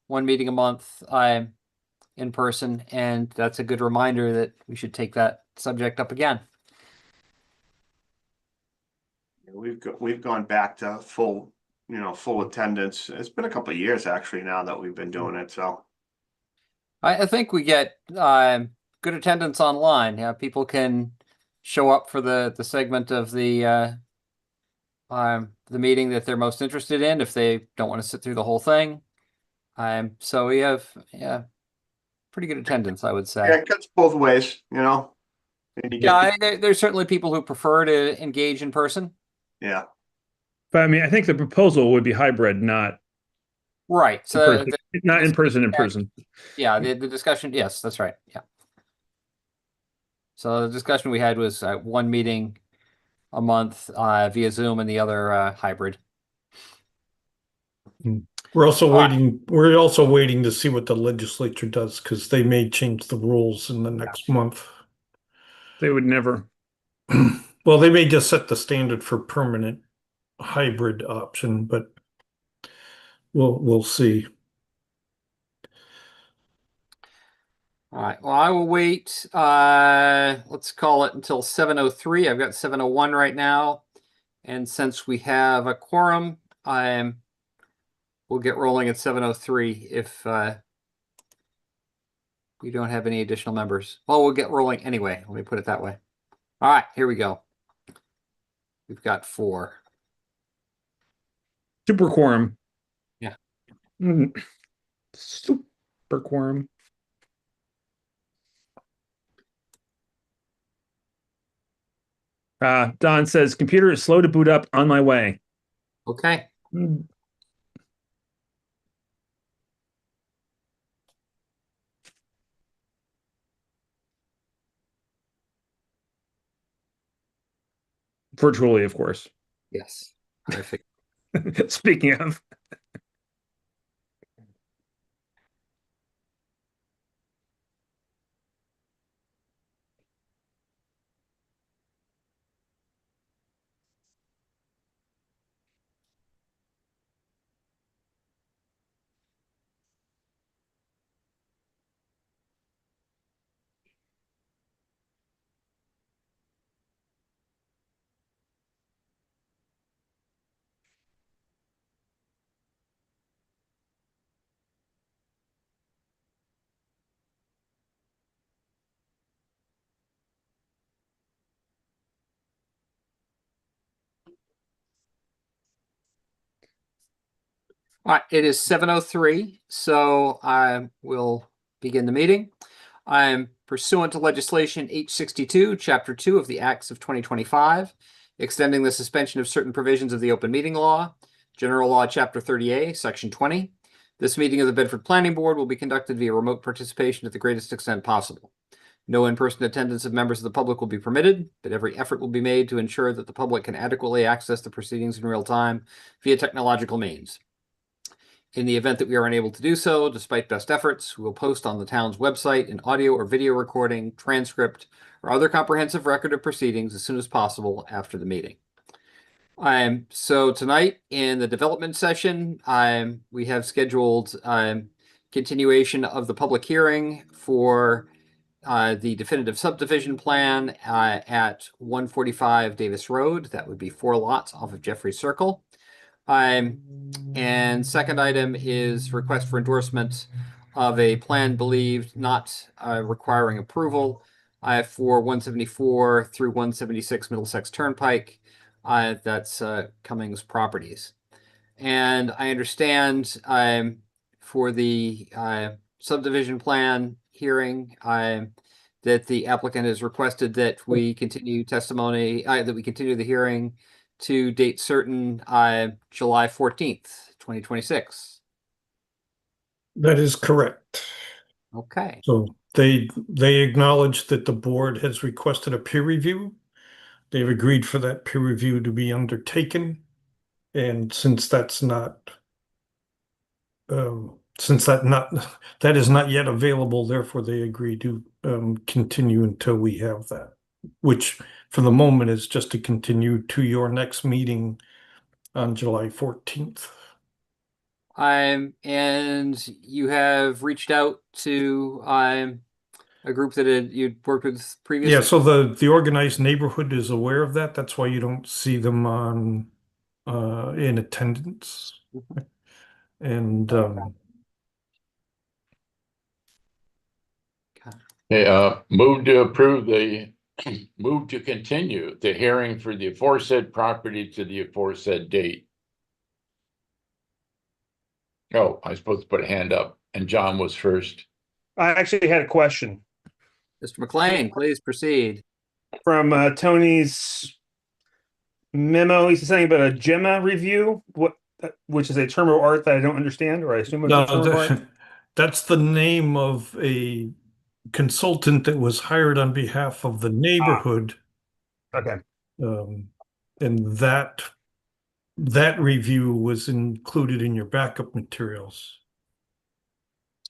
one meeting a month in person, and that's a good reminder that we should take that subject up again. We've gone back to full attendance. It's been a couple of years actually now that we've been doing it. So I think we get good attendance online. Yeah, people can show up for the segment of the meeting that they're most interested in if they don't want to sit through the whole thing. So we have pretty good attendance, I would say. yeah, it cuts both ways, And you get There's certainly people who prefer to engage in person. yeah. But I mean, I think the proposal would be hybrid, not Right. So not in person. Yeah, the discussion. Yes, that's right. Yeah. So the discussion we had was one meeting a month via Zoom and the other hybrid. We're also waiting. We're also waiting to see what the legislature does because they may change the rules in the next month. They would never. Well, they may just set the standard for permanent hybrid option, but we'll see. All right. Well, I will wait. Let's call it until 7:03. I've got 7:01 right now, and since we have a quorum, we'll get rolling at 7:03 if we don't have any additional members. Well, we'll get rolling anyway. Let me put it that way. All right, here we go. We've got 4. Super quorum. Yeah. Super quorum. Don says, computer is slow to boot up, on my way. Okay. Virtually, of course. Yes. Perfect. Speaking of. All right, it is 7:03, so I will begin the meeting. I'm pursuant to legislation H62, Chapter 2 of the Acts of 2025, extending the suspension of certain provisions of the open meeting law, General Law, Chapter 30A, Section 20. This meeting of the Bedford Planning Board will be conducted via remote participation to the greatest extent possible. No in-person attendance of members of the public will be permitted, but every effort will be made to ensure that the public can adequately access the proceedings in real time via technological means. In the event that we are unable to do so, despite best efforts, we will post on the town's website an audio or video recording, transcript, or other comprehensive record of proceedings as soon as possible after the meeting. So tonight in the development session, we have scheduled continuation of the public hearing for the definitive subdivision plan at 145 Davis Road. That would be 4 lots off of Jeffrey Circle. And second item is request for endorsement of a plan believed not requiring approval for 174 through 176 Middlesex Turnpike. That's Cummings Properties. And I understand for the subdivision plan hearing that the applicant has requested that we continue testimony, that we continue the hearing to date certain, July 14th, 2026. That is correct. Okay. So they acknowledge that the board has requested a peer review. They've agreed for that peer review to be undertaken. And since that's not, that is not yet available, therefore they agree to continue until we have that, which for the moment is just to continue to your next meeting on July 14th. And you have reached out to a group that you'd worked with previously? Yeah, so the organized neighborhood is aware of that. That's why you don't see them on in attendance. And Move to approve move to continue the hearing for the aforesaid property to the aforesaid date. Oh, I was supposed to put a hand up, and John was first. I actually had a question Mr. McLean, please proceed. from Tony's memo. He said something about a GEMA review, which is a term of art that I don't understand, or I assume it's a term of art. that's the name of a consultant that was hired on behalf of the neighborhood. Okay. And that review was included in your backup materials.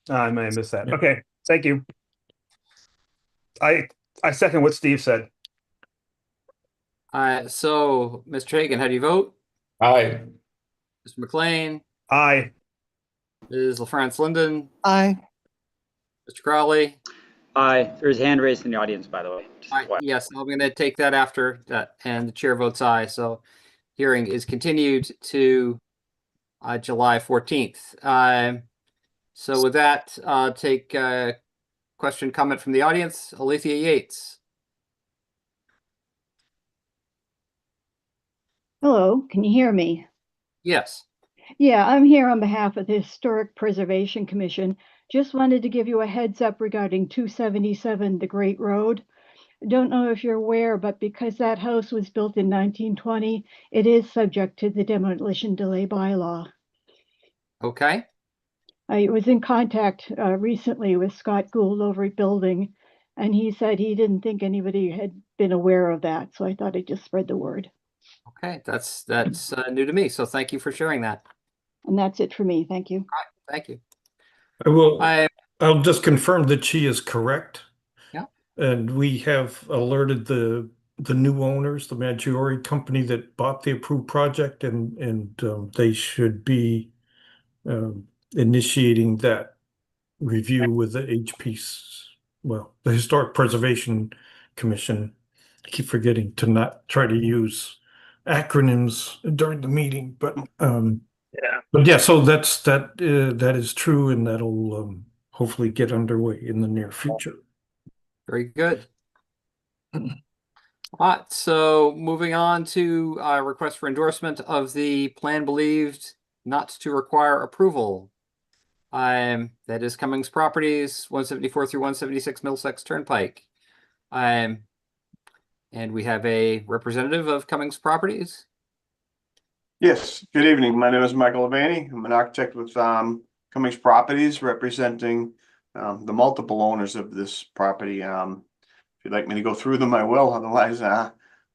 I may have missed that. Yeah. Okay. Thank you. I second what Steve said. So, Mr. Hagan, how do you vote? Aye. Mr. McLean, Aye. Ms. LaFrance Linden, Aye. Mr. Crowley. Aye. There's a hand raised in the audience, by the way. Just Aye, FYI. yes, I'm going to take that after that, and the chair votes aye. So, hearing is continued to July 14th. So, with that, take question, comment from the audience. Alethea Yates. Hello, can you hear me? Yes. Yeah, I'm here on behalf of the Historic Preservation Commission. Just wanted to give you a heads up regarding 277 The Great Road. Don't know if you're aware, but because that house was built in 1920, it is subject to the demolition delay bylaw. Okay. I was in contact recently with Scott Gould over at Building, and he said he didn't think anybody had been aware of that, so I thought I'd just spread the word. Okay, that's new to me. So, thank you for sharing that. And that's it for me. Thank you. Thank you. I'll just confirm that she is correct. Yeah. And we have alerted the new owners, the Maggiore company that bought the approved project, and they should be initiating that review with the the Historic Preservation Commission. I keep forgetting to not try to use acronyms during the meeting, but yeah, so that is true, and that'll hopefully get underway in the near future. Very good. All right, so moving on to request for endorsement of the plan believed not to require approval. That is Cummings Properties, 174 through 176 Middlesex Turnpike. And we have a representative of Cummings Properties. Yes, good evening. My name is Michael Levani. I'm an architect with Cummings Properties, representing the multiple owners of this property. If you'd like me to go through them, I will. Otherwise,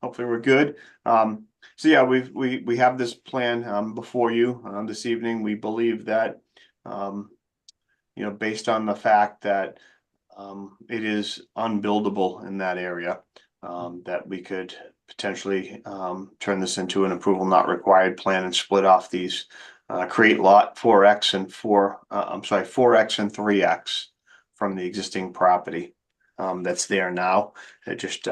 hopefully we're good. So yeah, we have this plan before you this evening. We believe that based on the fact that it is unbuildable in that area, that we could potentially turn this into an approval not required plan and split off these, create lot 4X and 4X and 3X from the existing property that's there now. It just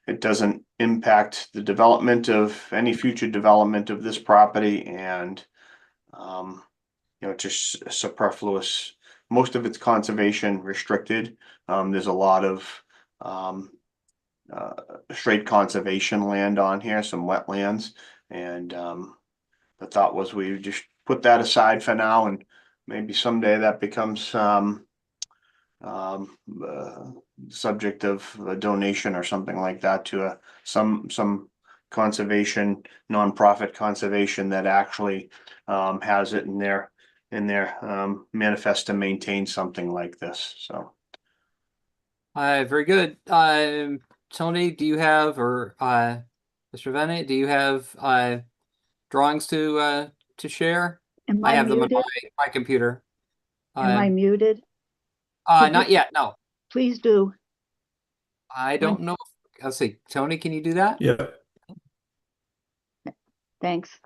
it doesn't impact the development of any future development of this property, and just superfluous. Most of it's conservation restricted. There's a lot of straight conservation land on here, some wetlands, and the thought was we would just put that aside for now, and maybe someday that becomes subject of a donation or something like that to some conservation, nonprofit conservation that actually has it in their manifest to maintain something like this. So Very good. Tony, do you have, or Mr. Vene, do you have drawings to share? Am I I have them on muted? my computer. Am I muted? Not yet, no. Please do. I don't know. Let's see. Tony, can you do that? Yeah. Thanks.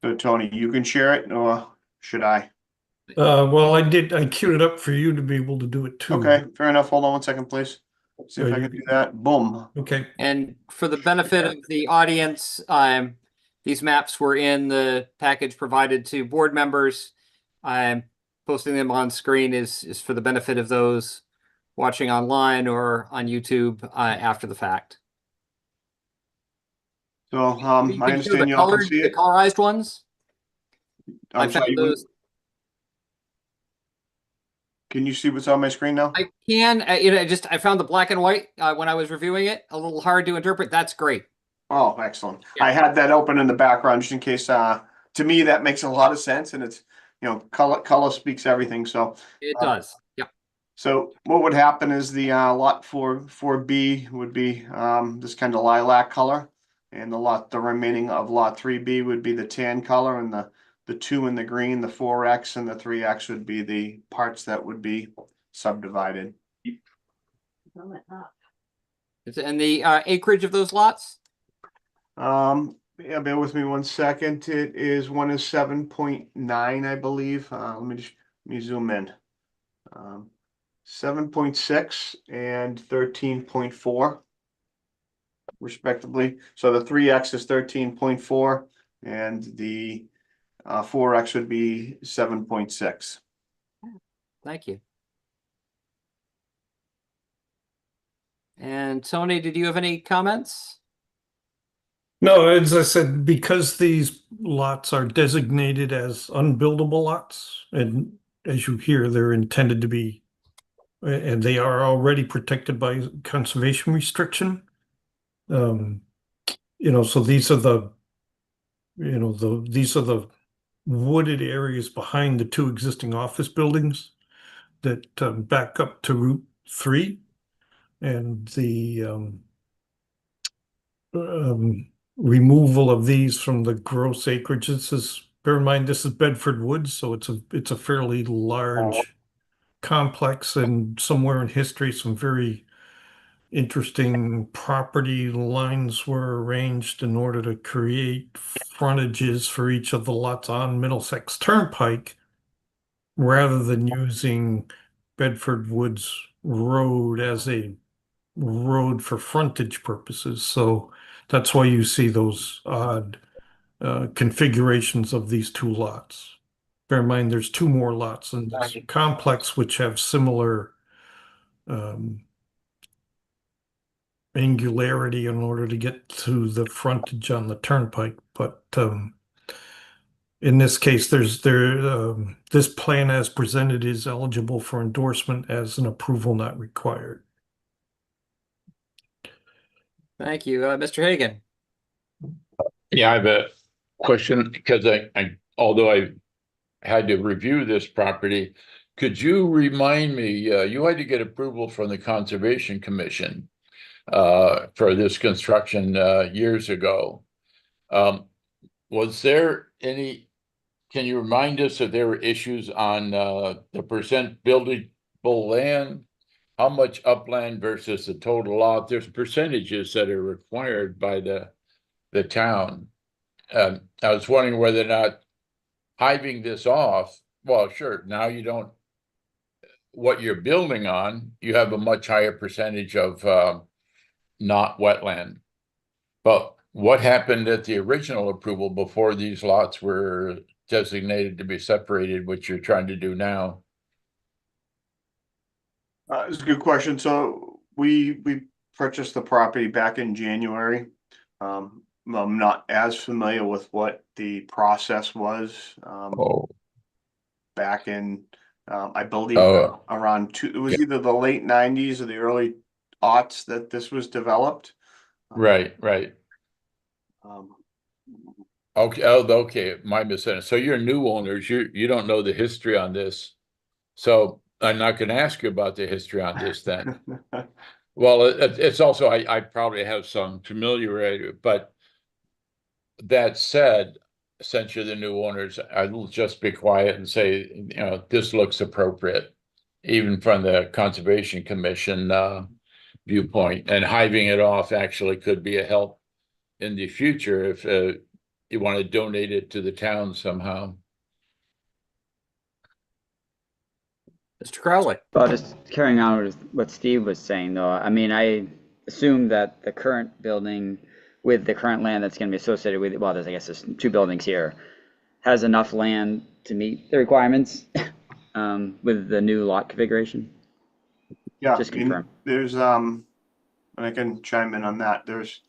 So Tony, you can share it, or should I? Well, I queued it up for you to be able to do it too. Okay, fair enough. Hold on one second, please. See if I you- can do that. Boom. Okay. And for the benefit of the audience, these maps were in the package provided to board members. I'm posting them on screen is for the benefit of those watching online or on YouTube after the fact. So, You I can show understand the you all can colored, see the it. colorized ones. I I'm sorry, found those. can you see what's on my screen now? I can, I found the black and white when I was reviewing it, a little hard to interpret. That's great. Oh, excellent. Yeah. I had that open in the background just in case, to me, that makes a lot of sense, and it's, color speaks everything, so. It does. Yep. So what would happen is the lot 4B would be this kind of lilac color. And the remaining of lot 3B would be the tan color, and the 2 in the green, the 4X and the 3X would be the parts that would be subdivided. And the acreage of those lots? Yeah, bear with me one second. One is 7.9, I believe. Let me zoom in. 7.6 and 13.4 respectively. So the 3X is 13.4 and the 4X would be 7.6. Thank you. And Tony, did you have any comments? No, as I said, because these lots are designated as unbuildable lots, and as you hear, they're intended to be, and they are already protected by conservation restriction. So these are the wooded areas behind the 2 existing office buildings that back up to Route 3, and the removal of these from the gross acreage. Bear in mind, this is Bedford Woods, so it's a fairly large complex, and somewhere in history, some very interesting property lines were arranged in order to create frontages for each of the lots on Middlesex Turnpike, rather than using Bedford Woods Road as a road for frontage purposes. So that's why you see those odd configurations of these 2 lots. Bear in mind, there's 2 more lots in this complex which have similar angularity in order to get to the frontage on the turnpike. But in this case, this plan as presented is eligible for endorsement as an approval not required. Thank you. Mr. Hagan. Yeah, I have a question because although I had to review this property, could you remind me, you had to get approval from the Conservation Commission for this construction years ago. Was there any, can you remind us if there were issues on the percent buildable land? How much upland versus the total lot? There's percentages that are required by the town. I was wondering whether or not hiving this off, well, sure, now you don't, what you're building on, you have a much higher percentage of not wetland. But what happened at the original approval before these lots were designated to be separated, which you're trying to do now? It's a good question. So we purchased the property back in January. I'm not as familiar with what the process was back in I believe around it was either the late 90s or the early aughts that this was developed. Right. Okay, my mistake. So you're new owners, you don't know the history on this. So I'm not going to ask you about the history on this then. Well, it's also, I probably have some familiarity, but that said, since you're the new owners, I will just be quiet and say, this looks appropriate, even from the Conservation Commission viewpoint, and hiving it off actually could be a help in the future you want to donate it to the town somehow. Mr. Crowley. Well, just carrying on with what Steve was saying, though, I mean, I assume that the current building with the current land that's going to be associated with it, well, there's 2 buildings here, has enough land to meet the requirements with the new lot configuration. Yeah, Just I mean, confirm. there's, and I can chime in on that. There's,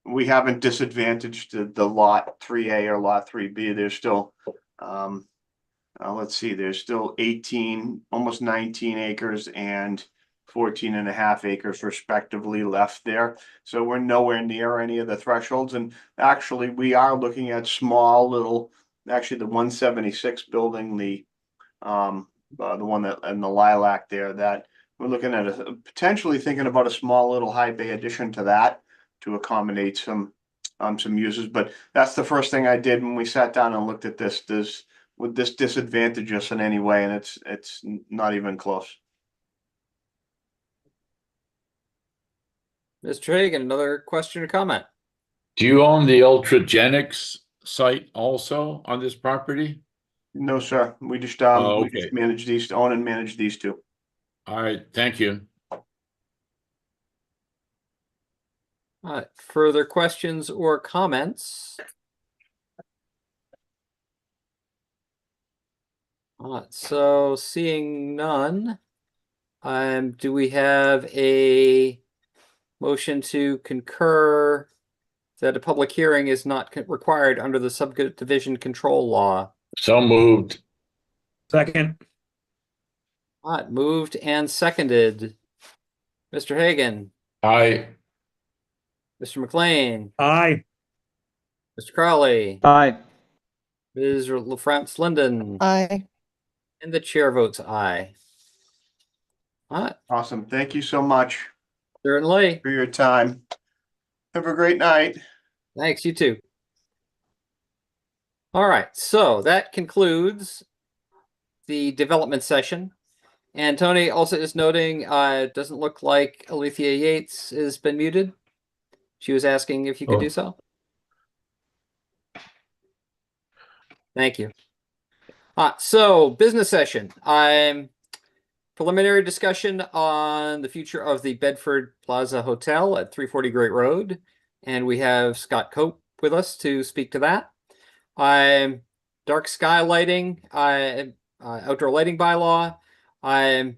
we haven't disadvantaged the lot 3A or lot 3B. There's still, let's see, there's still 18, almost 19 acres and 14 and a half acres respectively left there. So we're nowhere near any of the thresholds. And actually, we are looking at small little, actually the 176 building, the one that and the lilac there, that we're looking at potentially thinking about a small little high bay addition to that to accommodate some uses. But that's the first thing I did when we sat down and looked at this. Would this disadvantage us in any way? And it's not even close. Mr. Hagan, another question or comment? Do you own the Ultragenics site also on this property? No, sir. We just Oh, we just okay. manage these, own and manage these 2. All right, thank you. All right, further questions or comments? All right, so seeing none, do we have a motion to concur that a public hearing is not required under the subdivision control law? So moved. Second. All right, moved and seconded. Mr. Hagan, Aye. Mr. McLean, Aye. Mr. Crowley, Aye. Ms. LaFrance Linden, Aye. and the chair votes aye. All right, Awesome. Thank you so much certainly. for your time. Have a great night. Thanks, you too. All right, so that concludes the development session. And Tony also is noting, it doesn't look like Alethea Yates has been muted. She was asking if you could do so. Thank you. So business session. Preliminary discussion on the future of the Bedford Plaza Hotel at 340 Great Road. And we have Scott Cope with us to speak to that. Dark sky lighting, outdoor lighting bylaw. I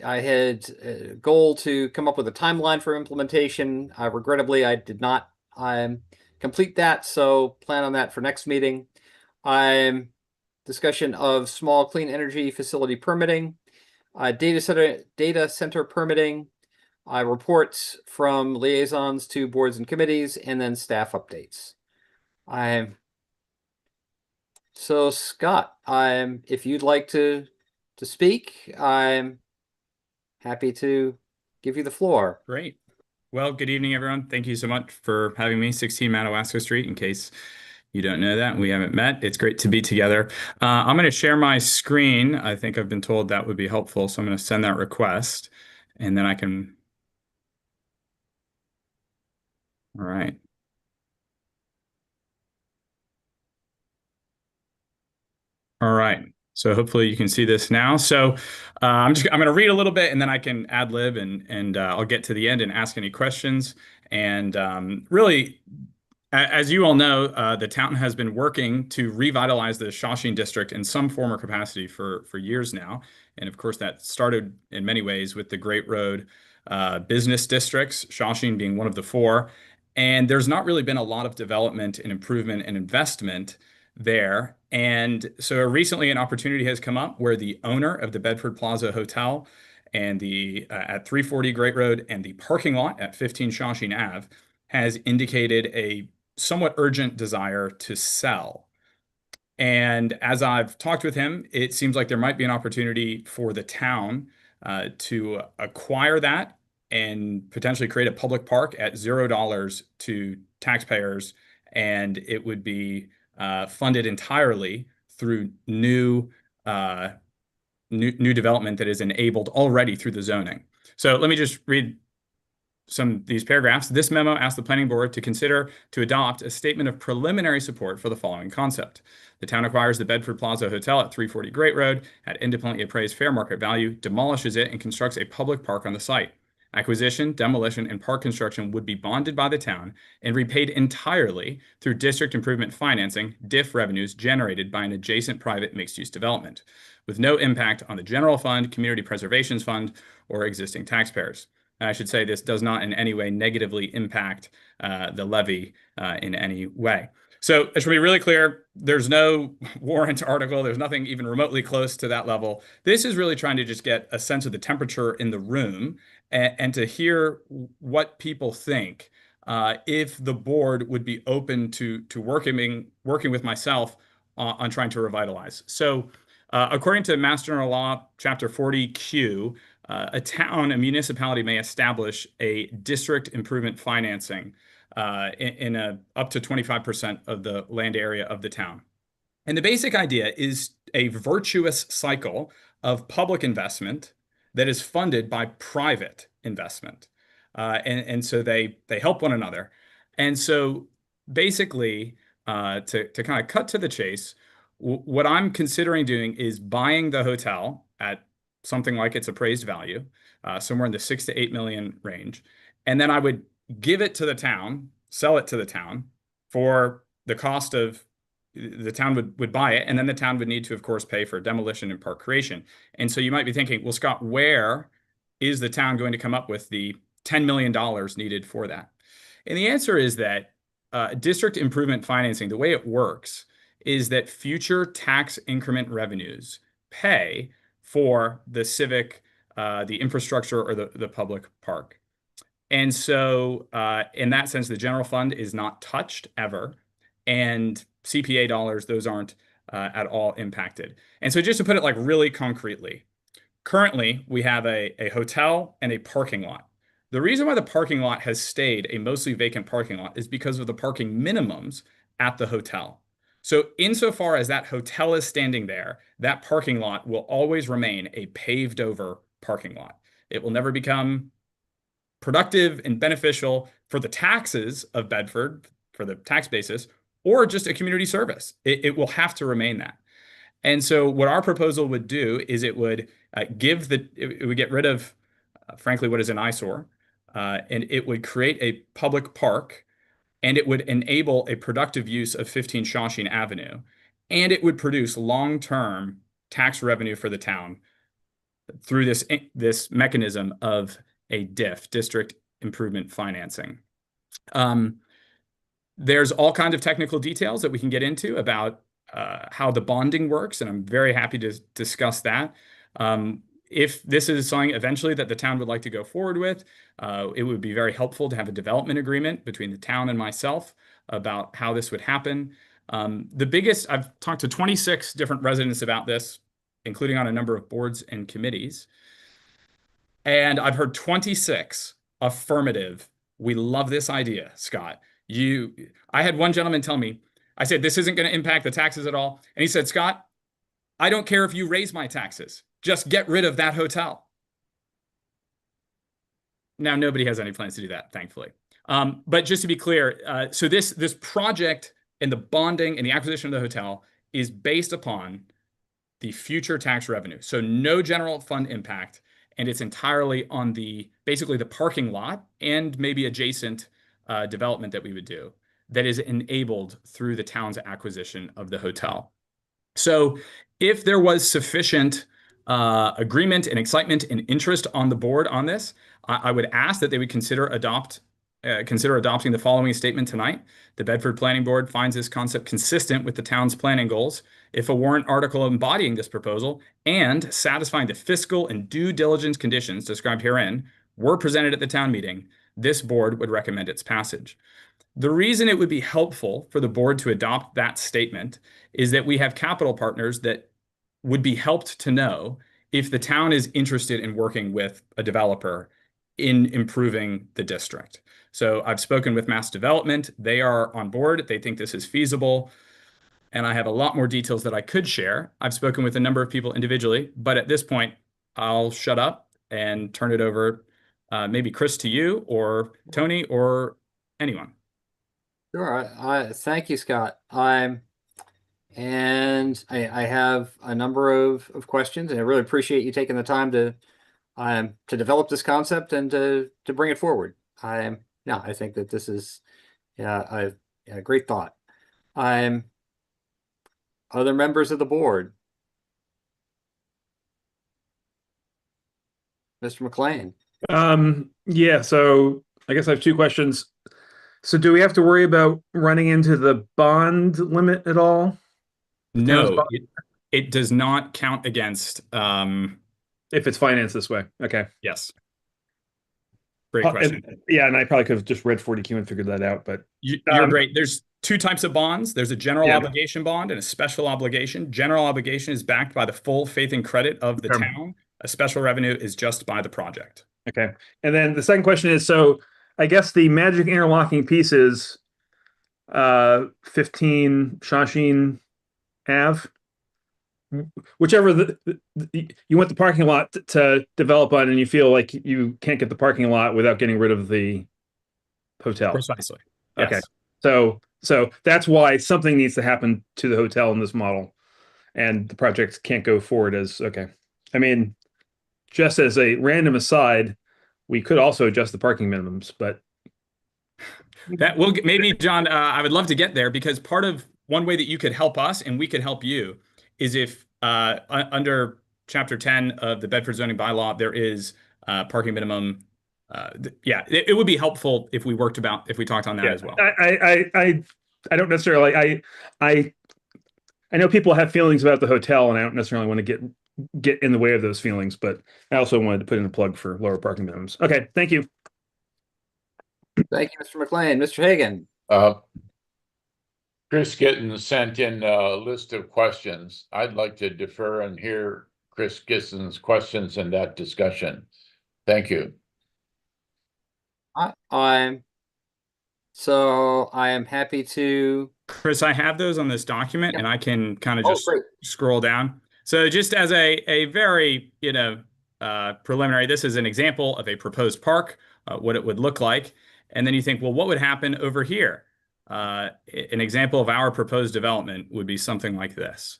had a goal to come up with a timeline for implementation. Regrettably, I did not complete that, so plan on that for next meeting. Discussion of small clean energy facility permitting, data center permitting, reports from liaisons to boards and committees, and then staff updates. So Scott, if you'd like to speak, I'm happy to give you the floor. Great. Well, good evening, everyone. Thank you so much for having me. 16 Madawaska Street, in case you don't know that, we haven't met. It's great to be together. I'm going to share my screen. I think I've been told that would be helpful, so I'm going to send that request, and then I can... All right. All right. So hopefully you can see this now. So I'm going to read a little bit, and then I can ad lib, and I'll get to the end and ask any questions. And really, as you all know, the town has been working to revitalize the Shawshing district in some form or capacity for years now. And of course, that started in many ways with the Great Road business districts, Shawshing being one of the 4. And there's not really been a lot of development and improvement and investment there. And so recently an opportunity has come up where the owner of the Bedford Plaza Hotel and the at 340 Great Road and the parking lot at 15 Shawshing Ave has indicated a somewhat urgent desire to sell. And as I've talked with him, it seems like there might be an opportunity for the town to acquire that and potentially create a public park at $0 to taxpayers. And it would be funded entirely through new development that is enabled already through the zoning. So let me just read these paragraphs. This memo asks the planning board to consider to adopt a statement of preliminary support for the following concept. The town acquires the Bedford Plaza Hotel at 340 Great Road at independently appraised fair market value, demolishes it, and constructs a public park on the site. Acquisition, demolition, and park construction would be bonded by the town and repaid entirely through district improvement financing, DIF revenues generated by an adjacent private mixed-use development, with no impact on the general fund, community preservations fund, or existing taxpayers. I should say this does not in any way negatively impact the levy in any way. So it should be really clear, there's no warrant article, there's nothing even remotely close to that level. This is really trying to just get a sense of the temperature in the room and to hear what people think if the board would be open to working with myself on trying to revitalize. So according to Mass General Law, Chapter 40Q, a town, a municipality may establish a district improvement financing in up to 25% of the land area of the town. And the basic idea is a virtuous cycle of public investment that is funded by private investment. And so they help one another. And so basically, to kind of cut to the chase, what I'm considering doing is buying the hotel at something like its appraised value, somewhere in the 6 to 8 million range. And then I would give it to the town, sell it to the town for the cost of the town would buy it. And then the town would need to, of course, pay for demolition and park creation. And so you might be thinking, well, Scott, where is the town going to come up with the $10 million needed for that? And the answer is that district improvement financing, the way it works is that future tax increment revenues pay for the civic, the infrastructure, or the public park. And so in that sense, the general fund is not touched ever. And CPA dollars, those aren't at all impacted. And so just to put it like really concretely, currently we have a hotel and a parking lot. The reason why the parking lot has stayed a mostly vacant parking lot is because of the parking minimums at the hotel. So insofar as that hotel is standing there, that parking lot will always remain a paved over parking lot. It will never become productive and beneficial for the taxes of Bedford, for the tax basis, or just a community service. It will have to remain that. And so what our proposal would do is it would it would get rid of, frankly, what is an eyesore, and it would create a public park, and it would enable a productive use of 15 Shawshene Avenue, and it would produce long-term tax revenue for the town through this mechanism of a DIF, district improvement financing. There's all kinds of technical details that we can get into about how the bonding works, and I'm very happy to discuss that. If this is something eventually that the town would like to go forward with, it would be very helpful to have a development agreement between the town and myself about how this would happen. I've talked to 26 different residents about this, including on a number of boards and committees. And I've heard 26 affirmative. We love this idea, Scott. I had one gentleman tell me, I said, this isn't going to impact the taxes at all. And he said, Scott, I don't care if you raise my taxes. Just get rid of that hotel. Now, nobody has any plans to do that, thankfully. But just to be clear, so this project and the bonding and the acquisition of the hotel is based upon the future tax revenue. So no general fund impact, and it's entirely on basically the parking lot and maybe adjacent development that we would do that is enabled through the town's acquisition of the hotel. So if there was sufficient agreement and excitement and interest on the board on this, I would ask that they would consider adopting the following statement tonight. The Bedford Planning Board finds this concept consistent with the town's planning goals. If a warrant article embodying this proposal and satisfying the fiscal and due diligence conditions described herein were presented at the town meeting, this board would recommend its passage. The reason it would be helpful for the board to adopt that statement is that we have capital partners that would be helped to know if the town is interested in working with a developer in improving the district. So I've spoken with Mass Development. They are on board. They think this is feasible. And I have a lot more details that I could share. I've spoken with a number of people individually, but at this point, I'll shut up and turn it over maybe Chris to you or Tony or anyone. Sure. I thank you, Scott. And I have a number of questions, and I really appreciate you taking the time to develop this concept and to bring it forward. I think that this is a great thought. Other members of the board, Mr. McLean. Yeah, so I guess I have two questions. So do we have to worry about running into the bond limit at all? No, it does not count against. If it's financed this way. Okay. Yes. Great question. And I probably could have just read 40Q and figured that out, but You're great. There's two types of bonds. There's a general Yeah. obligation bond and a special obligation. General obligation is backed by the full faith and credit of the town. A special revenue is just by the project. Okay. And then the second question is, so I guess the magic interlocking pieces, 15 Shawsheen Ave, whichever you want the parking lot to develop on, and you feel like you can't get the parking lot without getting rid of the hotel. Precisely. Okay. Yes. So that's why something needs to happen to the hotel in this model, and the project can't go forward as okay. I mean, just as a random aside, we could also adjust the parking minimums, but That will maybe, John, I would love to get there, because part of one way that you could help us and we could help you is if under Chapter 10 of the Bedford zoning bylaw, there is parking minimum. It would be helpful if we talked on that as well. I don't necessarily I know people have feelings about the hotel, and I don't necessarily want to get in the way of those feelings, but I also wanted to put in a plug for lower parking minimums. Okay, thank you. Thank you, Mr. McLean. Mr. Hagan. Chris Gittens sent in a list of questions. I'd like to defer and hear Chris Gittens' questions in that discussion. Thank you. I am happy to. Chris, I have those on this document, and I can kind of Oh, just great. scroll down. So just as a very, preliminary, this is an example of a proposed park, what it would look like. And then you think, well, what would happen over here? An example of our proposed development would be something like this.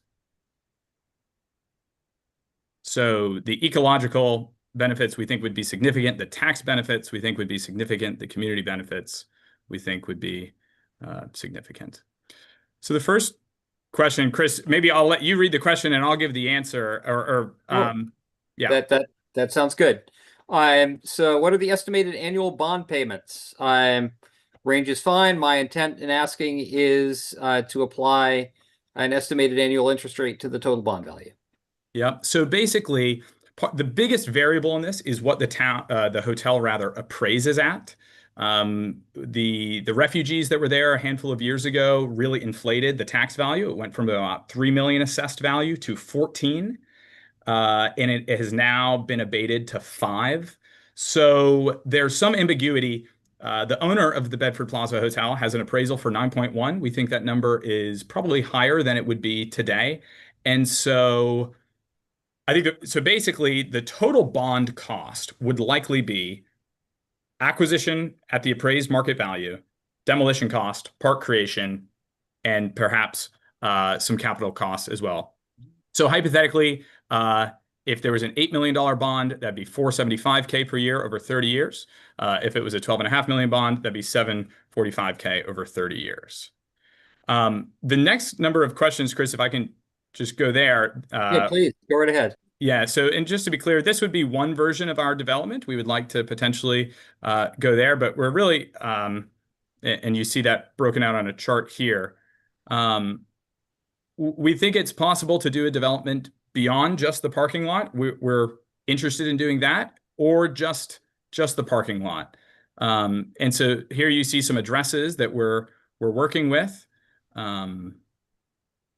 So the ecological benefits we think would be significant. The tax benefits we think would be significant. The community benefits we think would be significant. So the first question, Chris, maybe I'll let you read the question and I'll give the answer. Yeah. That sounds good. So what are the estimated annual bond payments? Range is fine. My intent in asking is to apply an estimated annual interest rate to the total bond value. Yeah. So basically, the biggest variable in this is what the hotel appraises at. The refugees that were there a handful of years ago really inflated the tax value. It went from about 3 million assessed value to 14. And it has now been abated to 5. So there's some ambiguity. The owner of the Bedford Plaza Hotel has an appraisal for 9.1. We think that number is probably higher than it would be today. And so I think so basically the total bond cost would likely be acquisition at the appraised market value, demolition cost, park creation, and perhaps some capital costs as well. So hypothetically, if there was an $8 million bond, that'd be $475K per year over 30 years. If it was a $12.5 million bond, that'd be $745K over 30 years. The next number of questions, Chris, if I can just go there. Yeah, please go right ahead. Yeah. So, and just to be clear, this would be one version of our development. We would like to potentially go there, but we're really, and you see that broken out on a chart here. We think it's possible to do a development beyond just the parking lot. We're interested in doing that, or just the parking lot. And so here you see some addresses that we're working with.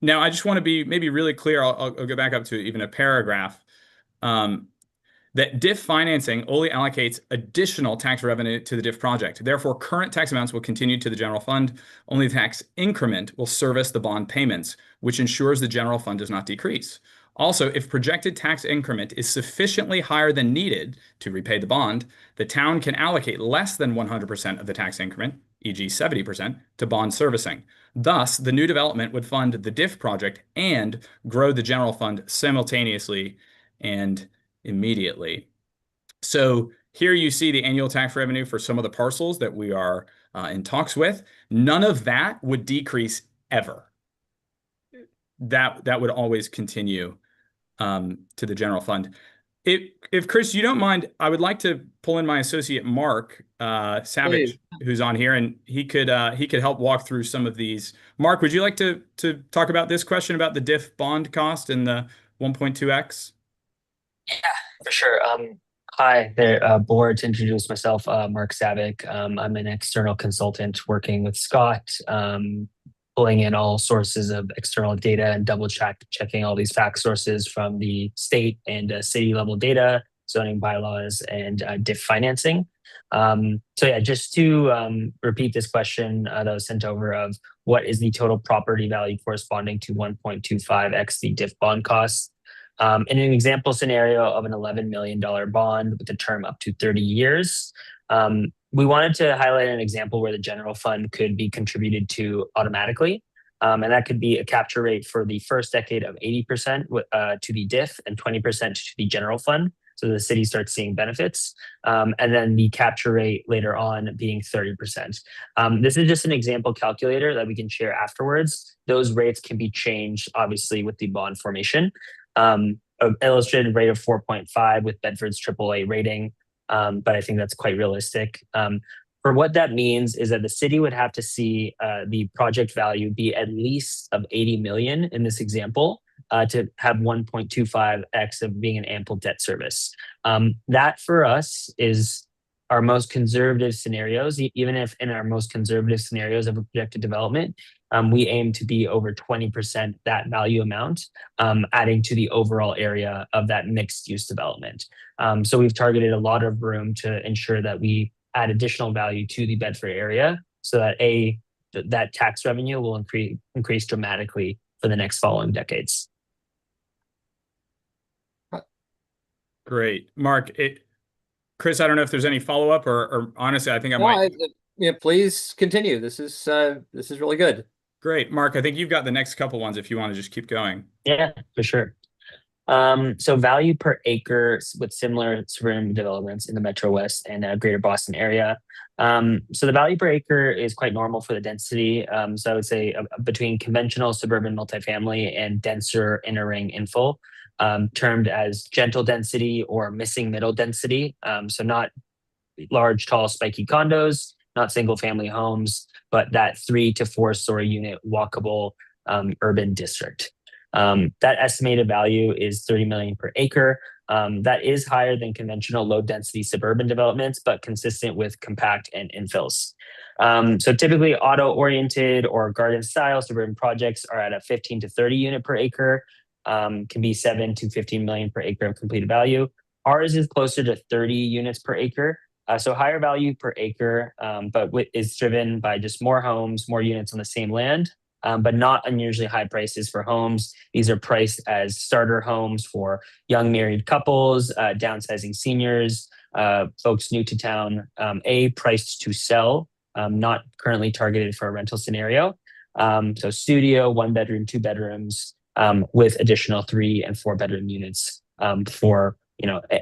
Now, I just want to be maybe really clear. I'll go back up to even a paragraph. that DIF financing only allocates additional tax revenue to the DIF project. Therefore, current tax amounts will continue to the general fund. Only the tax increment will service the bond payments, which ensures the general fund does not decrease. Also, if projected tax increment is sufficiently higher than needed to repay the bond, the town can allocate less than 100% of the tax increment, e.g. 70%, to bond servicing. Thus, the new development would fund the DIF project and grow the general fund simultaneously and immediately. So here you see the annual tax revenue for some of the parcels that we are in talks with. None of that would decrease ever. That would always continue to the general fund. If Chris, you don't mind, I would like to pull in my associate Mark Savage, who's on here, and he could help walk through some of these. Mark, would you like to talk about this question about the DIF bond cost and the 1.2x? Yeah, for sure. Hi there, board. To introduce myself, Mark Savick. I'm an external consultant working with Scott, pulling in all sources of external data and checking all these fact sources from the state and city level data, zoning bylaws, and DIF financing. So yeah, just to repeat this question that was sent over of what is the total property value corresponding to 1.25x the DIF bond costs. In an example scenario of an $11 million bond with a term up to 30 years, we wanted to highlight an example where the general fund could be contributed to automatically. And that could be a capture rate for the first decade of 80% to the DIF and 20% to the general fund. So the city starts seeing benefits. And then the capture rate later on being 30%. This is just an example calculator that we can share afterwards. Those rates can be changed, obviously, with the bond formation. An illustrated rate of 4.5 with Bedford's AAA rating, but I think that's quite realistic. For what that means is that the city would have to see the project value be at least of 80 million in this example to have 1.25x of being an ample debt service. That for us is our most conservative scenarios. Even if in our most conservative scenarios of a projected development, we aim to be over 20% that value amount, adding to the overall area of that mixed use development. So we've targeted a lot of room to ensure that we add additional value to the Bedford area so that that tax revenue will increase dramatically for the next following decades. Great. Mark, Chris, I don't know if there's any follow-up or honestly, I think I might. Yeah, please continue. This is really good. Great. Mark, I think you've got the next couple ones if you want to just keep going. Yeah, for sure. So value per acre with similar suburban developments in the Metro West and greater Boston area. So the value per acre is quite normal for the density. So I would say between conventional suburban multifamily and denser inner ring infill, termed as gentle density or missing middle density. So not large, tall, spiky condos, not single family homes, but that 3 to 4 story unit walkable urban district. That estimated value is 30 million per acre. That is higher than conventional low density suburban developments, but consistent with compact and infills. So typically auto oriented or garden style suburban projects are at a 15 to 30 unit per acre, can be 7 to 15 million per acre of completed value. Ours is closer to 30 units per acre. So higher value per acre, but is driven by just more homes, more units on the same land, but not unusually high prices for homes. These are priced as starter homes for young married couples, downsizing seniors, folks new to town, priced to sell, not currently targeted for a rental scenario. So studio, 1 bedroom, 2 bedrooms, with additional 3 and 4 bedroom units for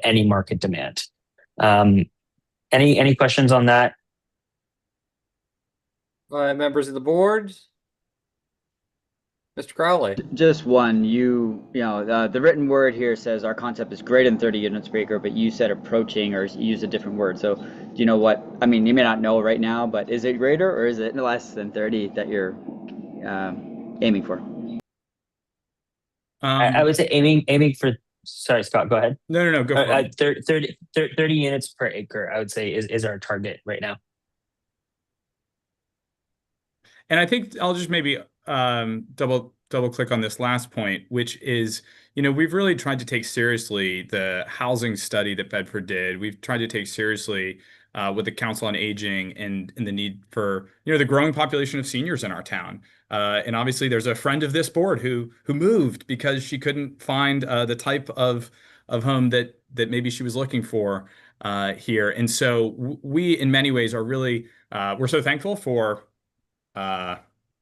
any market demand. Any questions on that? Members of the board? Mr. Crowley. Just one. The written word here says our concept is greater than 30 units per acre, but you said approaching or you used a different word. So do you know what? I mean, you may not know right now, but is it greater or is it less than 30 that you're aiming for? I would say aiming for. Sorry, Scott, go ahead. No, go for it. 30 units per acre, I would say, is our target right now. And I think I'll just maybe double double click on this last point, which is, we've really tried to take seriously the housing study that Bedford did. We've tried to take seriously with the Council on Aging and the need for, the growing population of seniors in our town. And obviously there's a friend of this board who moved because she couldn't find the type of home that maybe she was looking for here. And so we, in many ways, are really, we're so thankful for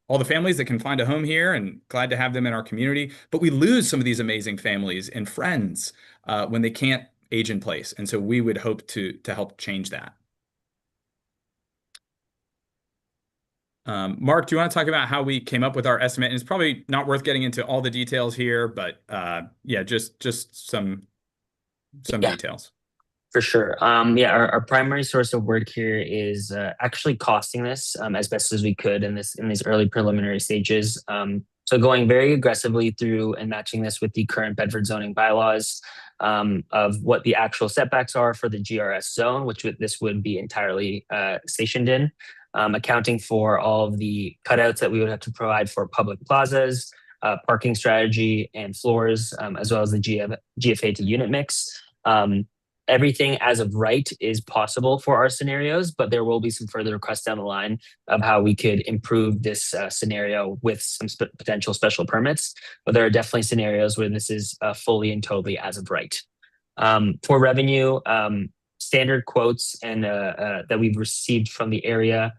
all the families that can find a home here and glad to have them in our community. But we lose some of these amazing families and friends when they can't age in place. And so we would hope to help change that. Mark, do you want to talk about how we came up with our estimate? And it's probably not worth getting into all the details here, but yeah, just some details. For sure. Our primary source of work here is actually costing this as best as we could in these early preliminary stages. So going very aggressively through and matching this with the current Bedford zoning bylaws of what the actual setbacks are for the GRS zone, which this would be entirely stationed in, accounting for all of the cutouts that we would have to provide for public plazas, parking strategy and floors, as well as the GFA to unit mix. Everything as of right is possible for our scenarios, but there will be some further requests down the line of how we could improve this scenario with some potential special permits. But there are definitely scenarios where this is fully and totally as of right. For revenue, standard quotes and that we've received from the area,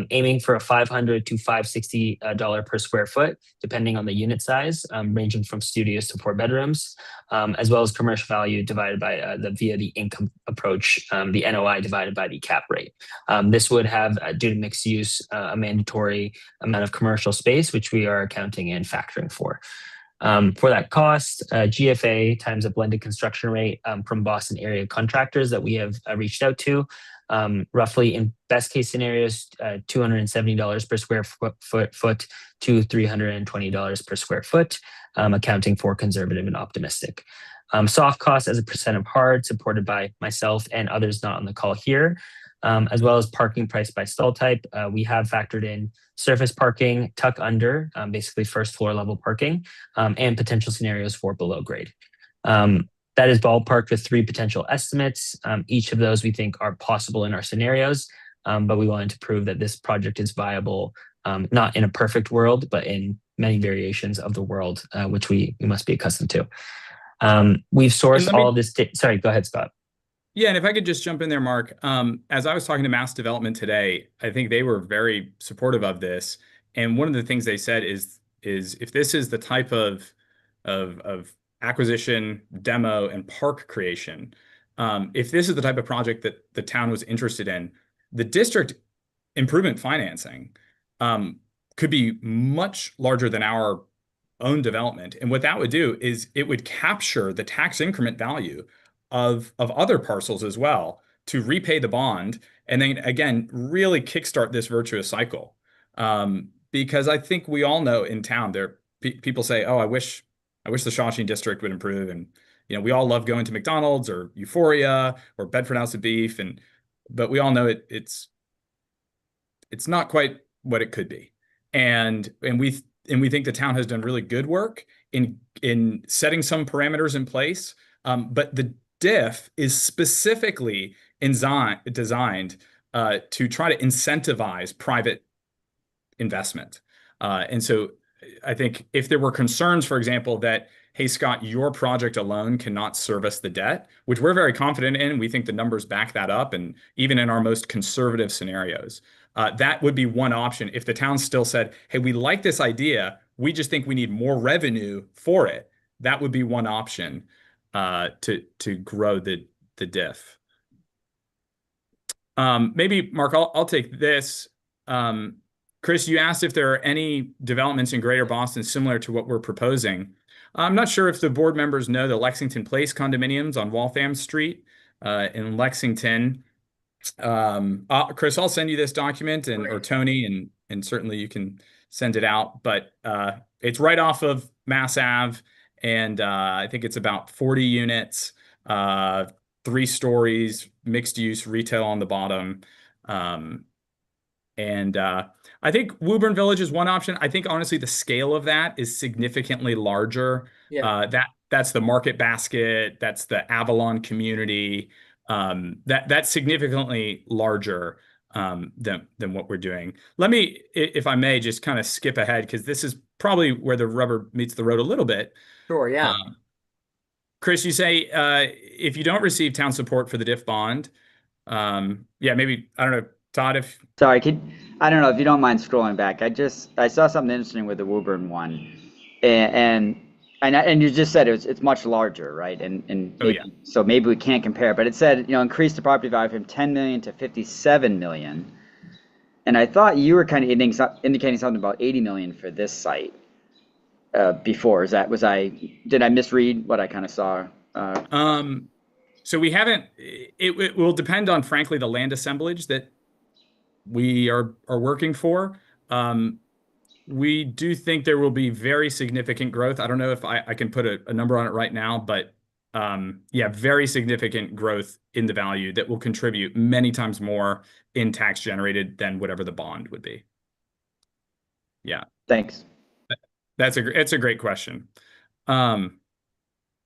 aiming for a $500 to $560 per square foot, depending on the unit size, ranging from studios to 4 bedrooms, as well as commercial value divided by via the income approach, the NOI divided by the cap rate. This would have, due to mixed use, a mandatory amount of commercial space, which we are accounting and factoring for. For that cost, GFA times a blended construction rate from Boston area contractors that we have reached out to. Roughly in best case scenarios, $270 per square foot to $320 per square foot, accounting for conservative and optimistic. Soft costs as a percent of hard, supported by myself and others not on the call here, as well as parking price by stall type. We have factored in surface parking, tuck under, basically first floor level parking, and potential scenarios for below grade. That is ballparked with 3 potential estimates. Each of those we think are possible in our scenarios, but we wanted to prove that this project is viable, not in a perfect world, but in many variations of the world, which we must be accustomed to. We've sourced all of this. Sorry, go ahead, Scott. Yeah, and if I could just jump in there, Mark, as I was talking to Mass Development today, I think they were very supportive of this. And one of the things they said is if this is the type of acquisition, demo, and park creation, if this is the type of project that the town was interested in, the district improvement financing could be much larger than our own development. And what that would do is it would capture the tax increment value of other parcels as well to repay the bond, and then again really kickstart this virtuous cycle. Because I think we all know in town people say, "Oh, I wish the Shawshene district would improve," and we all love going to McDonald's or Euphoria or Bedford House of Beef, but we all know it's not quite what it could be, and we think the town has done really good work in setting some parameters in place, but the DIF is specifically designed to try to incentivize private investment. And so I think if there were concerns, for example, that, hey, Scott, your project alone cannot service the debt, which we're very confident in, we think the numbers back that up, and even in our most conservative scenarios, that would be one option. If the town still said, hey, we like this idea, we just think we need more revenue for it, that would be one option to grow the DIF. Maybe, Mark, I'll take this. Chris, you asked if there are any developments in Greater Boston similar to what we're proposing. I'm not sure if the board members know the Lexington Place condominiums on Waltham Street in Lexington. Chris, I'll send you this document, or Tony, and certainly you can send it out. But it's right off of Mass Ave, and I think it's about 40 units, 3 stories, mixed use, retail on the bottom. And I think Woburn Village is one option. I think honestly the scale of that is significantly larger. Yeah. That's the Market Basket, that's the Avalon community. That's significantly larger than what we're doing. Let me, if I may, just kind of skip ahead because this is probably where the rubber meets the road a little bit. Sure, yeah. Chris, you say if you don't receive town support for the diff bond, yeah, maybe I don't know, Todd, if Sorry, I don't know if you don't mind scrolling back. I saw something interesting with the Woburn one, and you just said it's much larger, right? And Oh, maybe, yeah. so maybe we can't compare, but it said, increase the property value from 10 million to 57 million. And I thought you were kind of indicating something about 80 million for this site before. Did I misread what I kind of saw? So we haven't, it will depend on, frankly, the land assemblage that we are working for. We do think there will be very significant growth. I don't know if I can put a number on it right now, but yeah, very significant growth in the value that will contribute many times more in tax generated than whatever the bond would be. Yeah. Thanks. It's a great question.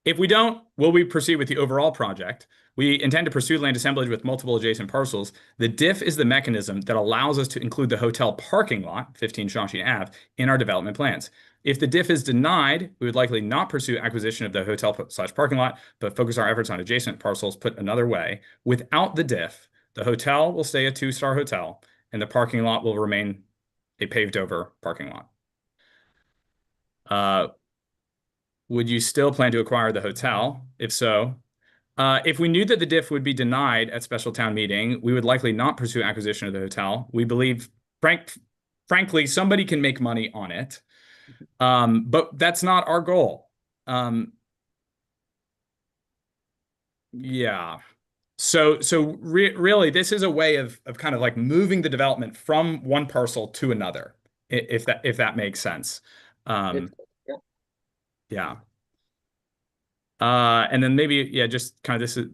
If we don't, will we proceed with the overall project? We intend to pursue land assemblage with multiple adjacent parcels. The diff is the mechanism that allows us to include the hotel parking lot, 15 Shawshene Ave, in our development plans. If the diff is denied, we would likely not pursue acquisition of the hotel/parking lot, but focus our efforts on adjacent parcels. Put another way, without the diff, the hotel will stay a 2-star hotel, and the parking lot will remain a paved-over parking lot. Would you still plan to acquire the hotel? If so, if we knew that the diff would be denied at special town meeting, we would likely not pursue acquisition of the hotel. We believe, frankly, somebody can make money on it, but that's not our goal. Yeah. So really, this is a way of kind of like moving the development from one parcel to another, if that makes sense. Yeah. And then maybe, yeah, just kind of this is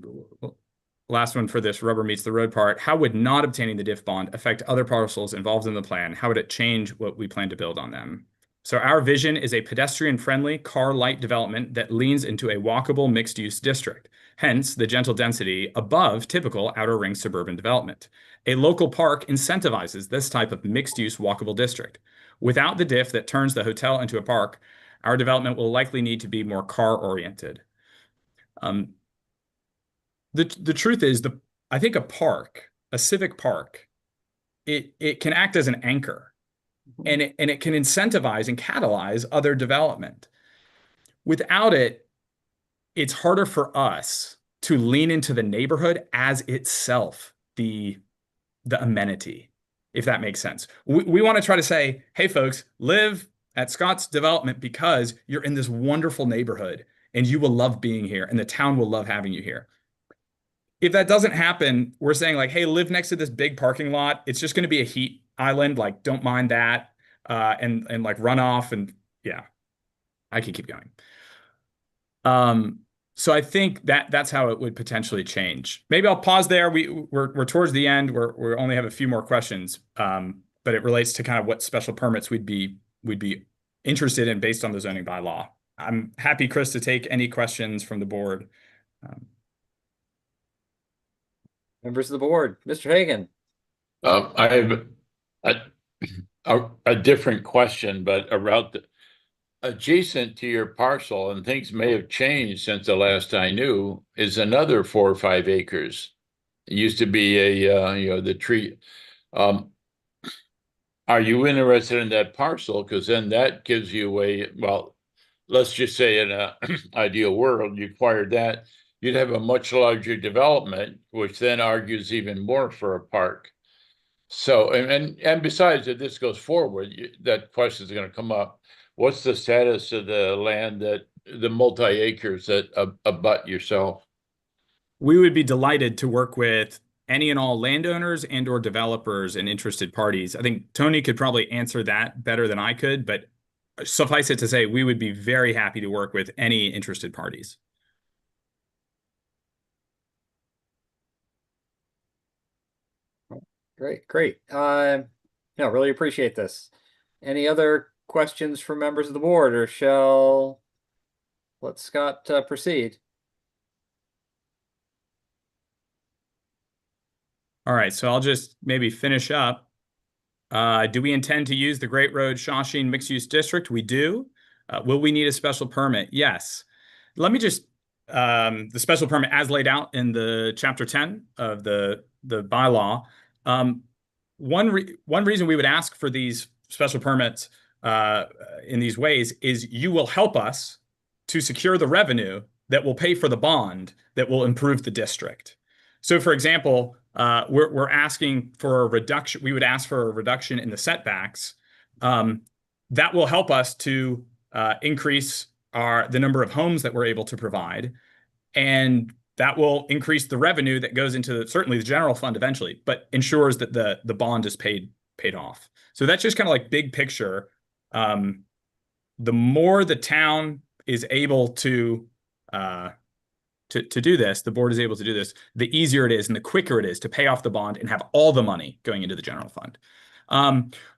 last one for this rubber meets the road part. How would not obtaining the diff bond affect other parcels involved in the plan? How would it change what we plan to build on them? So our vision is a pedestrian-friendly, car-light development that leans into a walkable mixed-use district. Hence, the gentle density above typical outer ring suburban development. A local park incentivizes this type of mixed-use walkable district. Without the diff that turns the hotel into a park, our development will likely need to be more car-oriented. The truth is, I think a civic park, it can act as an anchor, and it can incentivize and catalyze other development. Without it, it's harder for us to lean into the neighborhood as itself, the amenity, if that makes sense. We want to try to say, hey, folks, live at Scott's development because you're in this wonderful neighborhood and you will love being here and the town will love having you here. If that doesn't happen, we're saying like, hey, live next to this big parking lot. It's just going to be a heat island. Like, don't mind that. And like runoff and yeah, I can keep going. So I think that's how it would potentially change. Maybe I'll pause there. We're towards the end. We only have a few more questions, but it relates to kind of what special permits we'd be interested in based on the zoning bylaw. I'm happy, Chris, to take any questions from the board. Members of the board, Mr. Hagan. I have a different question, but around adjacent to your parcel, and things may have changed since the last I knew, is another 4 or 5 acres. It used to be the tree. Are you interested in that parcel? Because then that gives you well, let's just say in an ideal world, you acquired that, you'd have a much larger development, which then argues even more for a park. So, and besides, if this goes forward, that question is going to come up. What's the status of the land the multi-acres that abut yourself? We would be delighted to work with any and all landowners and or developers and interested parties. I think Tony could probably answer that better than I could, but suffice it to say, we would be very happy to work with any interested parties. Great. No, really appreciate this. Any other questions from members of the board, or shall let Scott proceed? All right, so I'll just maybe finish up. Do we intend to use the Great Road Shawshene Mixed Use District? We do. Will we need a special permit? Yes. Let me just, the special permit as laid out in the chapter 10 of the bylaw. One reason we would ask for these special permits in these ways is you will help us to secure the revenue that will pay for the bond that will improve the district. So, for example, we're asking for a reduction. We would ask for a reduction in the setbacks. That will help us to increase the number of homes that we're able to provide, and that will increase the revenue that goes into certainly the general fund eventually, but ensures that the bond is paid off. So that's just kind of like big picture. The more the town is able to do this, the board is able to do this, the easier it is and the quicker it is to pay off the bond and have all the money going into the general fund.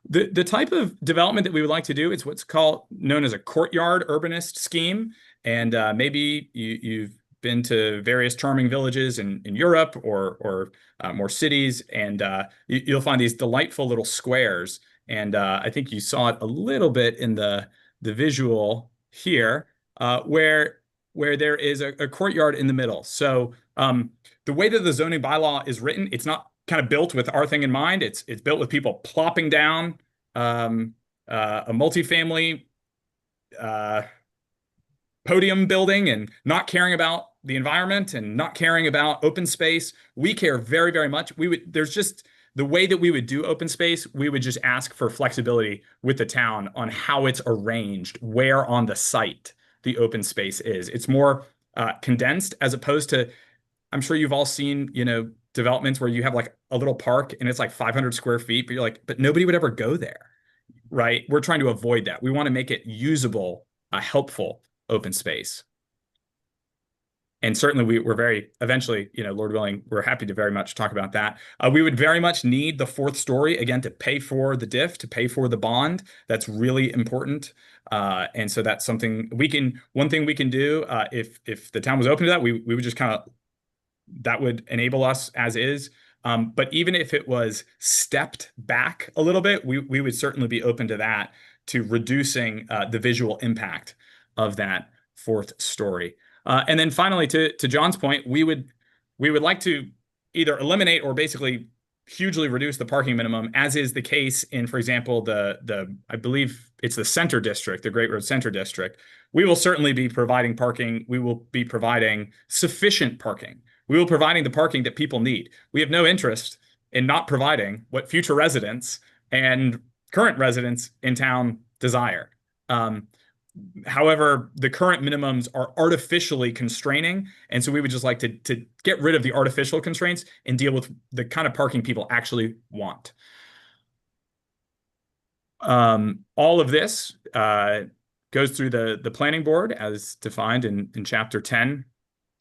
The type of development that we would like to do is what's known as a courtyard urbanist scheme. And maybe you've been to various charming villages in Europe or more cities, and you'll find these delightful little squares. And I think you saw it a little bit in the visual here, where there is a courtyard in the middle. So the way that the zoning bylaw is written, it's not kind of built with our thing in mind. It's built with people plopping down a multifamily podium building and not caring about the environment and not caring about open space. We care very, very much. There's just the way that we would do open space, we would just ask for flexibility with the town on how it's arranged, where on the site the open space is. It's more condensed as opposed to, I'm sure you've all seen, developments where you have like a little park and it's like 500 square feet, but you're like, but nobody would ever go there, right? We're trying to avoid that. We want to make it usable, helpful open space. And certainly we're very, eventually, Lord willing, we're happy to very much talk about that. We would very much need the fourth story, again, to pay for the diff, to pay for the bond. That's really important. And so that's something one thing we can do, if the town was open to that, we would just that would enable us as is. But even if it was stepped back a little bit, we would certainly be open to that, to reducing the visual impact of that fourth story. And then finally, to John's point, we would like to either eliminate or basically hugely reduce the parking minimum, as is the case in, for example, I believe it's the Center District, the Great Road Center District. We will certainly be providing parking. We will be providing sufficient parking. We will be providing the parking that people need. We have no interest in not providing what future residents and current residents in town desire. However, the current minimums are artificially constraining, and so we would just like to get rid of the artificial constraints and deal with the kind of parking people actually want. All of this goes through the planning board as defined in Chapter 10,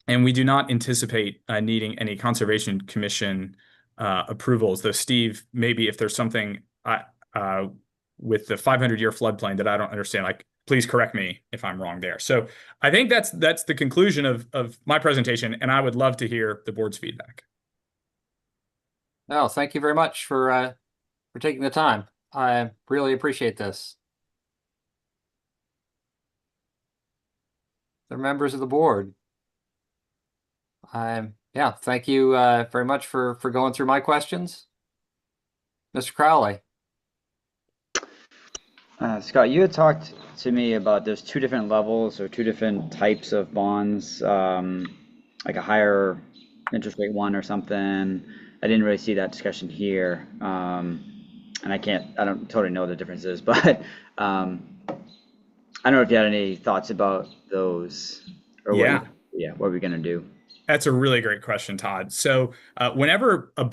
and we do not anticipate needing any Conservation Commission approvals, though Steve, maybe if there's something with the 500-year floodplain that I don't understand, please correct me if I'm wrong there. So I think that's the conclusion of my presentation, and I would love to hear the board's feedback. No, thank you very much for taking the time. I really appreciate this. The members of the board. Yeah, thank you very much for going through my questions. Mr. Crowley. Scott, you had talked to me about there's two different levels or two different types of bonds, like a higher interest rate one or something. I didn't really see that discussion here. And I don't totally know what the difference is, but I don't know if you had any thoughts about those or what are we going to do? That's a really great question, Todd. So whenever a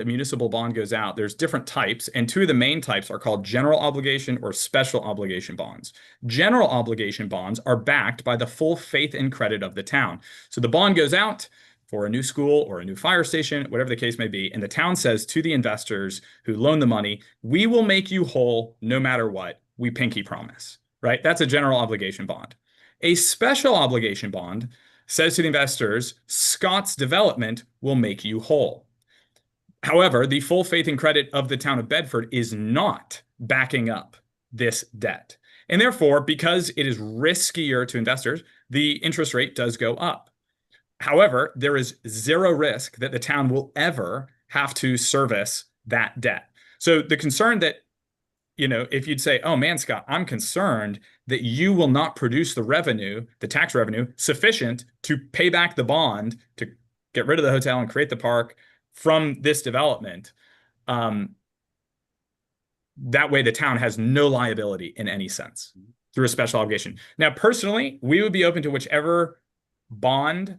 municipal bond goes out, there's different types, and two of the main types are called general obligation or special obligation bonds. General obligation bonds are backed by the full faith and credit of the town. So the bond goes out, for a new school or a new fire station, whatever the case may be. And the town says to the investors who loan the money, we will make you whole no matter what. We pinky promise, right? That's a general obligation bond. A special obligation bond says to the investors, Scott's development will make you whole. However, the full faith and credit of the town of Bedford is not backing up this debt. And therefore, because it is riskier to investors, the interest rate does go up. However, there is zero risk that the town will ever have to service that debt. So the concern that, if you'd say, oh man, Scott, I'm concerned that you will not produce the revenue, the tax revenue, sufficient to pay back the bond to get rid of the hotel and create the park from this development. That way the town has no liability in any sense through a special obligation. Now, personally, we would be open to whichever bond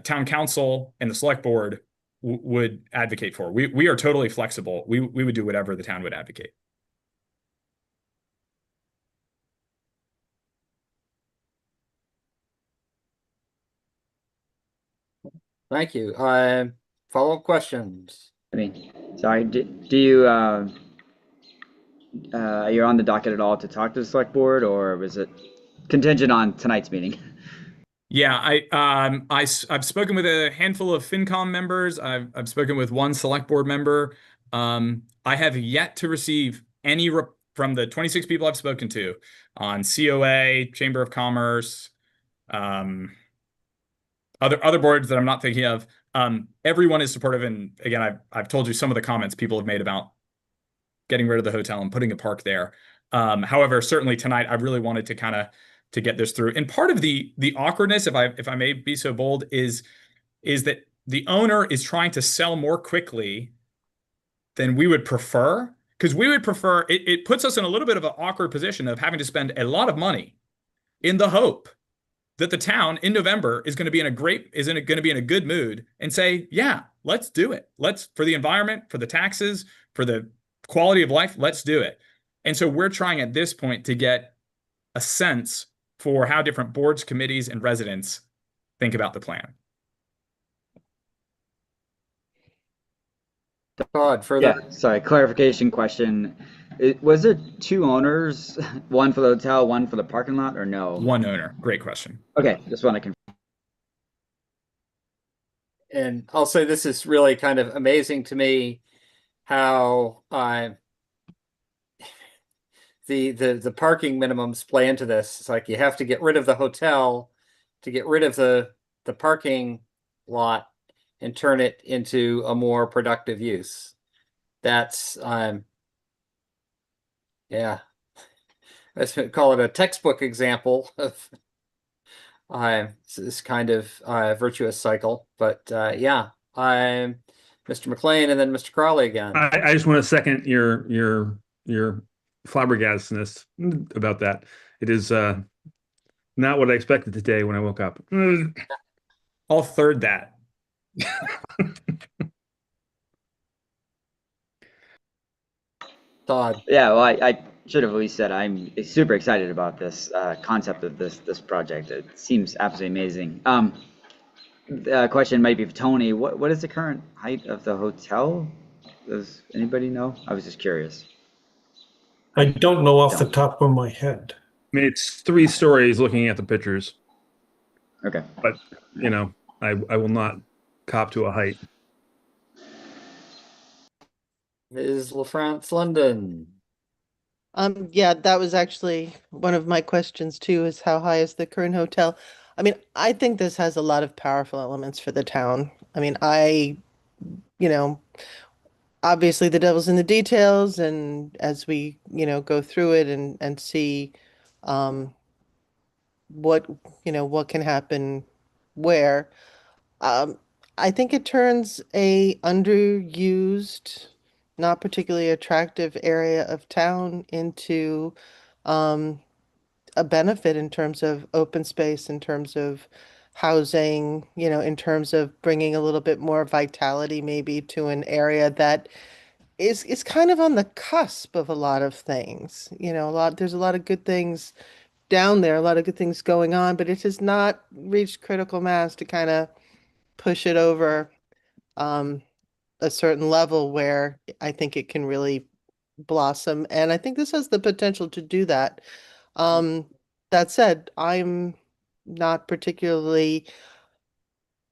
town council and the select board would advocate for. We are totally flexible. We would do whatever the town would advocate. Thank you. Follow-up questions? I mean, sorry, do you, you're on the docket at all to talk to the select board, or was it contingent on tonight's meeting? Yeah, I've spoken with a handful of FinCom members. I've spoken with one select board member. I have yet to receive any from the 26 people I've spoken to on COA, Chamber of Commerce, other boards that I'm not thinking of. Everyone is supportive, and again, I've told you some of the comments people have made about getting rid of the hotel and putting a park there. However, certainly tonight, I really wanted to to get this through. And part of the awkwardness, if I may be so bold, is that the owner is trying to sell more quickly than we would prefer, because we would prefer, it puts us in a little bit of an awkward position of having to spend a lot of money in the hope that the town in November is going to be in a good mood and say, yeah, let's do it. For the environment, for the taxes, for the quality of life, let's do it. And so we're trying at this point to get a sense for how different boards, committees, and residents think about the plan. Todd, further. Yeah, sorry, clarification question. Was there two owners, one for the hotel, one for the parking lot, or no? One owner. Great question. Okay, just want to confirm. And I'll say this is really kind of amazing to me how the parking minimums play into this. It's like you have to get rid of the hotel to get rid of the parking lot and turn it into a more productive use. That's yeah, let's call it a textbook example of this kind of virtuous cycle. But yeah, I'm Mr. McLean and then Mr. Crawley again. I just want to second your flabbergastedness about that. It is not what I expected today when I woke up. I'll third that. Todd. Yeah, well, I should have at least said I'm super excited about this concept of this project. It seems absolutely amazing. The question might be for Tony. What is the current height of the hotel? Does anybody know? I was just curious. I don't know off the top of my head. I mean, it's 3 stories looking at the pictures. Okay. But, I will not cop to a height. Ms. LaFrance London. Yeah, that was actually one of my questions too, is how high is the current hotel? I mean, I think this has a lot of powerful elements for the town. I mean, obviously the devil's in the details, and as we, go through it and see what can happen where, I think it turns a underused, not particularly attractive area of town into a benefit in terms of open space, in terms of housing, in terms of bringing a little bit more vitality maybe to an area that is kind of on the cusp of a lot of things. There's a lot of good things down there, a lot of good things going on, but it has not reached critical mass to kind of push it over a certain level where I think it can really blossom. And I think this has the potential to do that. That said, I'm not particularly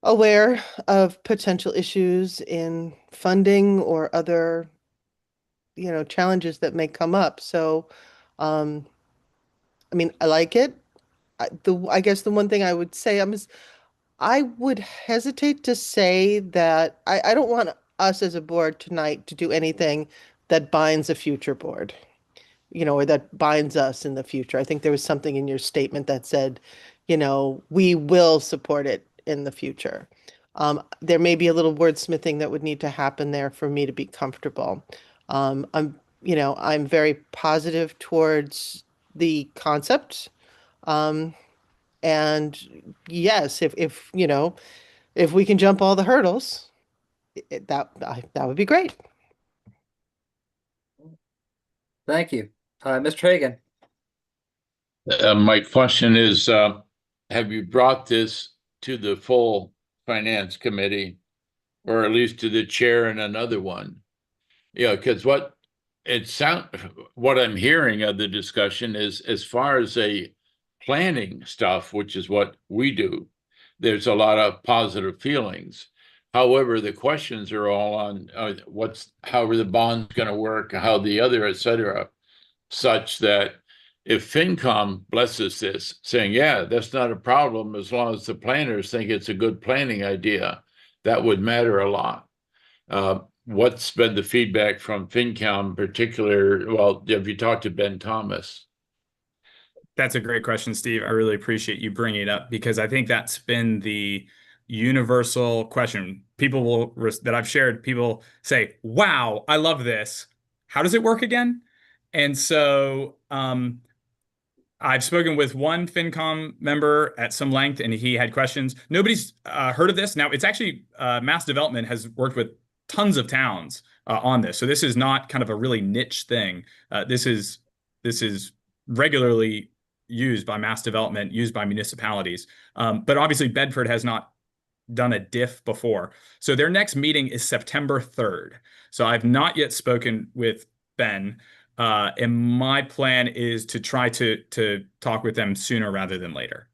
aware of potential issues in funding or other, challenges that may come up. So, I mean, I like it. I guess the one thing I would say, I would hesitate to say that I don't want us as a board tonight to do anything that binds a future board, or that binds us in the future. I think there was something in your statement that said, we will support it in the future. There may be a little wordsmithing that would need to happen there for me to be comfortable. I'm very positive towards the concept. And yes, if we can jump all the hurdles, that would be great. Thank you. Mr. Hagan. My question is, have you brought this to the full finance committee, or at least to the chair and another one? Yeah, because what I'm hearing of the discussion is, as far as a planning stuff, which is what we do, there's a lot of positive feelings. However, the questions are all on how are the bonds going to work, how the other, et cetera, such that if FinCom blesses this, saying, yeah, that's not a problem as long as the planners think it's a good planning idea, that would matter a lot. What's been the feedback from FinCom in particular? Well, have you talked to Ben Thomas? That's a great question, Steve. I really appreciate you bringing it up, because I think that's been the universal question. That I've shared, people say, wow, I love this. How does it work again? And so I've spoken with one FinCom member at some length, and he had questions. Nobody's heard of this. Now, it's actually Mass Development has worked with tons of towns on this. So this is not kind of a really niche thing. This is regularly used by Mass Development, used by municipalities. But obviously Bedford has not done a diff before. So their next meeting is September 3rd. So I've not yet spoken with Ben. And my plan is to try to talk with them sooner rather than later.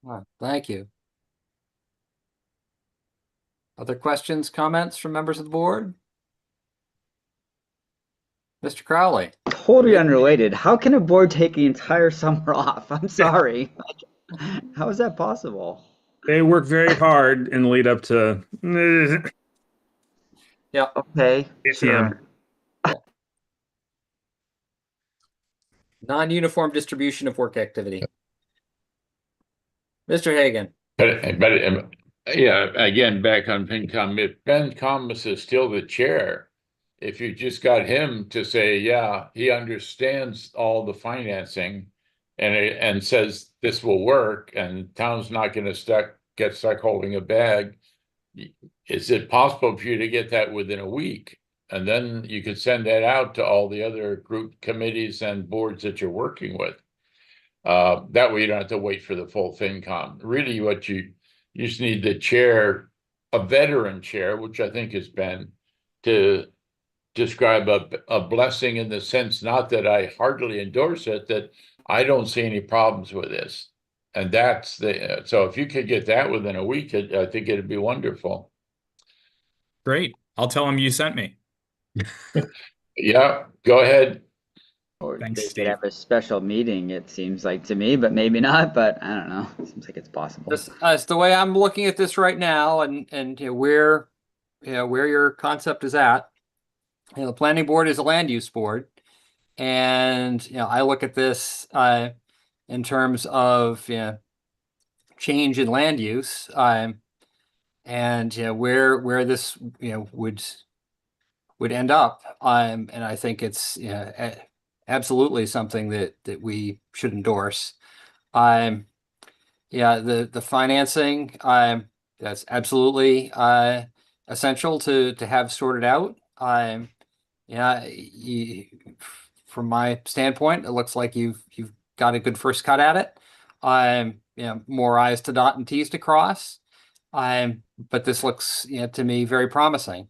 All right, thank you. Other questions, comments from members of the board? Mr. Crowley. Totally unrelated. How can a board take the entire summer off? I'm sorry. How is that possible? They work very hard in the lead up to. Yeah. Okay. Sure. Non-uniform distribution of work activity. Mr. Hagan. But yeah, again, back on FinCom, if Ben Thomas is still the chair, if you just got him to say, yeah, he understands all the financing and says this will work and town's not going to get stuck holding a bag, is it possible for you to get that within a week? And then you could send that out to all the other group committees and boards that you're working with. That way you don't have to wait for the full FinCom. Really what you just need the chair, a veteran chair, which I think has been, to describe a blessing in the sense, not that I heartily endorse it, that I don't see any problems with this. And that's so if you could get that within a week, I think it'd be wonderful. Great. I'll tell them you sent me. Yeah, go ahead. Or Thanks, they Steve. could have a special meeting, it seems like to me, but maybe not, but I don't know. It seems like it's possible. It's the way I'm looking at this right now, and where your concept is at. The planning board is a land use board, and I look at this in terms of change in land use, and where this would end up, and I think it's absolutely something that we should endorse. The financing, that's absolutely essential to have sorted out. From my standpoint, it looks like you've got a good first cut at it. more I's to dot and T's to cross. But this looks, to me very promising.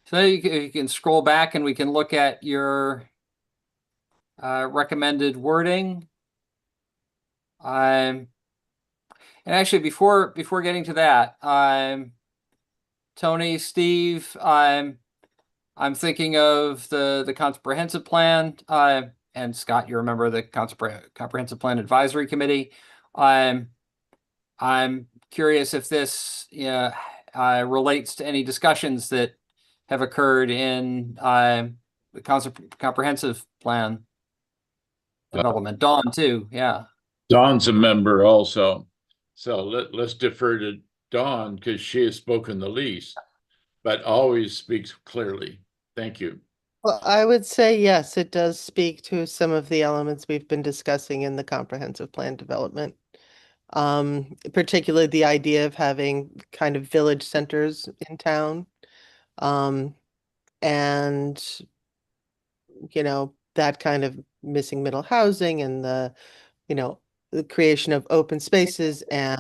So you can scroll back and we can look at your recommended wording. And actually, before getting to that, Tony, Steve, I'm thinking of the comprehensive plan, and Scott, you remember the comprehensive plan advisory committee. I'm curious if this relates to any discussions that have occurred in the comprehensive plan development. Dawn too, yeah. Dawn's a member also. So let's defer to Dawn because she has spoken the least, but always speaks clearly. Thank you. Well, I would say yes, it does speak to some of the elements we've been discussing in the comprehensive plan development. Particularly the idea of having kind of village centers in town. And, that kind of missing middle housing and the creation of open spaces and,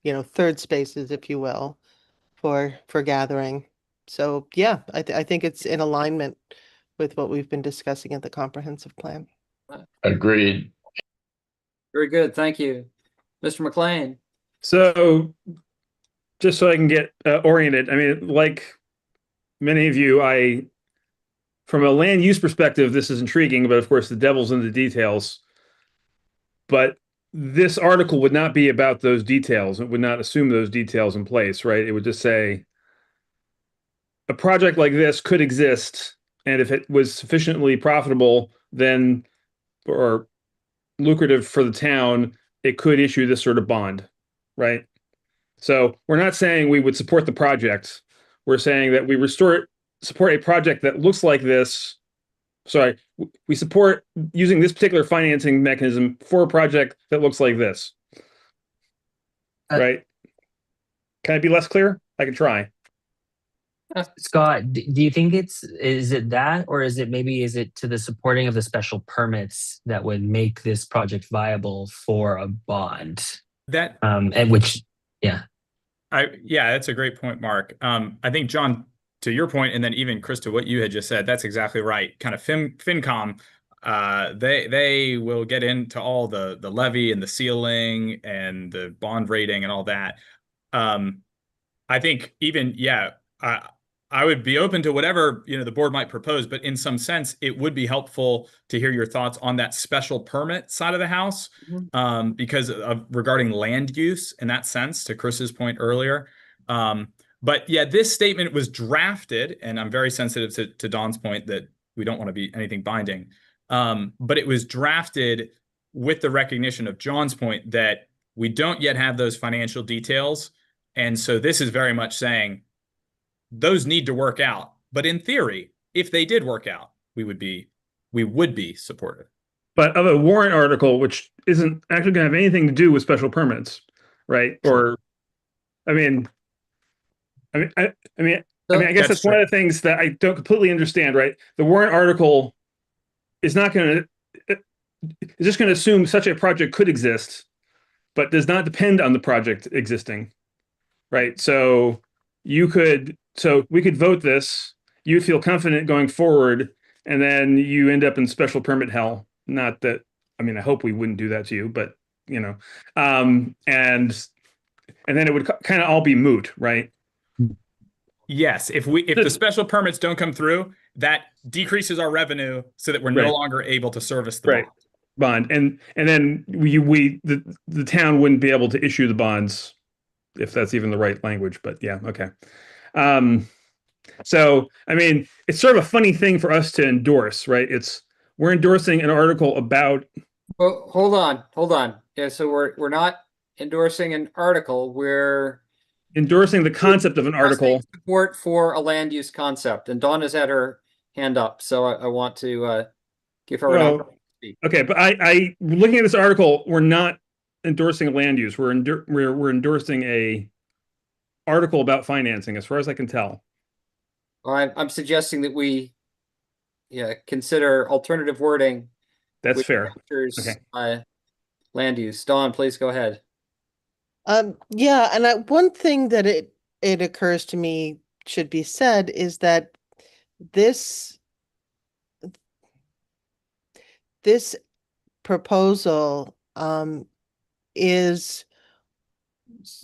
third spaces, if you will, for gathering. So yeah, I think it's in alignment with what we've been discussing at the comprehensive plan. Agreed. Very good, thank you. Mr. McLean. So just so I can get oriented, I mean, like many of you, from a land use perspective, this is intriguing, but of course the devil's in the details. But this article would not be about those details. It would not assume those details in place, right? It would just say a project like this could exist, and if it was sufficiently profitable, then, or lucrative for the town, it could issue this sort of bond, right? So we're not saying we would support the project. We're saying that we support a project that looks like this. Sorry, we support using this particular financing mechanism for a project that looks like this. Right? Can I be less clear? I can try. Scott, do you think is it that, or is it to the supporting of the special permits that would make this project viable for a bond? That and which, yeah. That's a great point, Mark. I think, John, to your point, and then even Chris, to what you had just said, that's exactly right. Kind of FinCom, they will get into all the levy and the ceiling and the bond rating and all that. I think even, I would be open to whatever the board might propose, but in some sense, it would be helpful to hear your thoughts on that special permit side of the house, because of regarding land use in that sense, to Chris's point earlier. But yeah, this statement was drafted, and I'm very sensitive to Dawn's point that we don't want to be anything binding. But it was drafted with the recognition of John's point that we don't yet have those financial details. And so this is very much saying those need to work out. But in theory, if they did work out, we would be supportive. But of a warrant article, which isn't actually going to have anything to do with special permits, right? Or, I guess that's one of the things that I don't completely understand, right? The warrant article is not going to, it's just going to assume such a project could exist, but does not depend on the project existing, right? So we could vote this, you feel confident going forward, and then you end up in special permit hell. Not that, I hope we wouldn't do that to you, but and then it would kind of all be moot, right? Yes, if the special permits don't come through, that decreases our revenue so that we're no longer able to service the bond. And then the town wouldn't be able to issue the bonds, if that's even the right language, but yeah, okay. So it's sort of a funny thing for us to endorse, right? We're endorsing an article about. Well, hold on. Yeah, so we're not endorsing an article. We're endorsing the concept of an article. Support for a land use concept, and Dawn has had her hand up, so I want to give her an opportunity to speak. Okay, but I looking at this article, we're not endorsing land use. We're endorsing a article about financing, as far as I can tell. I'm suggesting that we yeah, consider alternative wording. That's which fair. captures, Okay. land use. Dawn, please go ahead. Yeah, and one thing that it occurs to me should be said is that this this proposal is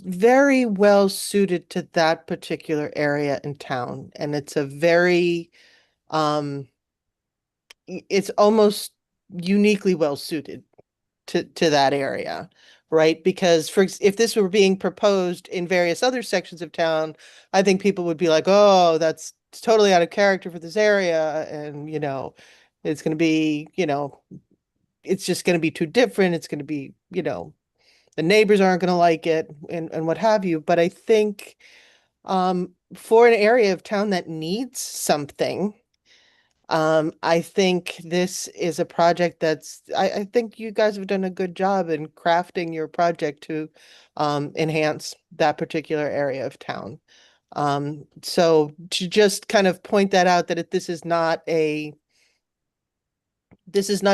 very well suited to that particular area in town, and it's a very it's almost uniquely well suited to that area, right? Because if this were being proposed in various other sections of town, I think people would be like, oh, that's totally out of character for this area, and it's going to be, it's just going to be too different. It's going to be, the neighbors aren't going to like it, and what have you. But I think for an area of town that needs something, I think this is a project I think you guys have done a good job in crafting your project to enhance that particular area of town. So to just kind of point that out, that this is not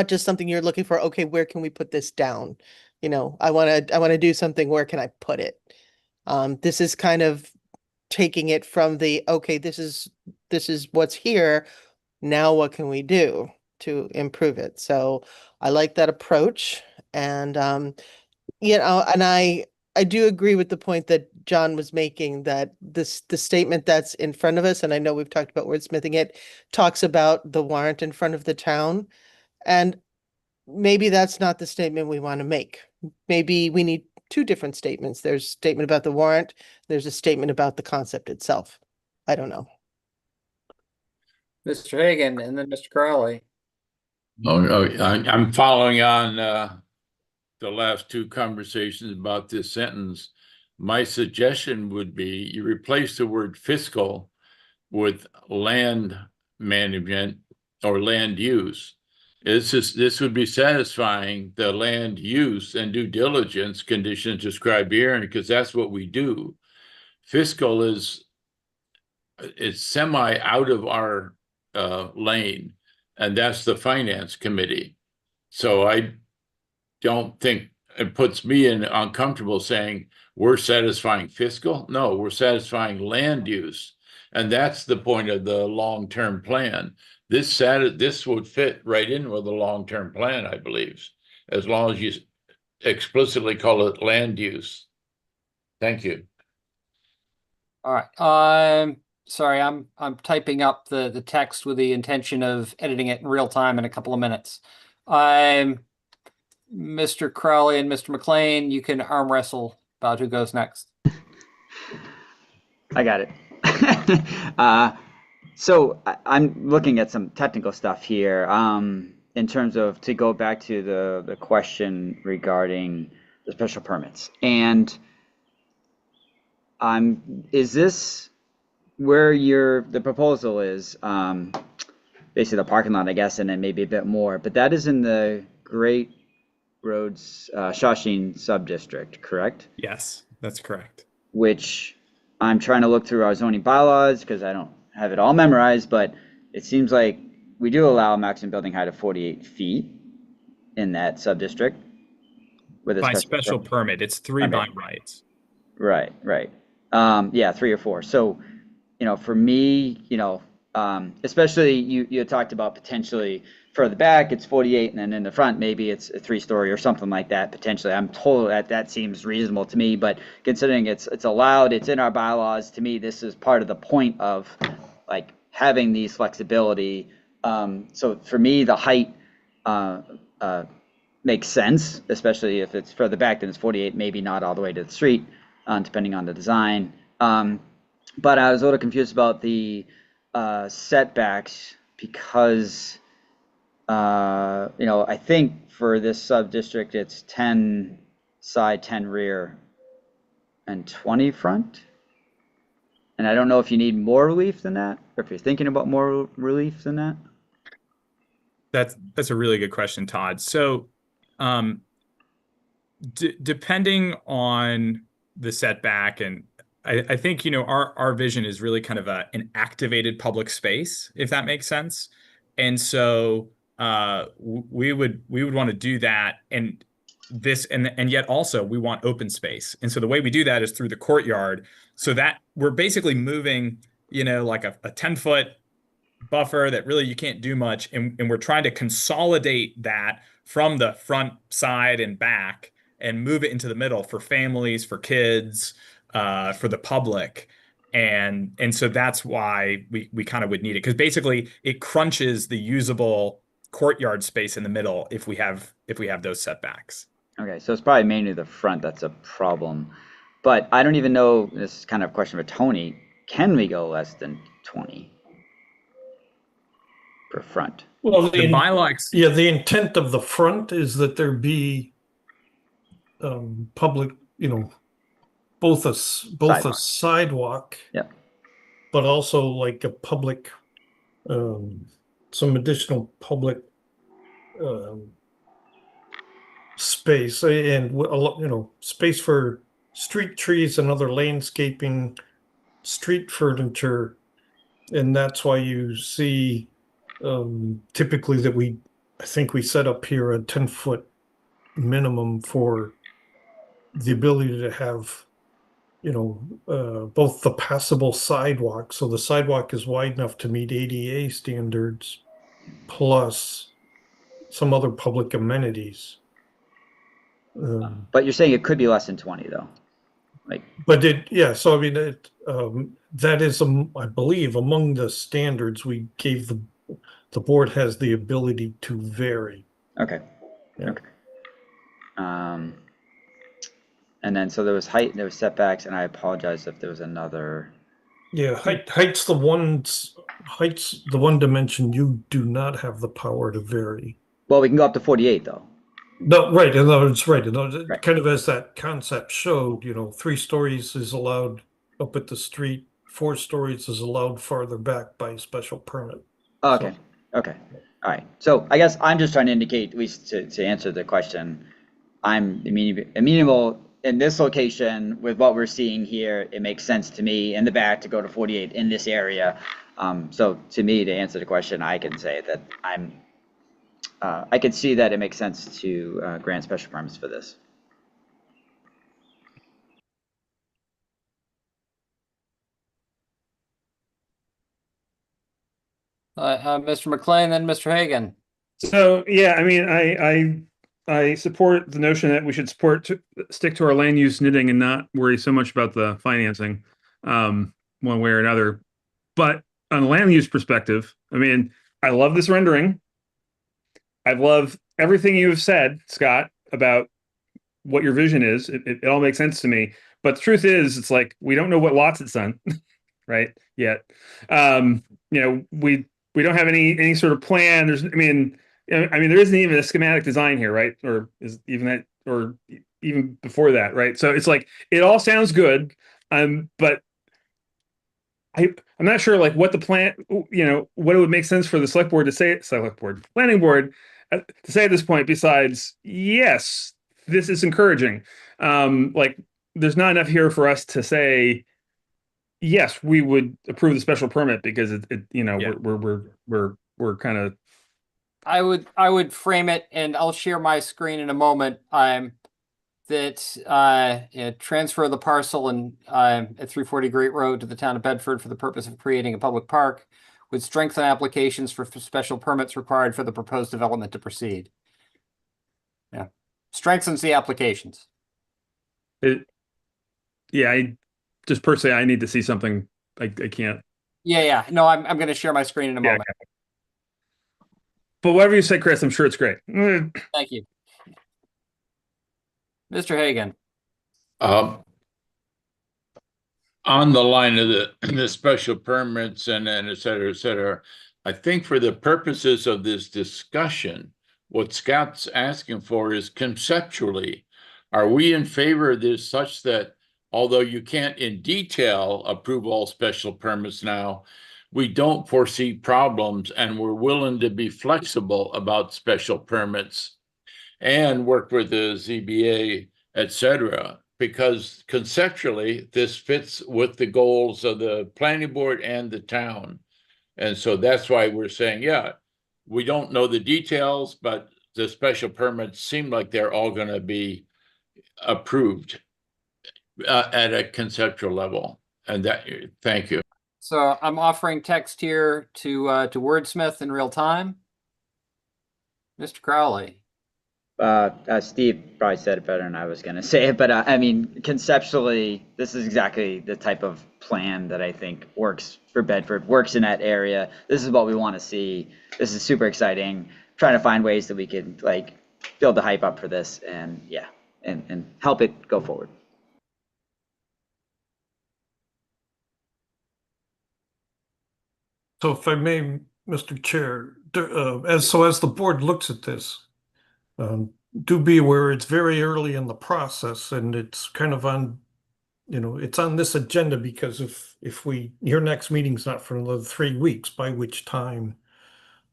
just something you're looking for, okay, where can we put this down? I want to do something, where can I put it? This is kind of taking it from okay, this is what's here. Now what can we do to improve it? So I like that approach. And and I do agree with the point that John was making, that the statement that's in front of us, and I know we've talked about wordsmithing it, talks about the warrant in front of the town. And maybe that's not the statement we want to make. Maybe we need two different statements. There's a statement about the warrant, there's a statement about the concept itself. I don't know. Mr. Hagan and then Mr. Crowley. I'm following on the last two conversations about this sentence. My suggestion would be you replace the word fiscal with land management or land use. This would be satisfying the land use and due diligence conditions described here, because that's what we do. Fiscal is semi out of our lane, and that's the finance committee. So I don't think it puts me uncomfortable saying we're satisfying fiscal. No, we're satisfying land use, and that's the point of the long-term plan. This would fit right in with the long-term plan, I believe, as long as you explicitly call it land use. Thank you. All right. Sorry, I'm typing up the text with the intention of editing it in real time in a couple of minutes. Mr. Crowley and Mr. McLean, you can arm wrestle about who goes next. I got it. So I'm looking at some technical stuff here. In terms of, to go back to the question regarding the special permits, and is this where the proposal is, basically the parking lot, I guess, and then maybe a bit more, but that is in the Great Roads Shawshene subdistrict, correct? Yes, that's correct. Which I'm trying to look through our zoning bylaws because I don't have it all memorized, but it seems like we do allow a maximum building height of 48 feet in that subdistrict. With a by special permit, it's 3 by rights. Right. Yeah, 3 or 4. So, for me, especially you talked about potentially further back, it's 48, and then in the front, maybe it's a 3-story or something like that, potentially. I'm told that seems reasonable to me, but considering it's allowed, it's in our bylaws, to me, this is part of the point of like having these flexibility. So for me, the height makes sense, especially if it's further back than it's 48, maybe not all the way to the street, depending on the design. But I was a little confused about the setbacks because, I think for this sub-district, it's 10 side, 10 rear, and 20 front. And I don't know if you need more relief than that, or if you're thinking about more relief than that. That's a really good question, Todd. So, depending on the setback, and I think our vision is really kind of an activated public space, if that makes sense. And so we would want to do that, and yet also we want open space. And so the way we do that is through the courtyard, so that we're basically moving, like a 10-foot buffer that really you can't do much, and we're trying to consolidate that from the front, side, and back and move it into the middle for families, for kids, for the public. And so that's why we kind of would need it, because basically it crunches the usable courtyard space in the middle if we have those setbacks. Okay, so it's probably mainly the front that's a problem. But I don't even know, this is kind of a question for Tony, can we go less than 20 per front? Well, The bylaw, yeah, the intent of the front is that there be public, both a sidewalk, Yep. but also like a public, some additional public space, and space for street trees and other landscaping, street furniture. And that's why you see typically that I think we set up here a 10-foot minimum for the ability to have, both the passable sidewalk, so the sidewalk is wide enough to meet ADA standards, plus some other public amenities. But you're saying it could be less than 20 though? So I mean, that is, I believe, among the standards we gave the board has the ability to vary. Okay. Yeah. Okay. And then, so there was height, there was setbacks, and I apologize if there was another. Yeah, height's the one dimension you do not have the power to vary. Well, we can go up to 48 though. No, right. In other words, right. Right. Kind of as that concept showed, 3 stories is allowed up at the street, 4 stories is allowed farther back by special permit. Oh, okay. Okay. All right. So I guess I'm just trying to indicate, at least to answer the question, I'm amenable in this location with what we're seeing here. It makes sense to me in the back to go to 48 in this area. So to me, to answer the question, I can say that I can see that it makes sense to grant special permits for this. Mr. McLean, then Mr. Hagan. So yeah, I mean, I support the notion that we should stick to our land use knitting and not worry so much about the financing, one way or another. But on a land use perspective, I mean, I love this rendering. I love everything you have said, Scott, about what your vision is. It all makes sense to me. But the truth is, it's like we don't know what lots it's on, right? Yet, we don't have any sort of plan. There isn't even a schematic design here, right? Or is even that, or even before that, right? So it's like it all sounds good, but I'm not sure like what the plan, what it would make sense for the planning board to say at this point. Besides, yes, this is encouraging. Like there's not enough here for us to say, yes, we would approve the special permit because we're kind of. I would frame it, and I'll share my screen in a moment. Transfer the parcel at 340 Great Road to the town of Bedford for the purpose of creating a public park, would strengthen applications for special permits required for the proposed development to proceed. Yeah, strengthens the applications. I just personally, I need to see something. I can't. Yeah. No, I'm going to share my screen in a moment. Okay. But whatever you say, Chris, I'm sure it's great. Thank you. Mr. Hagan. On the line of the special permits and et cetera, I think for the purposes of this discussion, what Scott's asking for is conceptually, are we in favor of this such that although you can't in detail approve all special permits now, we don't foresee problems and we're willing to be flexible about special permits and work with the ZBA, et cetera, because conceptually this fits with the goals of the planning board and the town. And so that's why we're saying, yeah, we don't know the details, but the special permits seem like they're all going to be approved at a conceptual level. And that, thank you. So I'm offering text here to Wordsmith in real time. Mr. Crowley. Steve probably said it better than I was going to say it, but I mean, conceptually, this is exactly the type of plan that I think works for Bedford, works in that area. This is what we want to see. This is super exciting. Trying to find ways that we could like build the hype up for this and yeah, and help it go forward. So if I may, Mr. Chair, as the board looks at this, do be aware it's very early in the process and it's kind of on, it's on this agenda because if your next meeting's not for another 3 weeks, by which time,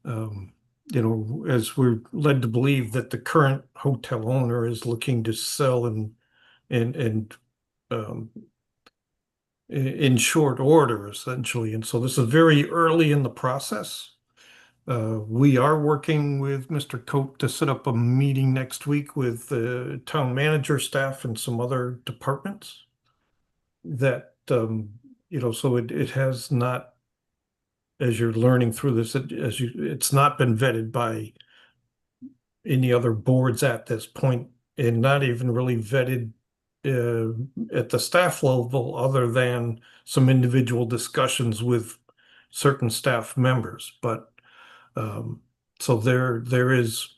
as we're led to believe that the current hotel owner is looking to sell in short order, essentially. And so this is very early in the process. We are working with Mr. Cope to set up a meeting next week with the town manager staff and some other departments that, so it has not, as you're learning through this, it's not been vetted by any other boards at this point, and not even really vetted at the staff level, other than some individual discussions with certain staff members. But so there is,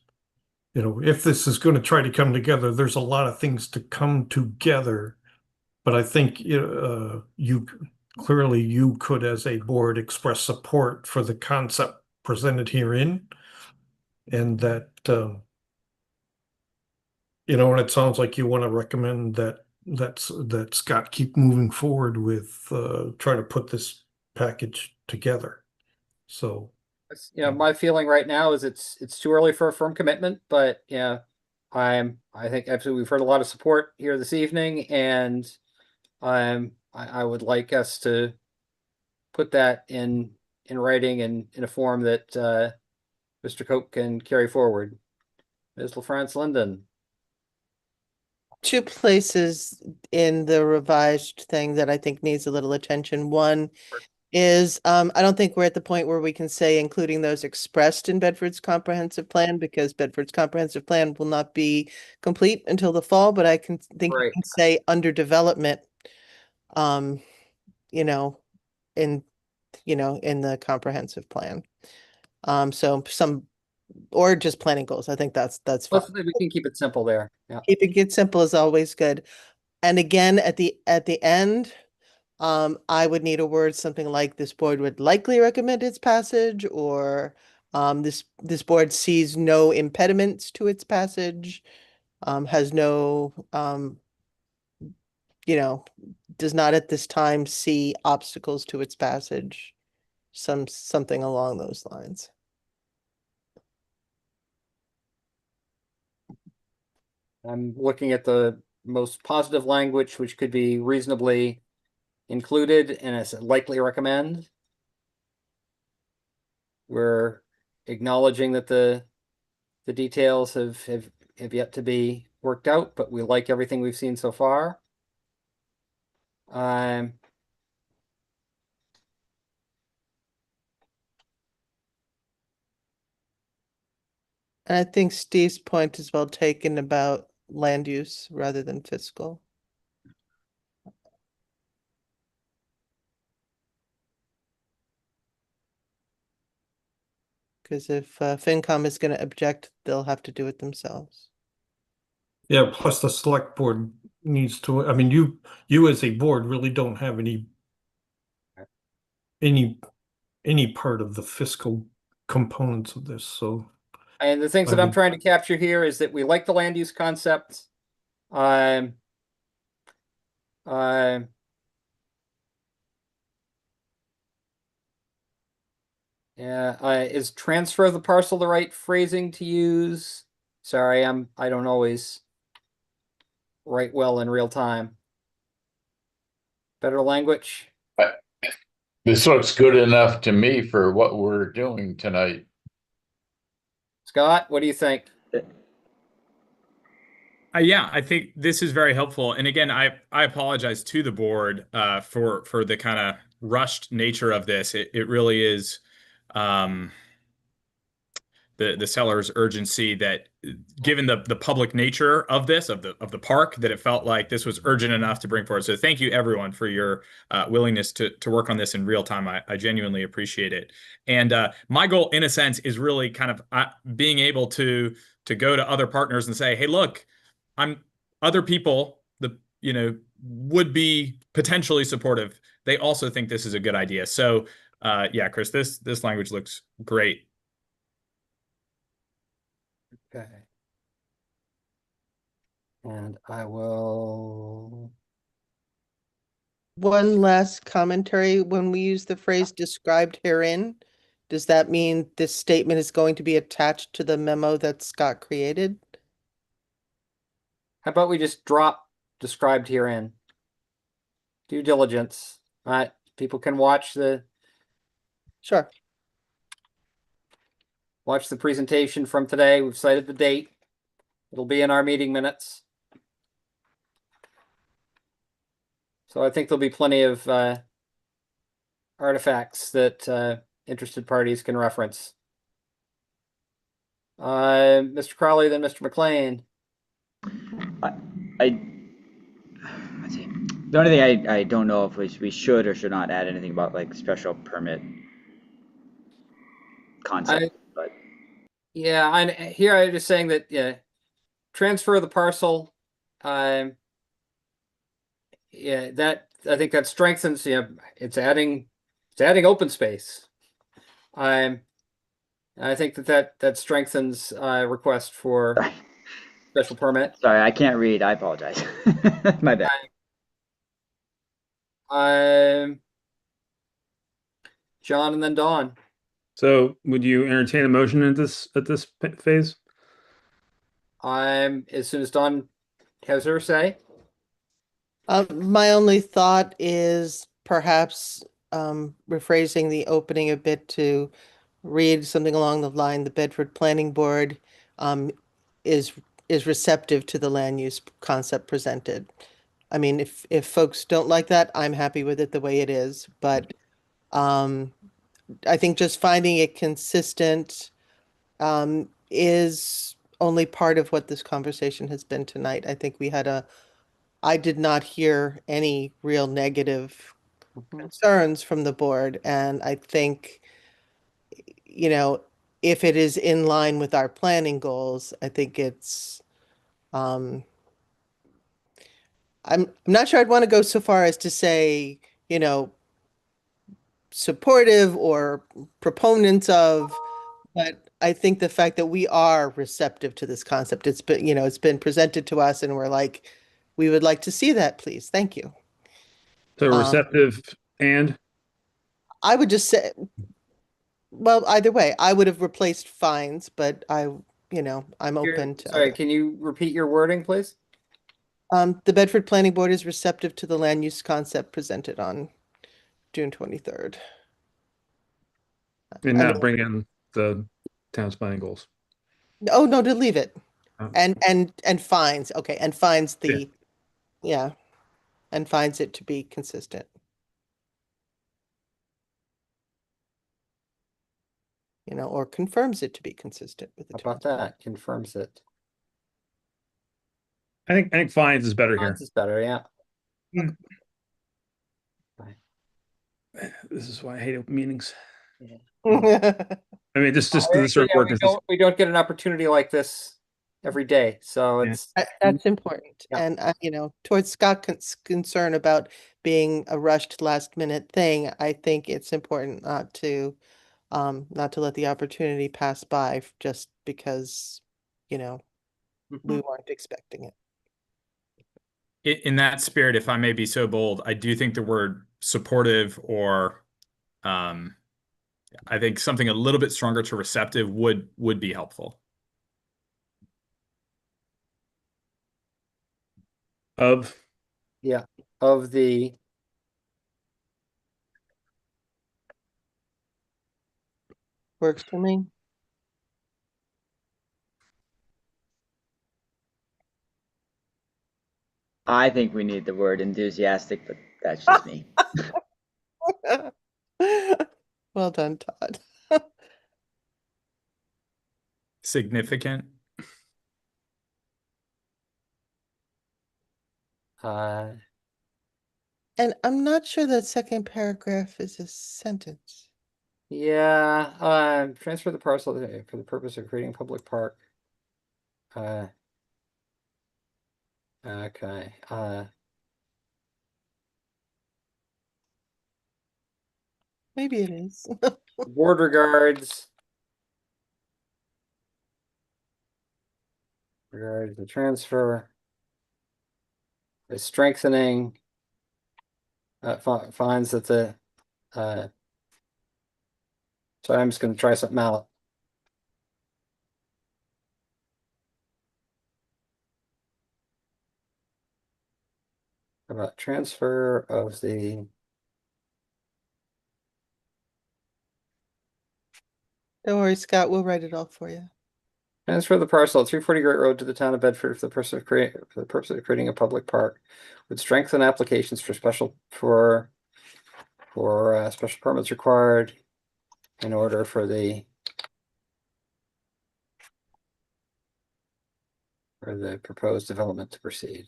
if this is going to try to come together, there's a lot of things to come together. But I think you could, as a board, express support for the concept presented herein, and that and it sounds like you want to recommend that Scott keep moving forward with trying to put this package together. So my feeling right now is it's too early for a firm commitment, but yeah, I think absolutely we've heard a lot of support here this evening, and I would like us to put that in writing and in a form that Mr. Cope can carry forward. Ms. LaFrance Linden. 2 places in the revised thing that I think needs a little attention. One is, I don't think we're at the point where we can say including those expressed in Bedford's comprehensive plan, because Bedford's comprehensive plan will not be complete until the fall, but I think we can say under development, in the comprehensive plan. So or just planning goals. I think that's fine. We can keep it simple there. Yeah. Keeping it simple is always good. And again, at the end, I would need a word, something like this board would likely recommend its passage, or this board sees no impediments to its passage, has no, does not at this time see obstacles to its passage, something along those lines. I'm looking at the most positive language, which could be reasonably included, and it's likely recommend. We're acknowledging that the details have yet to be worked out, but we like everything we've seen so far. And I think Steve's point is well taken about land use rather than fiscal. Because if FinCom is going to object, they'll have to do it themselves. Yeah, plus the select board needs to, I mean, you as a board really don't have any part of the fiscal components of this, so. And the things that I'm trying to capture here is that we like the land use concept. Yeah, is transfer of the parcel the right phrasing to use? Sorry, I don't always write well in real time. Better language? This looks good enough to me for what we're doing tonight. Scott, what do you think? Yeah, I think this is very helpful. And again, I apologize to the board for the kind of rushed nature of this. It really is the seller's urgency that, given the public nature of this of the park, that it felt like this was urgent enough to bring forward. So thank you everyone for your willingness to work on this in real time. I genuinely appreciate it. And my goal, in a sense, is really kind of being able to go to other partners and say, hey, look, other people would be potentially supportive. They also think this is a good idea. So yeah, Chris, this language looks great. Okay. And I will. One last commentary. When we use the phrase described herein, does that mean this statement is going to be attached to the memo that Scott created? How about we just drop described herein? Due diligence. People can watch the Sure. presentation from today. We've cited the date. It'll be in our meeting minutes. So I think there'll be plenty of artifacts that interested parties can reference. Mr. Crowley, then Mr. McLean. Let's see. The only thing I don't know if we should or should not add anything about like special permit concept, but Yeah, and here I'm just saying that, yeah, transfer of the parcel. Yeah, that I think that strengthens. Yeah, it's adding open space. I think that strengthens request for special permit. sorry, I can't read. I apologize. My bad. John and then Dawn. So would you entertain a motion at this phase? As soon as Dawn has her say. My only thought is perhaps rephrasing the opening a bit to read something along the line, the Bedford Planning Board is receptive to the land use concept presented. I mean, if folks don't like that, I'm happy with it the way it is, but I think just finding it consistent is only part of what this conversation has been tonight. I think I did not hear any real negative concerns from the board, and I think, if it is in line with our planning goals, I think it's I'm not sure I'd want to go so far as to say, supportive or proponents of, but I think the fact that we are receptive to this concept, it's been presented to us and we're like, we would like to see that, please. Thank you. So receptive and? I would just say, well, either way, I would have replaced fines, but I'm open to. Sorry, can you repeat your wording, please? The Bedford Planning Board is receptive to the land use concept presented on June 23rd. And not bring in the town's planning goals. Oh, no, to leave it. Oh. And fines. Okay. And fines and finds it to be consistent. Or confirms it to be consistent with the How about that? Confirms it. I think fines is better here. Fines is better, yeah. This is why I hate open meetings. Yeah. I mean, just the sort of work is we don't get an opportunity like this every day, so it's that's important. Yeah. And towards Scott's concern about being a rushed last minute thing, I think it's important not to let the opportunity pass by just because we weren't expecting it. In that spirit, if I may be so bold, I do think the word supportive or I think something a little bit stronger to receptive would be helpful. of the Works for me. I think we need the word enthusiastic, but that's just me. Well done, Todd. Significant. Uh, And I'm not sure that second paragraph is a sentence. yeah, transfer the parcel for the purpose of creating a public park. Okay, Maybe it is. board regards the transfer is strengthening. Finds that the, so I'm just gonna try something out. About transfer of the, Don't worry, Scott, we'll write it all for you. transfer the parcel at 340 Great Road to the town of Bedford for the purpose of creating a public park would strengthen applications for special permits required in order for the proposed development to proceed.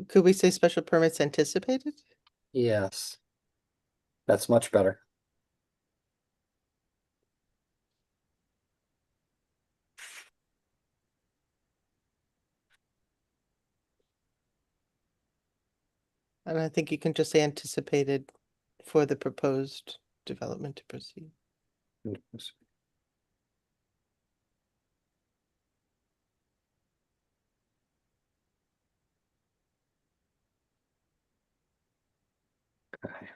Could we say special permits anticipated? Yes. That's much better. And I think you can just say anticipated for the proposed development to proceed. Okay.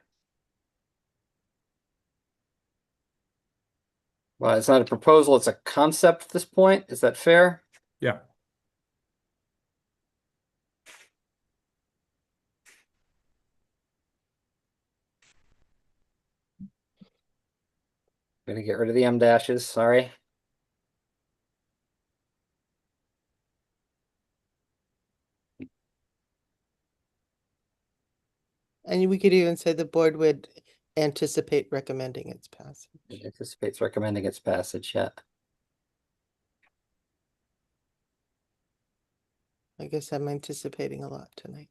Well, it's not a proposal, it's a concept at this point. Is that fair? Yeah. Gonna get rid of the M dashes, sorry. And we could even say the board would anticipate recommending its passage. It anticipates recommending its passage, yeah. I guess I'm anticipating a lot tonight.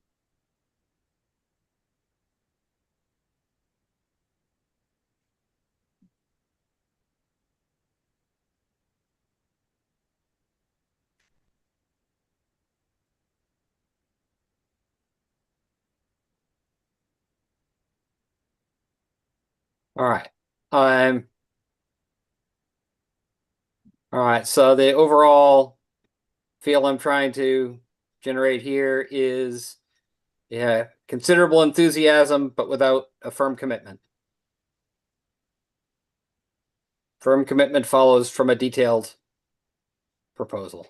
All right. All right, so the overall feel I'm trying to generate here is, yeah, considerable enthusiasm, but without a firm commitment. Firm commitment follows from a detailed proposal.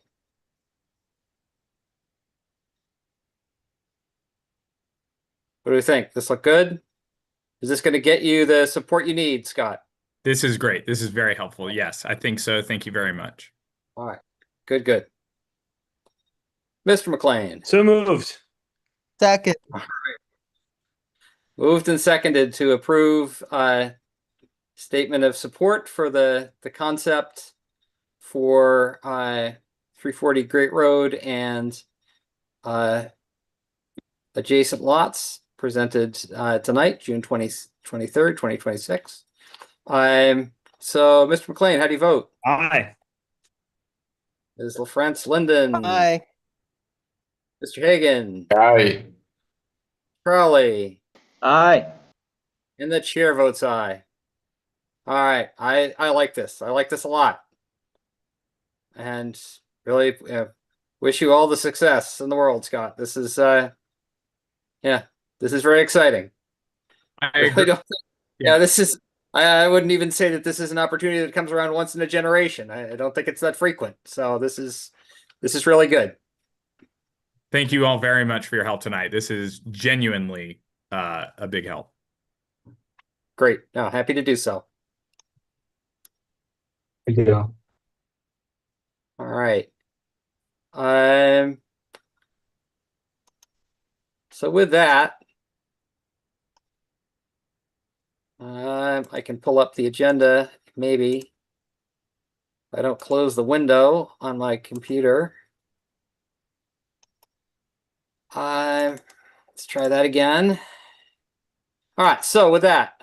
What do you think? This look good? Is this going to get you the support you need, Scott? This is great. This is very helpful. Yes, I think so. Thank you very much. All right, good, good. Mr. McLean. So moved. Second. Moved and seconded to approve statement of support for the concept for 340 Great Road and adjacent lots presented tonight, June 23rd, 2026. So, Mr. McLean, how do you vote? Aye. Ms. LaFrance Linden. Aye. Mr. Hagan. Aye. Crowley. Aye. And the chair votes aye. All right, I like this. I like this a lot. And really wish you all the success in the world, Scott. This is yeah, this is very exciting. I Really agree. don't think- yeah, this is I wouldn't even say that this is an opportunity that comes around once in a generation. I don't think it's that frequent. So this is really good. Thank you all very much for your help tonight. This is genuinely a big help. Great. No, happy to do so. Thank you. All right. So with that, I can pull up the agenda, maybe. If I don't close the window on my computer. Let's try that again. All right, so with that,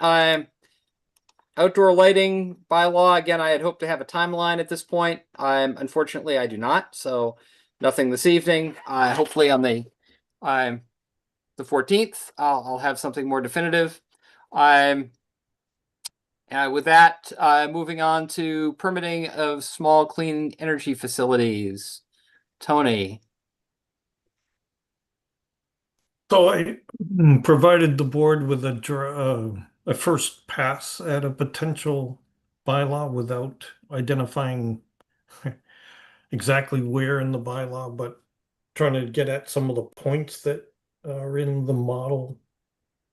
outdoor lighting bylaw, again, I had hoped to have a timeline at this point. Unfortunately, I do not, so nothing this evening. Hopefully on the 14th, I'll have something more definitive. With that, moving on to permitting of small clean energy facilities. Tony. So I provided the board with a first pass at a potential bylaw without identifying exactly where in the bylaw, but trying to get at some of the points that are in the model,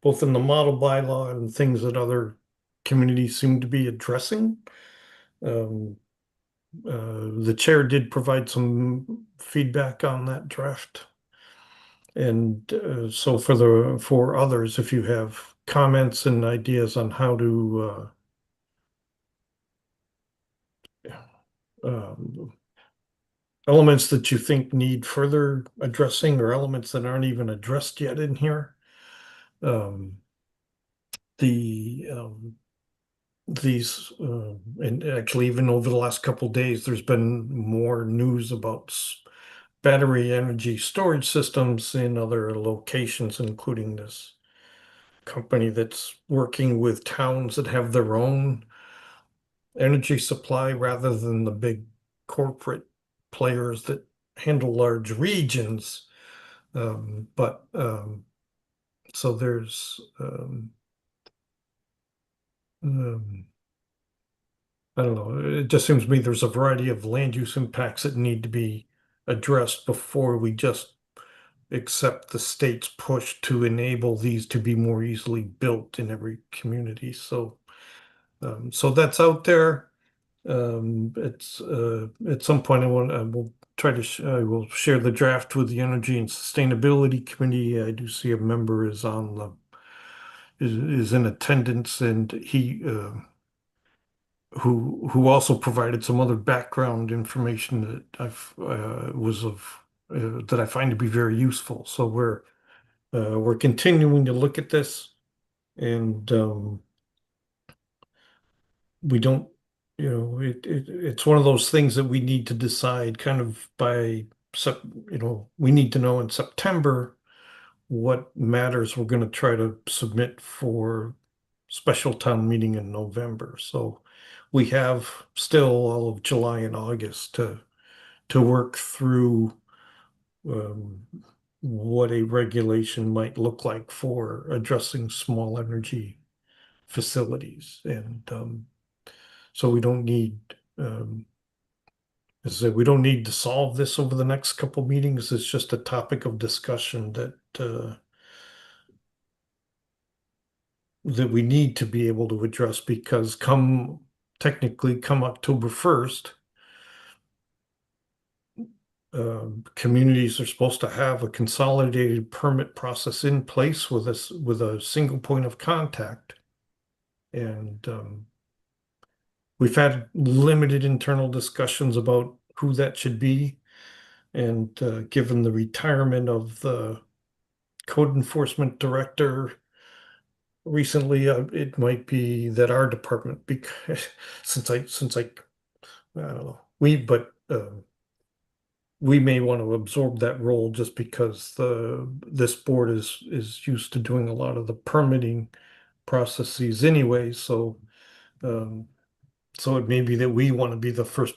both in the model bylaw and things that other communities seem to be addressing. The chair did provide some feedback on that draft. And so for others, if you have comments and ideas on how to elements that you think need further addressing or elements that aren't even addressed yet in here, and actually even over the last couple of days, there's been more news about battery energy storage systems in other locations, including this company that's working with towns that have their own energy supply rather than the big corporate players that handle large regions. So there's I don't know, it just seems to me there's a variety of land use impacts that need to be addressed before we just accept the state's push to enable these to be more easily built in every community. So that's out there. It's at some point I will try to I will share the draft with the Energy and Sustainability Committee. I do see a member is on the is in attendance, and he who also provided some other background information that that I find to be very useful. So we're continuing to look at this, and we don't, it's one of those things that we need to decide kind of by, we need to know in September what matters we're going to try to submit for special town meeting in November. So we have still all of July and August to work through what a regulation might look like for addressing small energy facilities. And so we don't need, as I said, we don't need to solve this over the next couple meetings. It's just a topic of discussion that we need to be able to address, because technically come October 1st, communities are supposed to have a consolidated permit process in place with a single point of contact. And we've had limited internal discussions about who that should be. And given the retirement of the code enforcement director recently, it might be that our department, because since I don't know, we may want to absorb that role, just because this board is used to doing a lot of the permitting processes anyway. So it may be that we want to be the first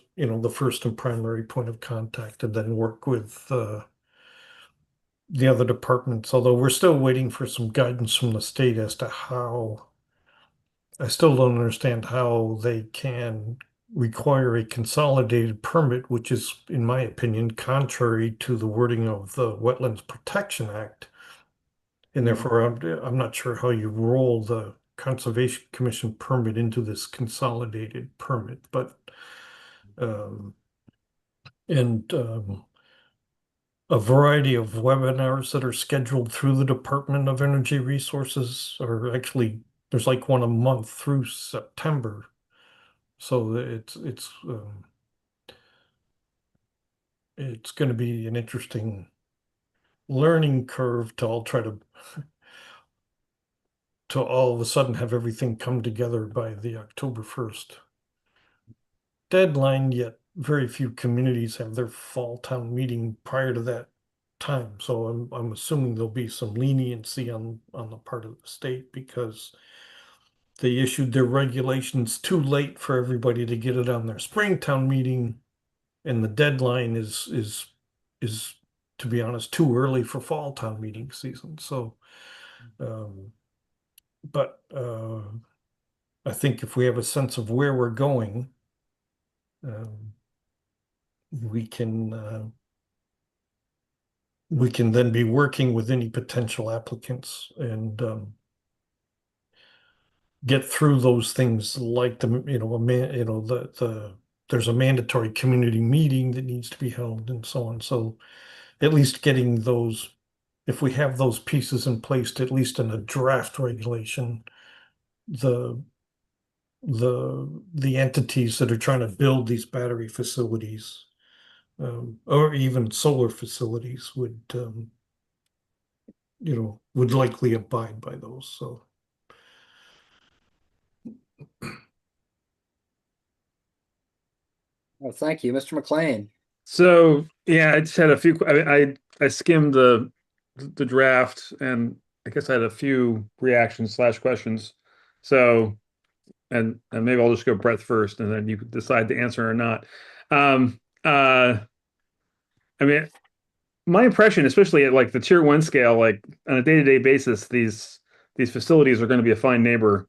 and primary point of contact, and then work with the other departments, although we're still waiting for some guidance from the state as to how. I still don't understand how they can require a consolidated permit, which is, in my opinion, contrary to the wording of the Wetlands Protection Act. And therefore, I'm not sure how you roll the Conservation Commission permit into this consolidated permit, but a variety of webinars that are scheduled through the Department of Energy Resources, or actually there's like one a month through September. So it's going to be an interesting learning curve to all try to all of a sudden have everything come together by the October 1st deadline, yet very few communities have their fall town meeting prior to that time. So I'm assuming there'll be some leniency on the part of the state because they issued their regulations too late for everybody to get it on their spring town meeting, and the deadline is to be honest too early for fall town meeting season. So but I think if we have a sense of where we're going, we can then be working with any potential applicants and get through those things like there's a mandatory community meeting that needs to be held and so on. So at least getting those, if we have those pieces in place, at least in a draft regulation, the entities that are trying to build these battery facilities or even solar facilities would likely abide by those. So Well, thank you, Mr. McLean. So yeah, I just had a few. I skimmed the draft, and I guess I had a few reactions / questions. So, and maybe I'll just go Brett first, and then you could decide to answer or not. I mean, my impression, especially at like the tier 1 scale, like on a day-to-day basis, these facilities are going to be a fine neighbor.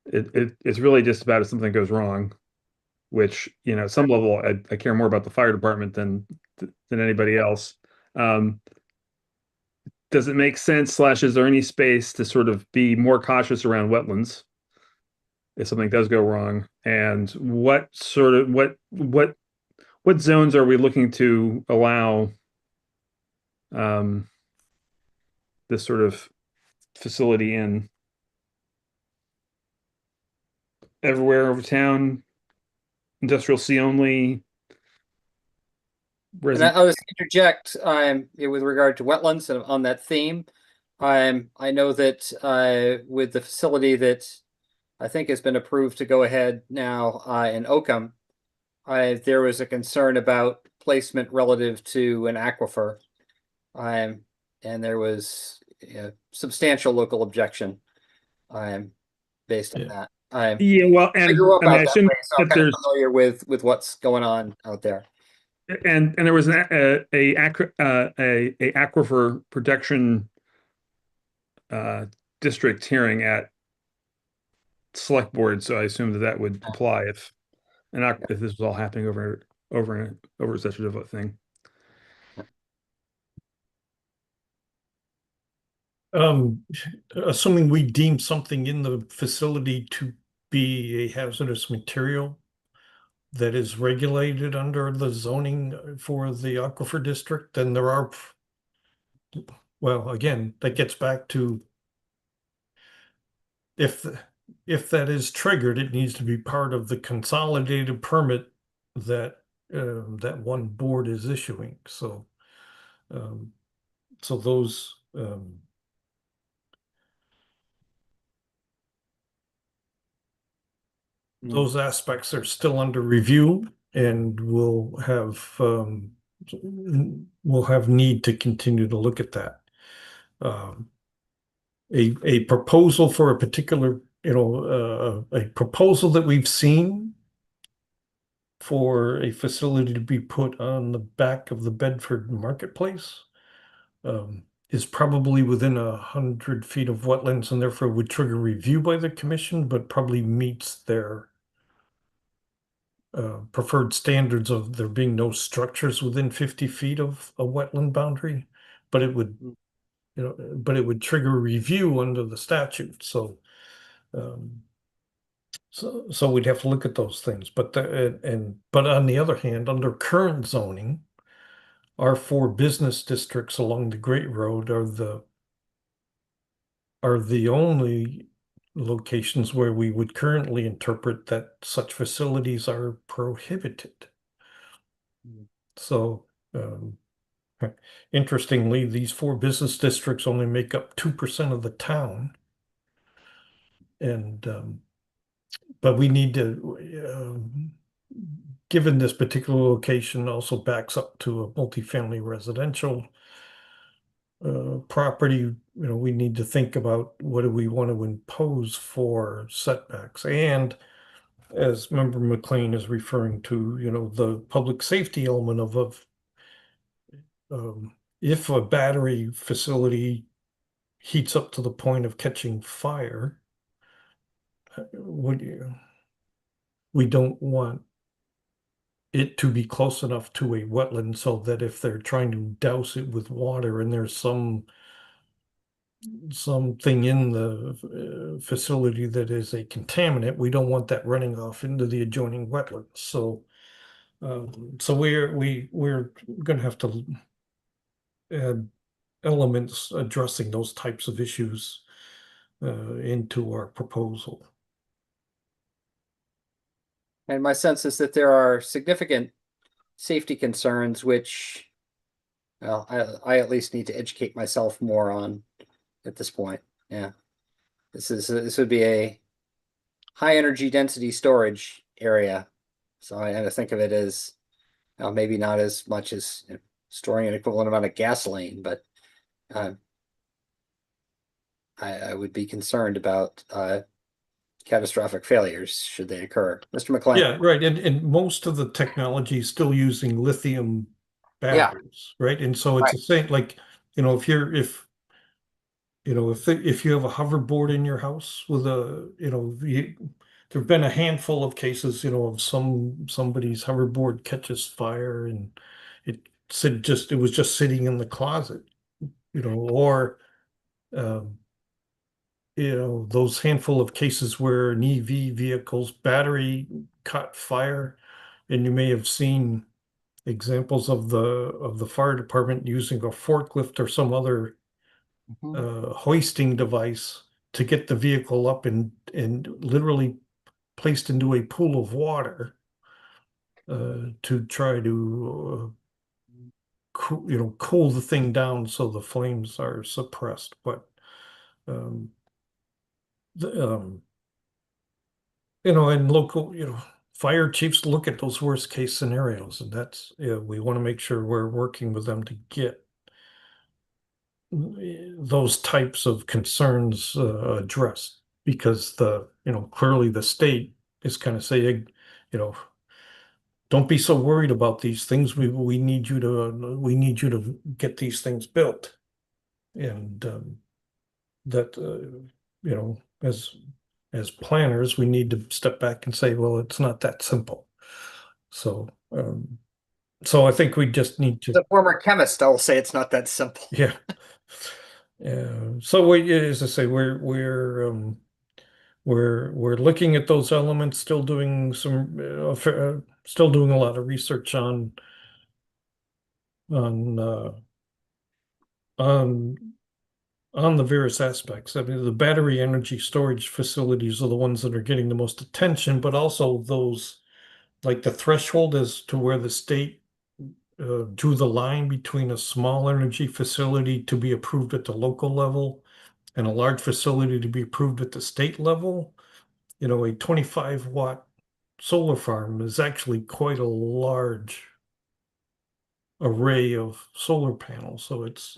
It's really just about if something goes wrong, which, at some level, I care more about the fire department than anybody else. Does it make sense / is there any space to sort of be more cautious around wetlands if something does go wrong? And what zones are we looking to allow this sort of facility in? Everywhere over town, industrial C only. And I was interject with regard to wetlands and on that theme. I know that with the facility that I think has been approved to go ahead now in Oakham, there was a concern about placement relative to an aquifer. And there was substantial local objection based on that. Yeah, well, and I grew up I mean, out I that assume way, so I'm that kind of there's familiar with what's going on out there. and there was a aquifer protection district hearing at select board, so I assume that would apply if this was all happening over such a thing. Assuming we deem something in the facility to be a hazardous material that is regulated under the zoning for the aquifer district, then there are, well, again, that gets back to if that is triggered, it needs to be part of the consolidated permit that that one board is issuing. So those those aspects are still under review, and we'll have need to continue to look at that. A proposal for a particular, a proposal that we've seen for a facility to be put on the back of the Bedford Marketplace is probably within 100 feet of wetlands and therefore would trigger review by the commission, but probably meets their preferred standards of there being no structures within 50 feet of a wetland boundary, but it would, but it would trigger review under the statute. So, so we'd have to look at those things. But but on the other hand, under current zoning, our 4 business districts along the Great Road are the only locations where we would currently interpret that such facilities are prohibited. So, interestingly, these 4 business districts only make up 2% of the town. And, but we need to, given this particular location also backs up to a multifamily residential property, we need to think about what do we want to impose for setbacks. And as Member McLean is referring to, the public safety element of if a battery facility heats up to the point of catching fire, we don't want it to be close enough to a wetland so that if they're trying to douse it with water and there's something in the facility that is a contaminant, we don't want that running off into the adjoining wetlands. So we're going to have to add elements addressing those types of issues into our proposal. And my sense is that there are significant safety concerns, which, well, I at least need to educate myself more on at this point. Yeah, this would be a high energy density storage area, so I had to think of it as maybe not as much as storing an equivalent amount of gasoline, but I would be concerned about catastrophic failures should they occur. Mr. McLean. Yeah, right. And most of the technology is still using lithium batteries, right? And so it's the same, like, if you have a hoverboard in your house with there've been a handful of cases, of somebody's hoverboard catches fire and it was just sitting in the closet, or those handful of cases where an EV vehicle's battery caught fire, and you may have seen examples of the fire department using a forklift or some other hoisting device to get the vehicle up and literally placed into a pool of water to try to cool the thing down so the flames are suppressed. But and local, fire chiefs look at those worst case scenarios, and that's, we want to make sure we're working with them to get those types of concerns addressed, because clearly the state is kind of saying, don't be so worried about these things. We need you to get these things built, and that as planners, we need to step back and say, well, it's not that simple. So I think we just need to. The former chemist, I'll say it's not that simple. Yeah. So as I say, we're looking at those elements, still doing still doing a lot of research on the various aspects. I mean, the battery energy storage facilities are the ones that are getting the most attention, but also those, like the threshold as to where the state drew the line between a small energy facility to be approved at the local level and a large facility to be approved at the state level. A 25-watt solar farm is actually quite a large array of solar panels. So it's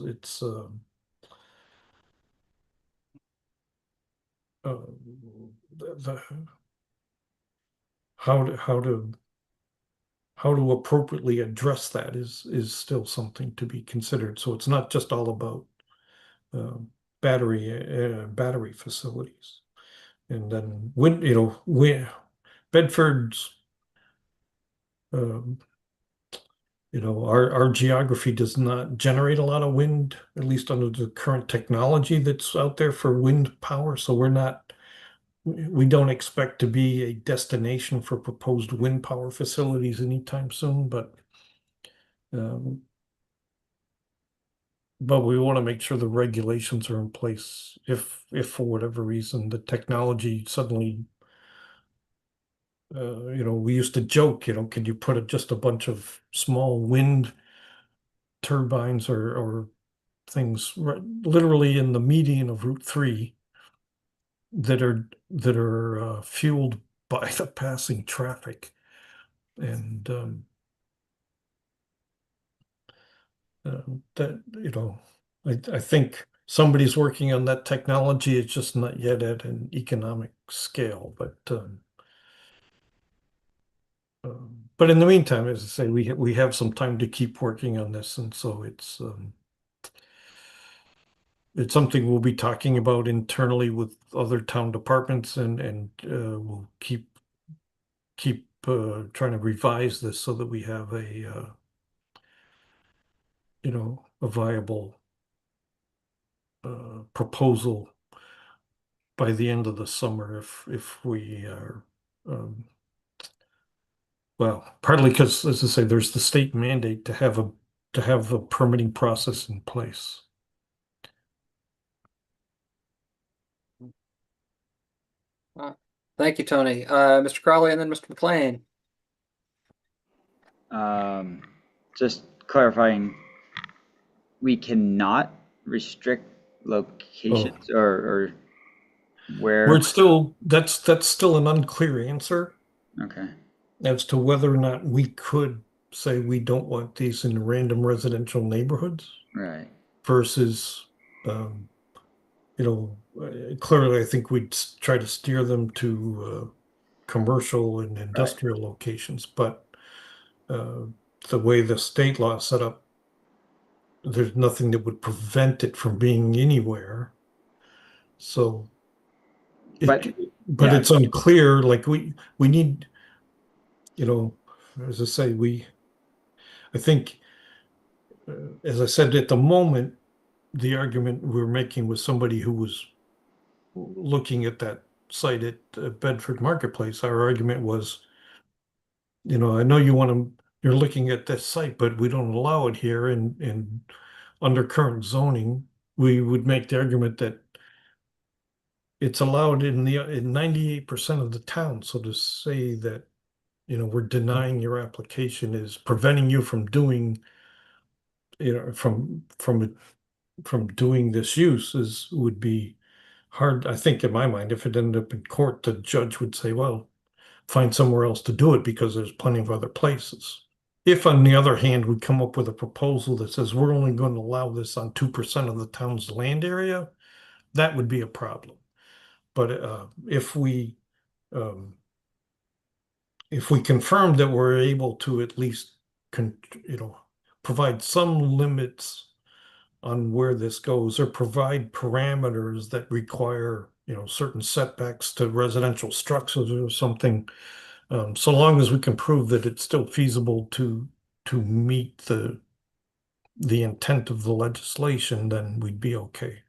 how to appropriately address that is still something to be considered. So it's not just all about battery facilities. And then Bedford's our geography does not generate a lot of wind, at least under the current technology that's out there for wind power. So we don't expect to be a destination for proposed wind power facilities anytime soon, but but we want to make sure the regulations are in place. If for whatever reason the technology suddenly, we used to joke, can you put just a bunch of small wind turbines or things literally in the median of Route 3 that are fueled by the passing traffic, and that I think somebody's working on that technology. It's just not yet at an economic scale, but in the meantime, as I say, we have some time to keep working on this, and so it's something we'll be talking about internally with other town departments, and we'll keep trying to revise this so that we have a viable proposal by the end of the summer, if we are partly because, as I say, there's the state mandate to have a permitting process in place. Thank you, Tony. Mr. Crowley and then Mr. McLean. Just clarifying, we cannot restrict locations or where. That's still an unclear answer. Okay. As to whether or not we could say we don't want these in random residential neighborhoods. Right. Versus, clearly I think we'd try to steer them to commercial and industrial locations, but the way the state law is set up, there's nothing that would prevent it from being anywhere. So, but it's unclear. Like we need, as I say, I think, as I said, at the moment, the argument we're making with somebody who was looking at that site at Bedford Marketplace, our argument was, I know you're looking at this site, but we don't allow it here. And under current zoning, we would make the argument that it's allowed in 98% of the town. So to say that, we're denying your application is preventing you from doing, from doing this use would be hard. I think in my mind, if it ended up in court, the judge would say, well, find somewhere else to do it because there's plenty of other places. If, on the other hand, we come up with a proposal that says we're only going to allow this on 2% of the town's land area, that would be a problem. But if we confirm that we're able to at least provide some limits on where this goes, or provide parameters that require certain setbacks to residential structures or something, so long as we can prove that it's still feasible to meet the intent of the legislation, then we'd be okay.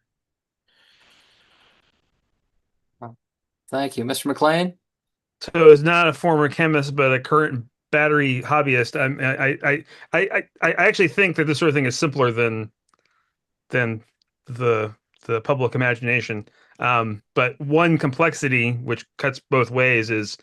Thank you, Mr. McLean. So, as not a former chemist but a current battery hobbyist, I actually think that this sort of thing is simpler than the public imagination. But one complexity which cuts both ways is,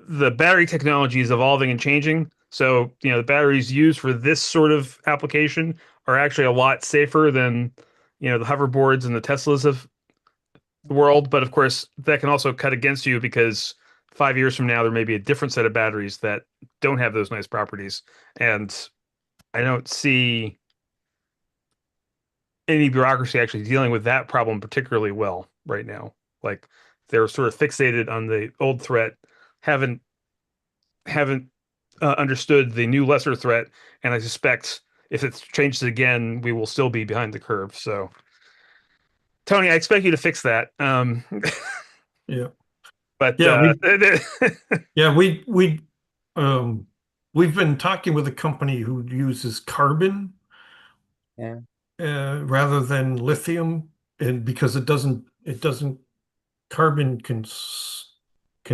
the battery technology is evolving and changing. So, the batteries used for this sort of application are actually a lot safer than, the hoverboards and the Teslas of the world. But of course, that can also cut against you because 5 years from now, there may be a different set of batteries that don't have those nice properties. And I don't see any bureaucracy actually dealing with that problem particularly well right now. Like, they're sort of fixated on the old threat, haven't understood the new lesser threat, and I suspect if it changes again, we will still be behind the curve. So, Tony, I expect you to fix that. Yeah, but we've been talking with a company who uses carbon, rather than lithium, and because it doesn't carbon can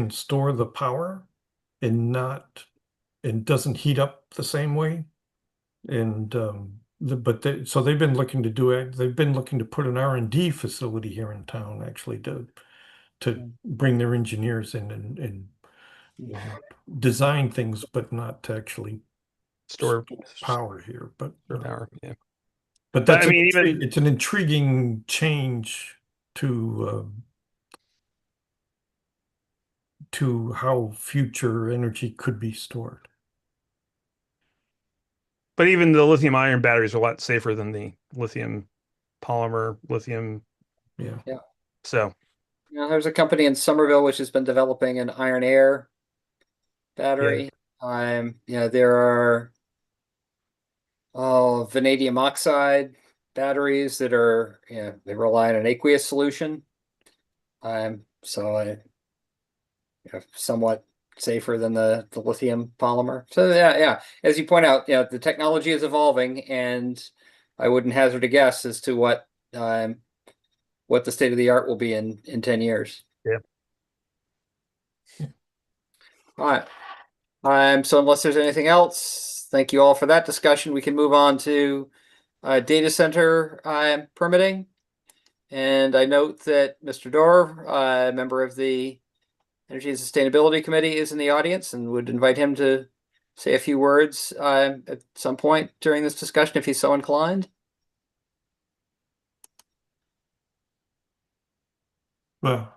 store the power and doesn't heat up the same way. And so they've been looking to do it. They've been looking to put an R&D facility here in town, actually, to bring their engineers in and design things, but not to actually Store power here. But power. Yeah. but But that's I mean, even it's an intriguing change to how future energy could be stored. but even the lithium ion batteries are a lot safer than the lithium polymer lithium. Yeah. Yeah. So You know, there's a company in Somerville which has been developing an iron air battery. You know, there are vanadium oxide batteries that are, you know, they rely on an aqueous solution. So you know, somewhat safer than the lithium polymer. So yeah, as you point out, you know, the technology is evolving, and I wouldn't hazard a guess as to what the state of the art will be in 10 years. Yeah. All right. So unless there's anything else, thank you all for that discussion. We can move on to data center permitting. And I note that Mr. Dorr, a member of the Energy and Sustainability Committee, is in the audience, and would invite him to say a few words at some point during this discussion if he's so inclined. Well,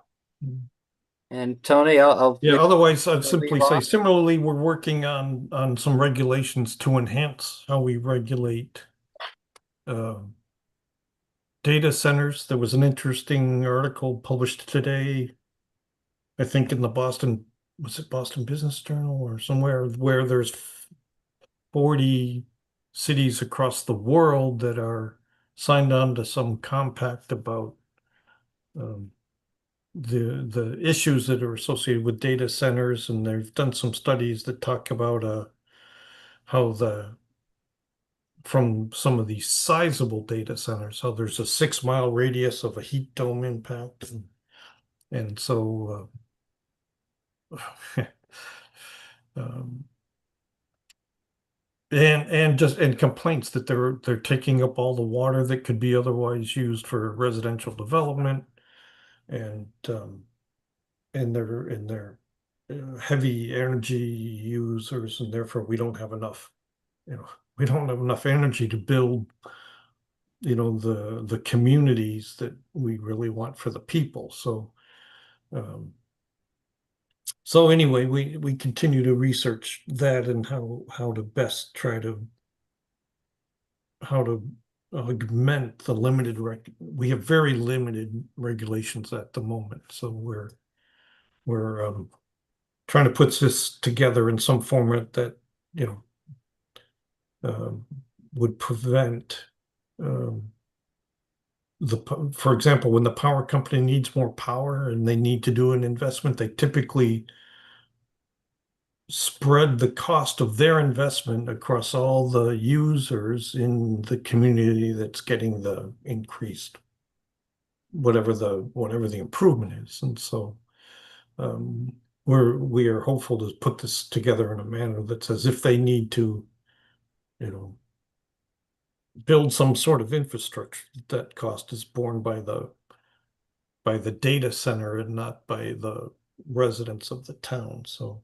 And Tony, I'll yeah, otherwise I'd leave simply you say off. similarly, we're working on some regulations to enhance how we regulate data centers. There was an interesting article published today, I think in the Boston Business Journal or somewhere, where there's 40 cities across the world that are signed on to some compact about the issues that are associated with data centers, and they've done some studies that talk about how from some of these sizable data centers, how there's a 6-mile radius of a heat dome impact, and so and complaints that they're taking up all the water that could be otherwise used for residential development, and they're heavy energy users, and therefore we don't have enough energy to build the communities that we really want for the people. So anyway, we continue to research that and how to best try to augment the we have very limited regulations at the moment, so we're trying to put this together in some format that would prevent for example, when the power company needs more power and they need to do an investment, they typically spread the cost of their investment across all the users in the community that's getting the increased whatever the improvement is. And so we are hopeful to put this together in a manner that says if they need to build some sort of infrastructure, that cost is borne by the data center and not by the residents of the town. So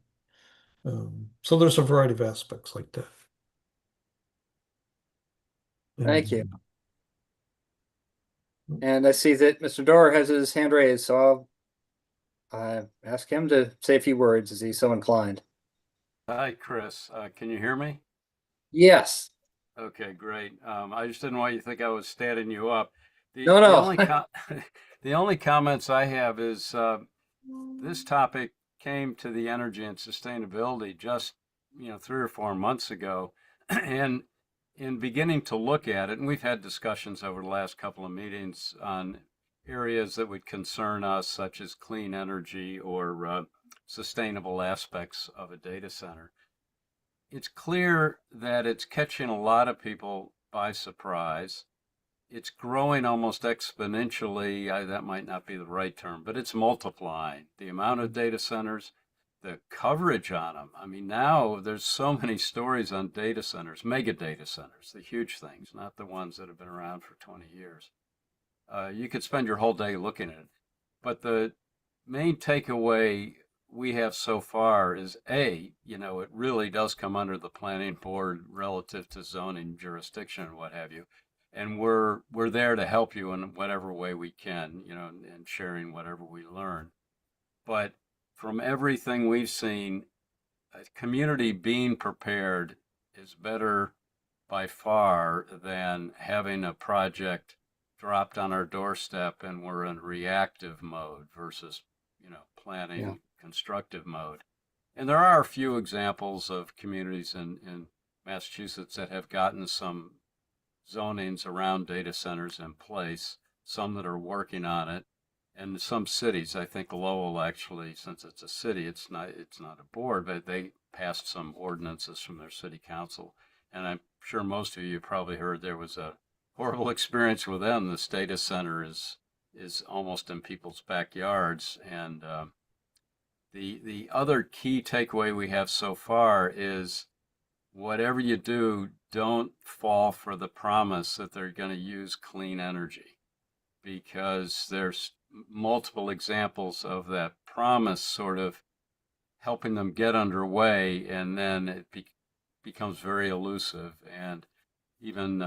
there's a variety of aspects like that. Thank you. And I see that Mr. Dorr has his hand raised, so I'll ask him to say a few words as he's so inclined. Hi, Chris. Can you hear me? Yes. Okay, great. I just didn't want you to think I was standing you up. No. The only comments I have is this topic came to the energy and sustainability just 3 or 4 months ago, and in beginning to look at it, and we've had discussions over the last couple of meetings on areas that would concern us, such as clean energy or sustainable aspects of a data center. It's clear that it's catching a lot of people by surprise. It's growing almost exponentially. That might not be the right term, but it's multiplying. The amount of data centers, the coverage on them. I mean, now there's so many stories on data centers, mega data centers, the huge things, not the ones that have been around for 20 years. You could spend your whole day looking at it. But the main takeaway we have so far is it really does come under the planning board relative to zoning jurisdiction and what have you. And we're there to help you in whatever way we can, and sharing whatever we learn. But from everything we've seen, a community being prepared is better by far than having a project dropped on our doorstep and we're in reactive mode versus, planning constructive mode. And there are a few examples of communities in Massachusetts that have gotten some zonings around data centers in place, some that are working on it, and some cities. I think Lowell actually, since it's a city, it's not a board, but they passed some ordinances from their city council. And I'm sure most of you probably heard there was a horrible experience with them. This data center is almost in people's backyards. And the other key takeaway we have so far is whatever you do, don't fall for the promise that they're going to use clean energy, because there's multiple examples of that promise sort of helping them get underway, and then it becomes very elusive. And even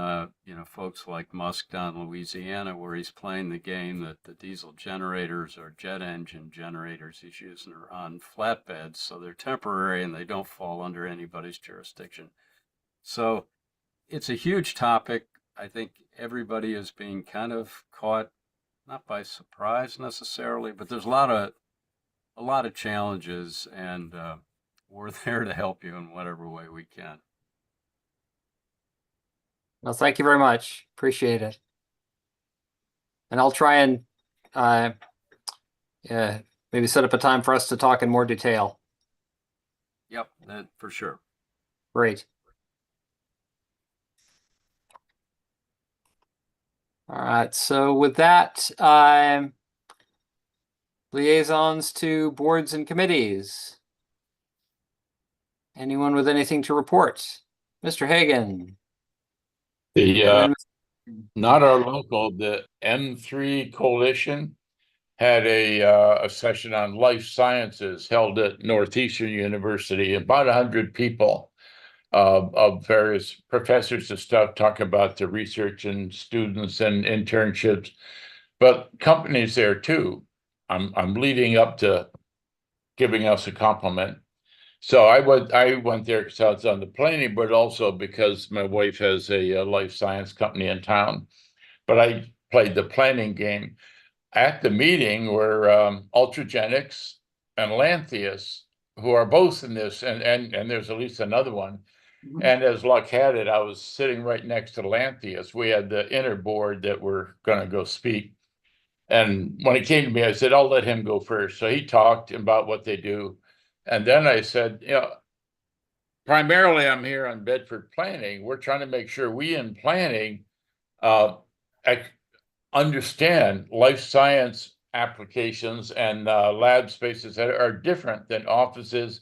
folks like Musk down in Louisiana, where he's playing the game that the diesel generators or jet engine generators he's using are on flatbeds, so they're temporary and they don't fall under anybody's jurisdiction. So it's a huge topic. I think everybody is being kind of caught, not by surprise necessarily, but there's a lot of challenges, and we're there to help you in whatever way we can. Well, thank you very much. Appreciate it. And I'll try and maybe set up a time for us to talk in more detail. Yep, that for sure. Great. All right. So with that, liaisons to boards and committees. Anyone with anything to report? Mr. Hagan. Not our local, the M3 Coalition had a session on life sciences held at Northeastern University. About 100 people of various professors and stuff talking about the research and students and internships, but companies there too. I'm leading up to giving us a compliment. So I went there because I was on the planning board, also because my wife has a life science company in town. But I played the planning game. At the meeting were Ultragenics and Lantheus, who are both in this, and there's at least another one. And as luck had it, I was sitting right next to Lantheus. We had the inner board that were going to go speak. And when it came to me, I said, I'll let him go first. So he talked about what they do. And then I said, primarily I'm here on Bedford Planning. We're trying to make sure we in planning understand life science applications and lab spaces that are different than offices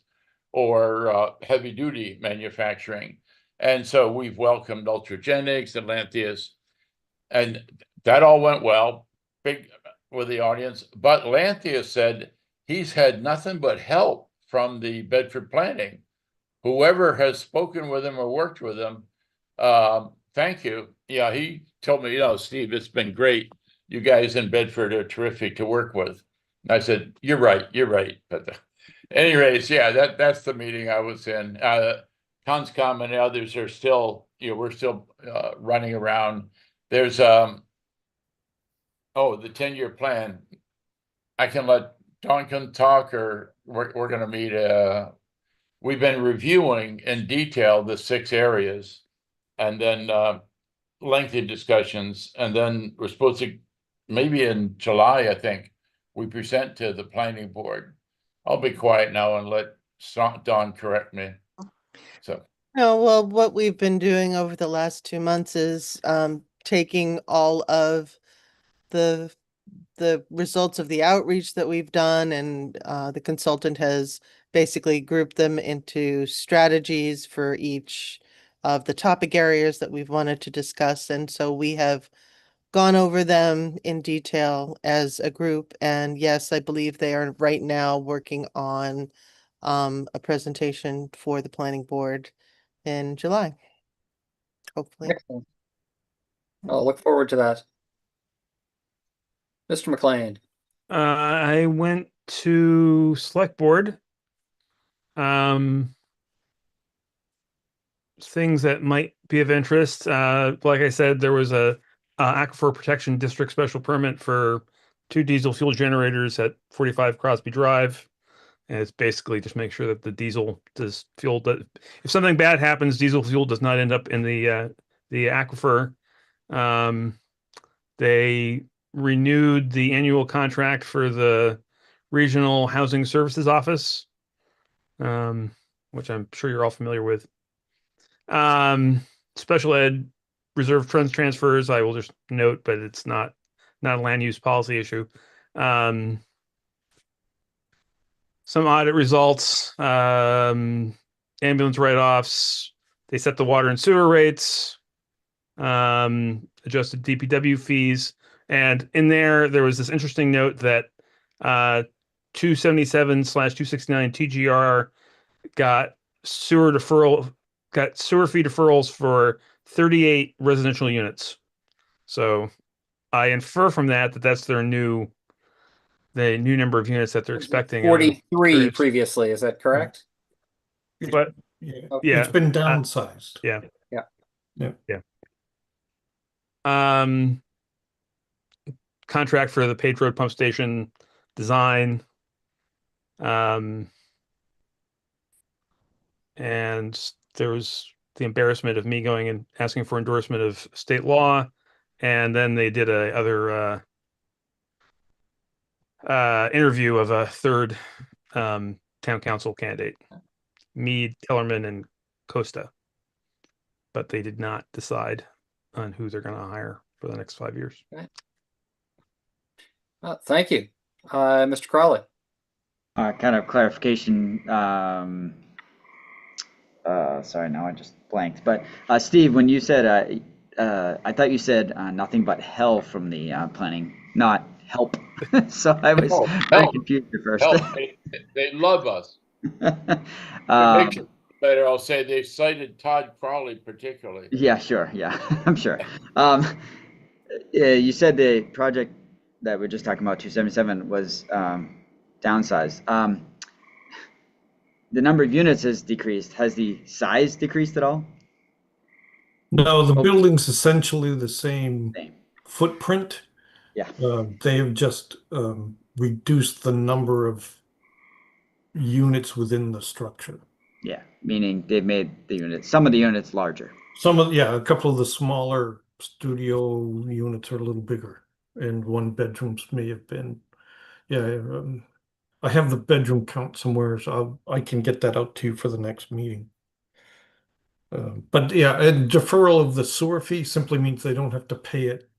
or heavy duty manufacturing. And so we've welcomed Ultragenics and Lantheus, and that all went well, big with the audience. But Lantheus said he's had nothing but help from the Bedford Planning. Whoever has spoken with him or worked with him, thank you. Yeah, he told me, Steve, it's been great. You guys in Bedford are terrific to work with. And I said, you're right. But anyways, yeah, that's the meeting I was in. Conscom and others are still, we're still running around. There's the 10-year plan. I can let Duncan talk, or we're going to meet. We've been reviewing in detail the 6 areas, and then lengthy discussions, and then we're supposed to, maybe in July, I think, we present to the planning board. I'll be quiet now and let Dawn correct me. So. No, well, what we've been doing over the last 2 months is taking all of the results of the outreach that we've done, and the consultant has basically grouped them into strategies for each of the topic areas that we've wanted to discuss. And so we have gone over them in detail as a group. And yes, I believe they are right now working on a presentation for the planning board in July. Hopefully. Excellent. I'll look forward to that. Mr. McLean. I went to select board. Things that might be of interest. Like I said, there was a Aquifer Protection District special permit for 2 diesel fuel generators at 45 Crosby Drive. And it's basically just make sure that the diesel does fuel that if something bad happens, diesel fuel does not end up in the aquifer. They renewed the annual contract for the Regional Housing Services Office, which I'm sure you're all familiar with. Special ed reserve funds transfers, I will just note, but it's not a land use policy issue. Some audit results, ambulance write-offs, they set the water and sewer rates, adjusted DPW fees. And in there was this interesting note that 277/269 TGR got sewer fee deferrals for 38 residential units. So I infer from that that's the new number of units that they're expecting. 43 previously, is that correct? But Yeah, it's been downsized. Yeah. Contract for the paved road pump station design. And there was the embarrassment of me going and asking for endorsement of state law. And then they did a other interview of a third town council candidate, Mead, Kellerman, and Costa. But they did not decide on who they're going to hire for the next 5 years. Okay. Thank you. Mr. Crowley. Kind of clarification. Sorry, now I just blanked. But Steve, when you said, I thought you said nothing but hell from the planning, not help. So I was very confused at first. They love us. Better, I'll say they cited Todd Crowley particularly. Yeah, sure. Yeah, I'm sure. You said the project that we're just talking about, 277, was downsized. The number of units has decreased. Has the size decreased at all? No, the building's essentially the same footprint. Yeah. They have just reduced the number of units within the structure. Yeah, meaning they've made some of the units larger. A couple of the smaller studio units are a little bigger, and 1 bedrooms may have been. I have the bedroom count somewhere, so I can get that out to you for the next meeting. But yeah, a deferral of the sewer fee simply means they don't have to pay it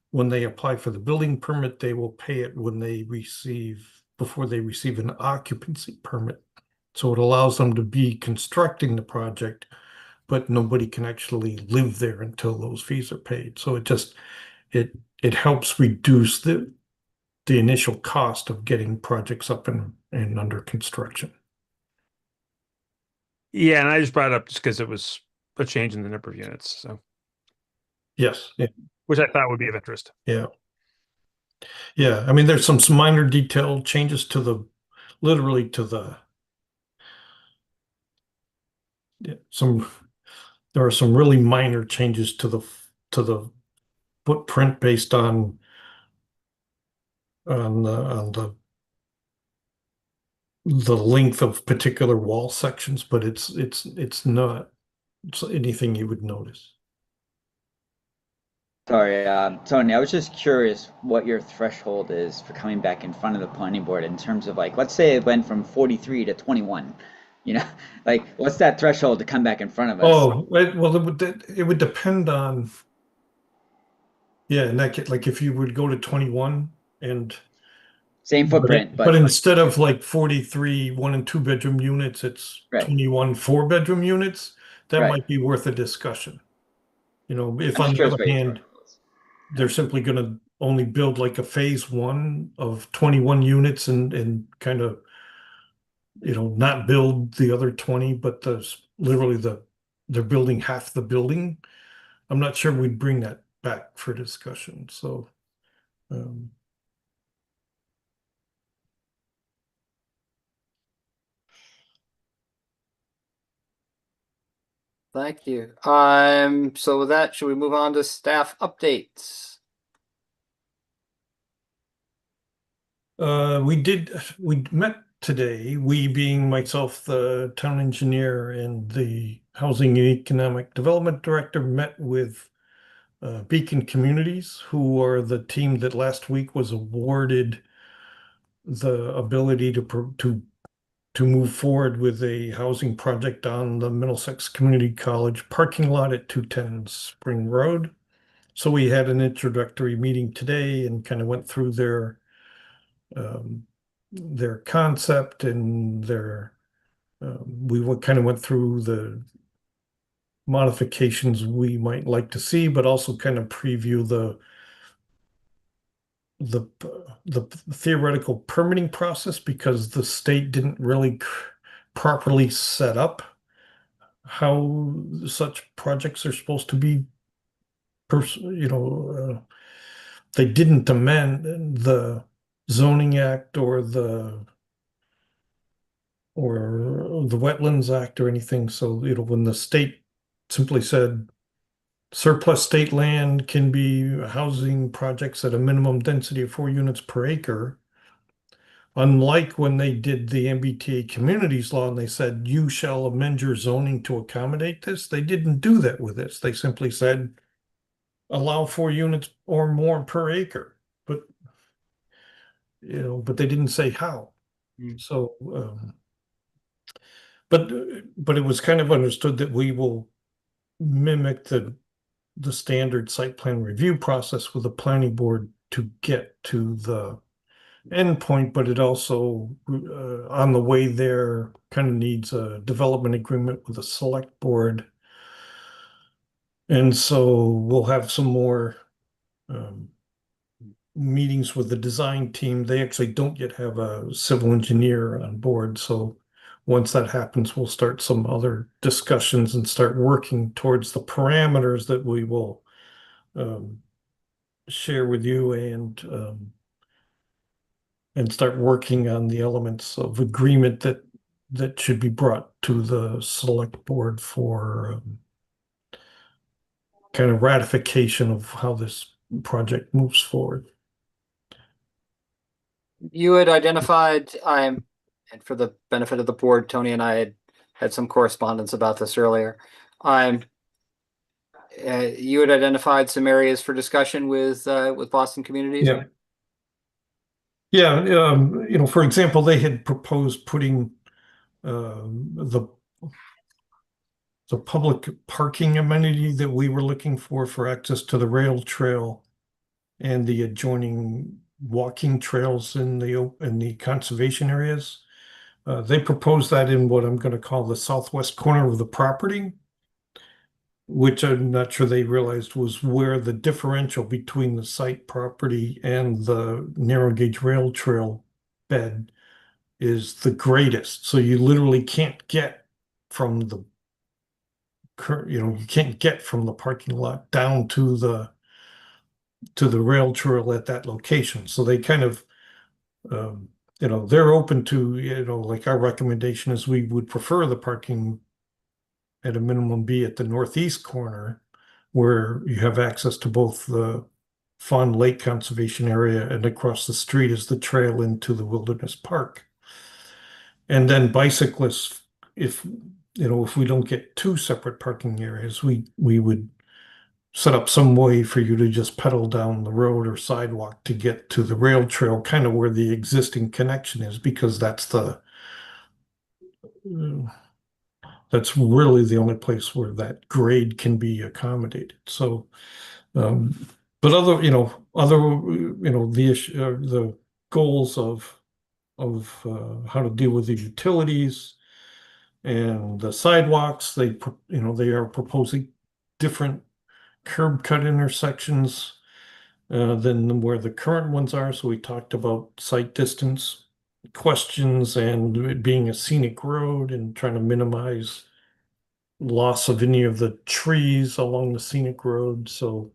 when they apply for the building permit. They will pay it when before they receive an occupancy permit. So it allows them to be constructing the project, but nobody can actually live there until those fees are paid. So it helps reduce the initial cost of getting projects up and under construction. Yeah, and I just brought it up just because it was a change in the number of units. So yes, yeah. Which I thought would be of interest. Yeah. I mean, there's some minor detail changes there are some really minor changes to the footprint based on the length of particular wall sections, but it's not anything you would notice. Sorry, Tony, I was just curious what your threshold is for coming back in front of the planning board in terms of, like, let's say it went from 43 to 21. Like, what's that threshold to come back in front of us? Oh, well, it would depend on, in that case, like if you would go to 21 and Same footprint, But instead of like 43 1 and 2 bedroom units, it's Right. 21 4-bedroom units. That Right. might be worth a discussion. You know, if I'm on the curious other what your hand, thought was. they're simply going to only build like a phase 1 of 21 units and kind of, you know, not build the other 20, but literally they're building half the building. I'm not sure we'd bring that back for discussion. So, Thank you. So with that, should we move on to staff updates? we met today, we being myself, the town engineer, and the Housing and Economic Development Director, met with Beacon Communities, who are the team that last week was awarded the ability to move forward with a housing project on the Middlesex Community College parking lot at 210 Spring Road. So we had an introductory meeting today and kind of went through their concept and we kind of went through the modifications we might like to see, but also kind of preview the theoretical permitting process, because the state didn't really properly set up how such projects are supposed to be. They didn't amend the Zoning Act or the Wetlands Act or anything. So, you know, when the state simply said surplus state land can be housing projects at a minimum density of 4 units per acre, unlike when they did the MBTA communities law and they said you shall amend your zoning to accommodate this, they didn't do that with this. They simply said allow 4 units or more per acre, but they didn't say how. So, but it was kind of understood that we will mimic the standard site plan review process with the planning board to get to the endpoint, but it also on the way there kind of needs a development agreement with the select board. And so we'll have some more meetings with the design team. They actually don't yet have a civil engineer on board. So once that happens, we'll start some other discussions and start working towards the parameters that we will share with you and start working on the elements of agreement that should be brought to the select board for kind of ratification of how this project moves forward. You had identified, and for the benefit of the board, Tony and I had some correspondence about this earlier. You had identified some areas for discussion with Boston Communities. Yeah. For example, they had proposed putting the public parking amenity that we were looking for access to the rail trail and the adjoining walking trails in the conservation areas. They proposed that in what I'm going to call the southwest corner of the property, which I'm not sure they realized was where the differential between the site property and the narrow gauge rail trail bed is the greatest. So you literally can't get from the parking lot down to the rail trail at that location. So they kind of they're open to, like our recommendation is we would prefer the parking at a minimum be at the northeast corner, where you have access to both the Fawn Lake Conservation Area and across the street is the trail into the Wilderness Park. And then bicyclists, if we don't get 2 separate parking areas, we would set up some way for you to just pedal down the road or sidewalk to get to the rail trail, kind of where the existing connection is, because that's really the only place where that grade can be accommodated. So, but the issue, goals of how to deal with the utilities and the sidewalks. They are proposing different curb cut intersections than where the current ones are. So we talked about sight distance questions and it being a scenic road and trying to minimize loss of any of the trees along the scenic road. So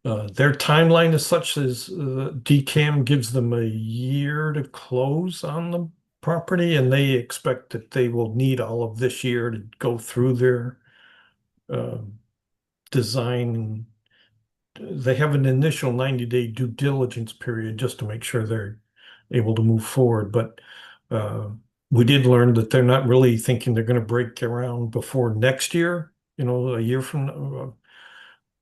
their timeline is such as DCAM gives them a year to close on the property, and they expect that they will need all of this year to go through their design. They have an initial 90-day due diligence period just to make sure they're able to move forward. But we did learn that they're not really thinking they're going to break ground before next year, a year from now,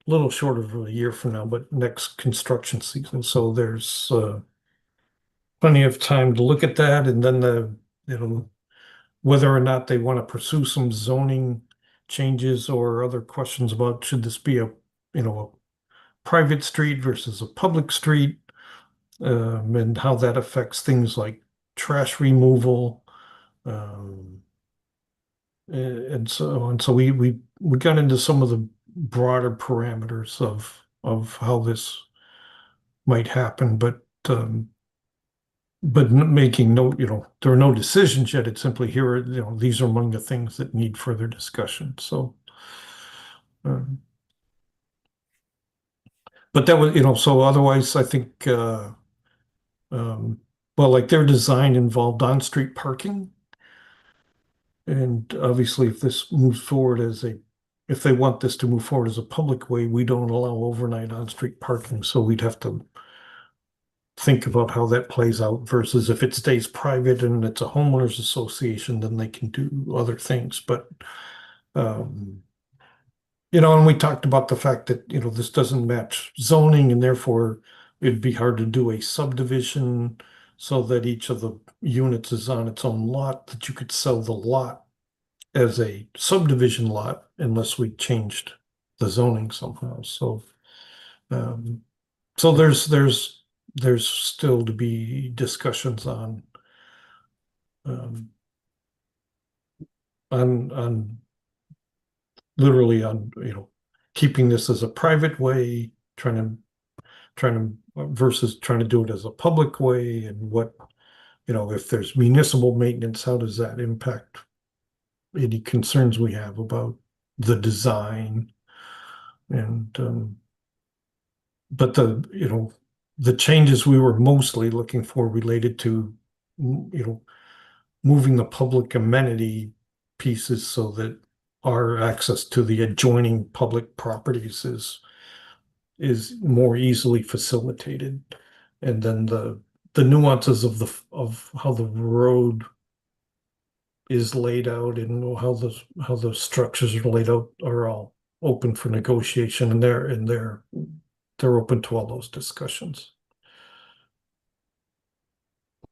a little short of a year from now, but next construction season. So there's plenty of time to look at that. And then whether or not they want to pursue some zoning changes or other questions about should this be a private street versus a public street, and how that affects things like trash removal, and so on. So we got into some of the broader parameters of how this might happen, but making no, there are no decisions yet. It's simply here, these are among the things that need further discussion. So, but that was, so otherwise, I think, well, like their design involved on-street parking. And obviously, if this moves forward if they want this to move forward as a public way, we don't allow overnight on-street parking. So we'd have to think about how that plays out versus if it stays private and it's a homeowners association, then they can do other things. But, and we talked about the fact that, this doesn't match zoning and therefore it'd be hard to do a subdivision so that each of the units is on its own lot, that you could sell the lot as a subdivision lot unless we changed the zoning somehow. So, so there's still to be discussions on literally on keeping this as a private way, trying to versus trying to do it as a public way, and what if there's municipal maintenance, how does that impact any concerns we have about the design? And but the changes we were mostly looking for related to moving the public amenity pieces so that our access to the adjoining public properties is more easily facilitated, and then the nuances of how the road is laid out and how the structures are laid out are all open for negotiation, and they're open to all those discussions.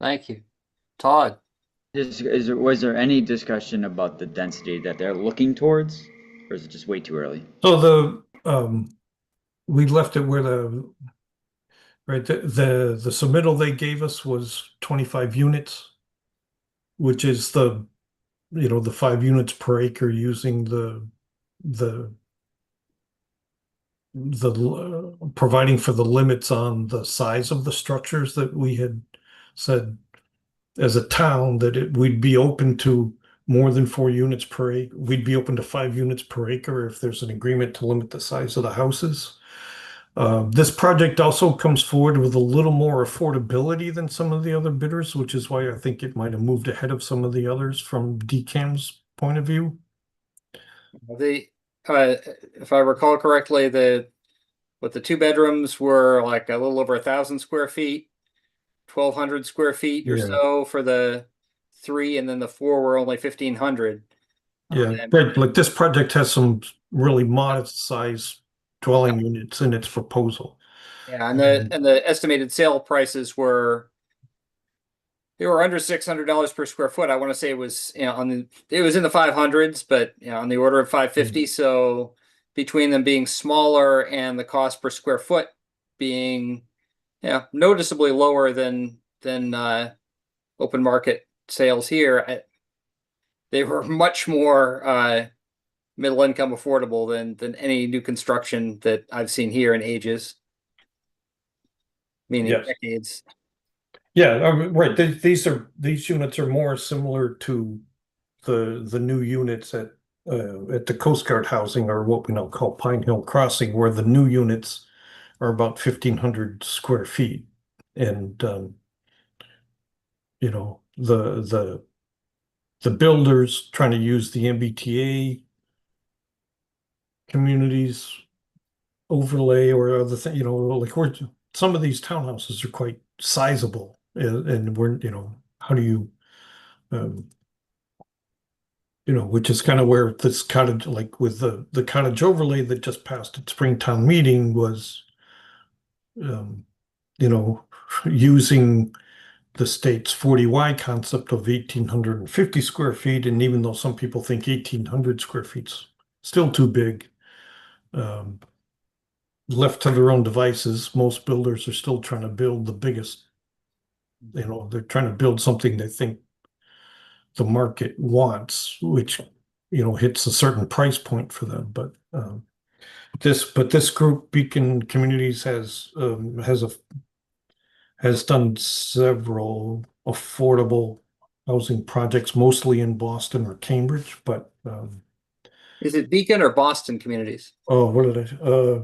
Thank you. Todd? Was there any discussion about the density that they're looking towards, or is it just way too early? So we left it where the submittal they gave us was 25 units, which is the 5 units per acre using the providing for the limits on the size of the structures that we had said as a town that we'd be open to more than 4 units per acre. We'd be open to 5 units per acre if there's an agreement to limit the size of the houses. This project also comes forward with a little more affordability than some of the other bidders, which is why I think it might have moved ahead of some of the others from DCAM's point of view. If I recall correctly, the 2 bedrooms were like a little over 1,000 square feet, 1,200 square feet or so for the 3, and then the 4 were only 1,500. Yeah, but like this project has some really modest size dwelling units in its proposal. Yeah, and the estimated sale prices were under $600 per square foot. I want to say it was it was in the 500s, but on the order of 550. So between them being smaller and the cost per square foot being, noticeably lower than open market sales here. They were much more middle income affordable than any new construction that I've seen here in ages, meaning Yes. decades. Yeah, right. These units are more similar to the new units at the Coast Guard housing, or what we now call Pine Hill Crossing, where the new units are about 1,500 square feet, and you know, the builders trying to use the MBTA communities overlay or other thing, like some of these townhouses are quite sizable, and we're, how do you, which is kind of where this cottage, like with the cottage overlay that just passed at Springtown meeting, was, using the state's 40Y concept of 1,850 square feet. And even though some people think 1,800 square feet's still too big, left to their own devices, most builders are still trying to build the biggest, they're trying to build something they think the market wants, which, hits a certain price point for them. But this group, Beacon Communities, has done several affordable housing projects, mostly in Boston or Cambridge. But is it Beacon or Boston Communities? Oh, what did I?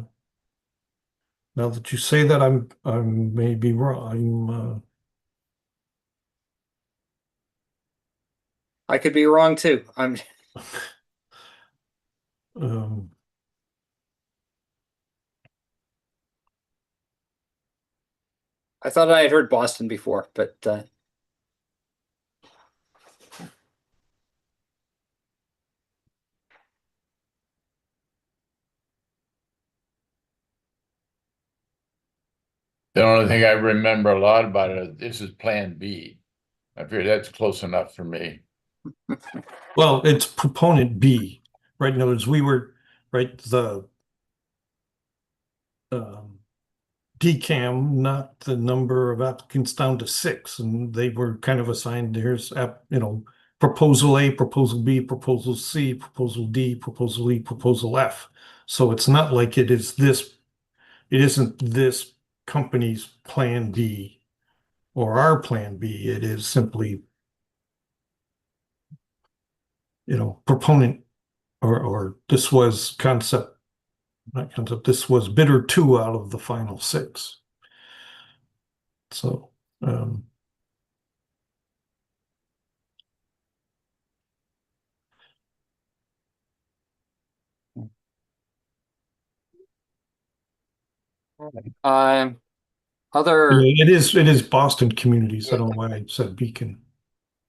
Now that you say that, I may be wrong. I could be wrong too. I'm. I thought I had heard Boston before, but The only thing I remember a lot about it, this is Plan B. I figure that's close enough for me. Well, it's proponent B, right? In other words, we were the DCAM knocked the number of applicants down to 6, and they were kind of assigned, here's proposal A, proposal B, proposal C, proposal D, proposal E, proposal F. So it's not like it isn't this company's plan B or our plan B. It is simply, proponent, or this was this was bidder 2 out of the final 6. So, other. it is Boston Communities. I don't know why I said Beacon.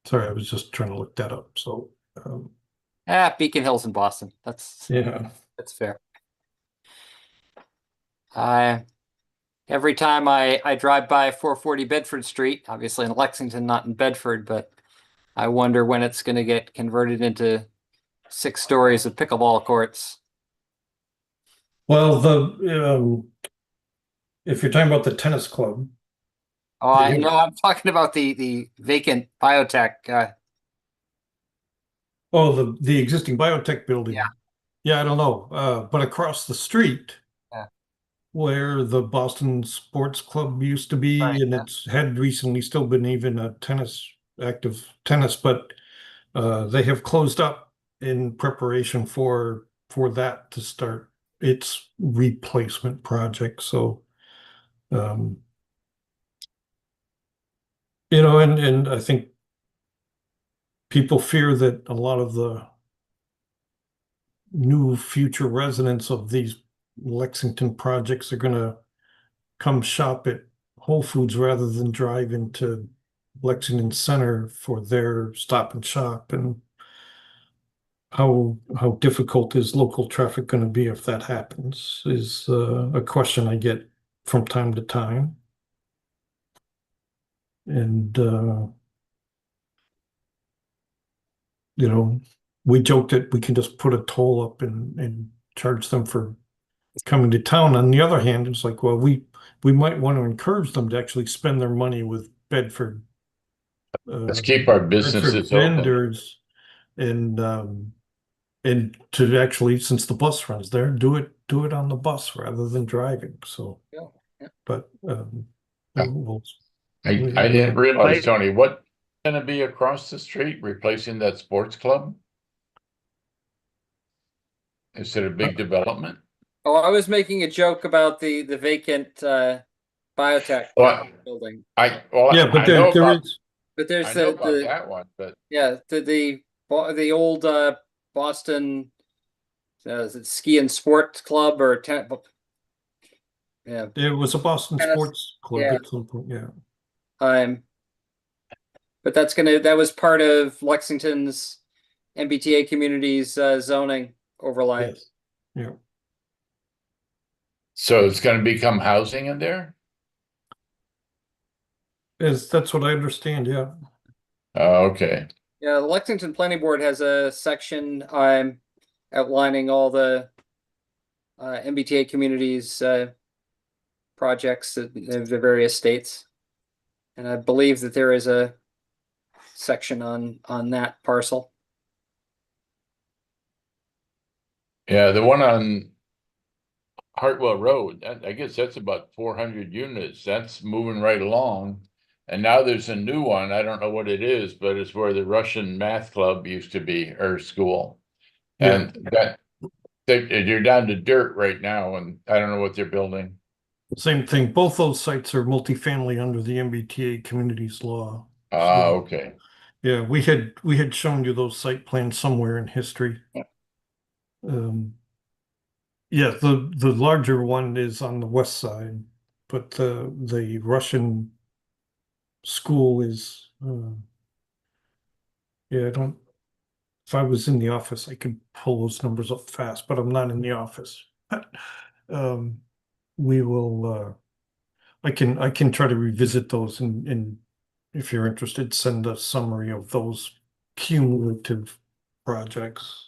Sorry, I was just trying to look that up. So, Beacon Hills in Boston. That's fair. Every time I drive by 440 Bedford Street, obviously in Lexington, not in Bedford, but I wonder when it's going to get converted into 6 stories of pickleball courts. Well, if you're talking about the tennis club. Oh, I know. I'm talking about the vacant biotech. Oh, the existing biotech building. Yeah. Yeah, I don't know. But across the street, where the Boston Sports Club used to be, and it's had recently still been even a active tennis, but they have closed up in preparation for that to start its replacement project. So, and I think people fear that a lot of the new future residents of these Lexington projects are going to come shop at Whole Foods rather than drive into Lexington Center for their Stop and Shop. And how difficult is local traffic going to be if that happens is a question I get from time to time. And we joke that we can just put a toll up and charge them for coming to town. On the other hand, it's like, well, we might want to encourage them to actually spend their money with Bedford. Let's keep our Bedford businesses open. vendors and to actually, since the bus runs there, do it on the bus rather than driving. So, Yeah, yeah. but Yeah. we'll, I didn't realize, Tony, what's gonna be across the street replacing that sports club? Is it a big development? Oh, I was making a joke about the vacant biotech Well, building, yeah, but I know there about, is. but there's I know the about that one, but yeah the old Boston is it ski and sports club or yeah It was a Boston Tennis, Sports Club yeah. at some point, yeah. But that was part of Lexington's MBTA community's zoning overlay. Yes. Yeah. so it's gonna become housing in there? That's what I understand, yeah. Oh, okay. Yeah, the Lexington Planning Board has a section outlining all the MBTA communities projects in the various states. And I believe that there is a section on that parcel. Yeah, the one on Hartwell Road, I guess that's about 400 units. That's moving right along. And now there's a new one. I don't know what it is, but it's where the Russian math club used to be, or school. Yeah. And you're down to dirt right now, and I don't know what they're building. Same thing. Both those sites are multifamily under the MBTA communities law. Ah, So, okay. yeah, we had shown you those site plans somewhere in history. Yeah. Yeah, the larger one is on the west side, but the Russian school is yeah, I don't, if I was in the office, I could pull those numbers up fast, but I'm not in the office. We will I can try to revisit those and if you're interested, send a summary of those cumulative projects.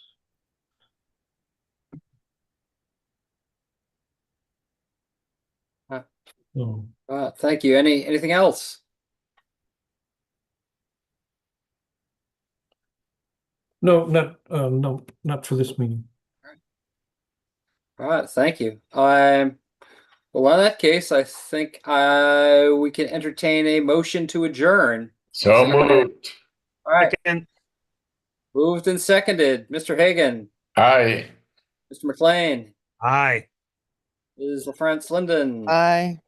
Huh. So, Thank you. Anything else? no, not for this meeting. All right, thank you. Well, in that case, I think we can entertain a motion to adjourn. So moved. All right, Second. moved and seconded. Mr. Hagan, Aye. Mr. McLean, Aye. Ms. LaFrance Linden, Aye.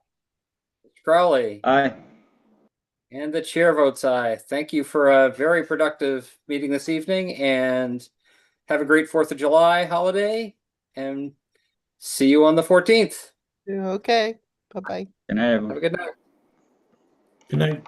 Mr. Crowley, Aye. and the chair votes aye. Thank you for a very productive meeting this evening, and have a great 4th of July holiday, and see you on the 14th. Okay. Bye-bye. Good night, everyone. Have a good night. Good night.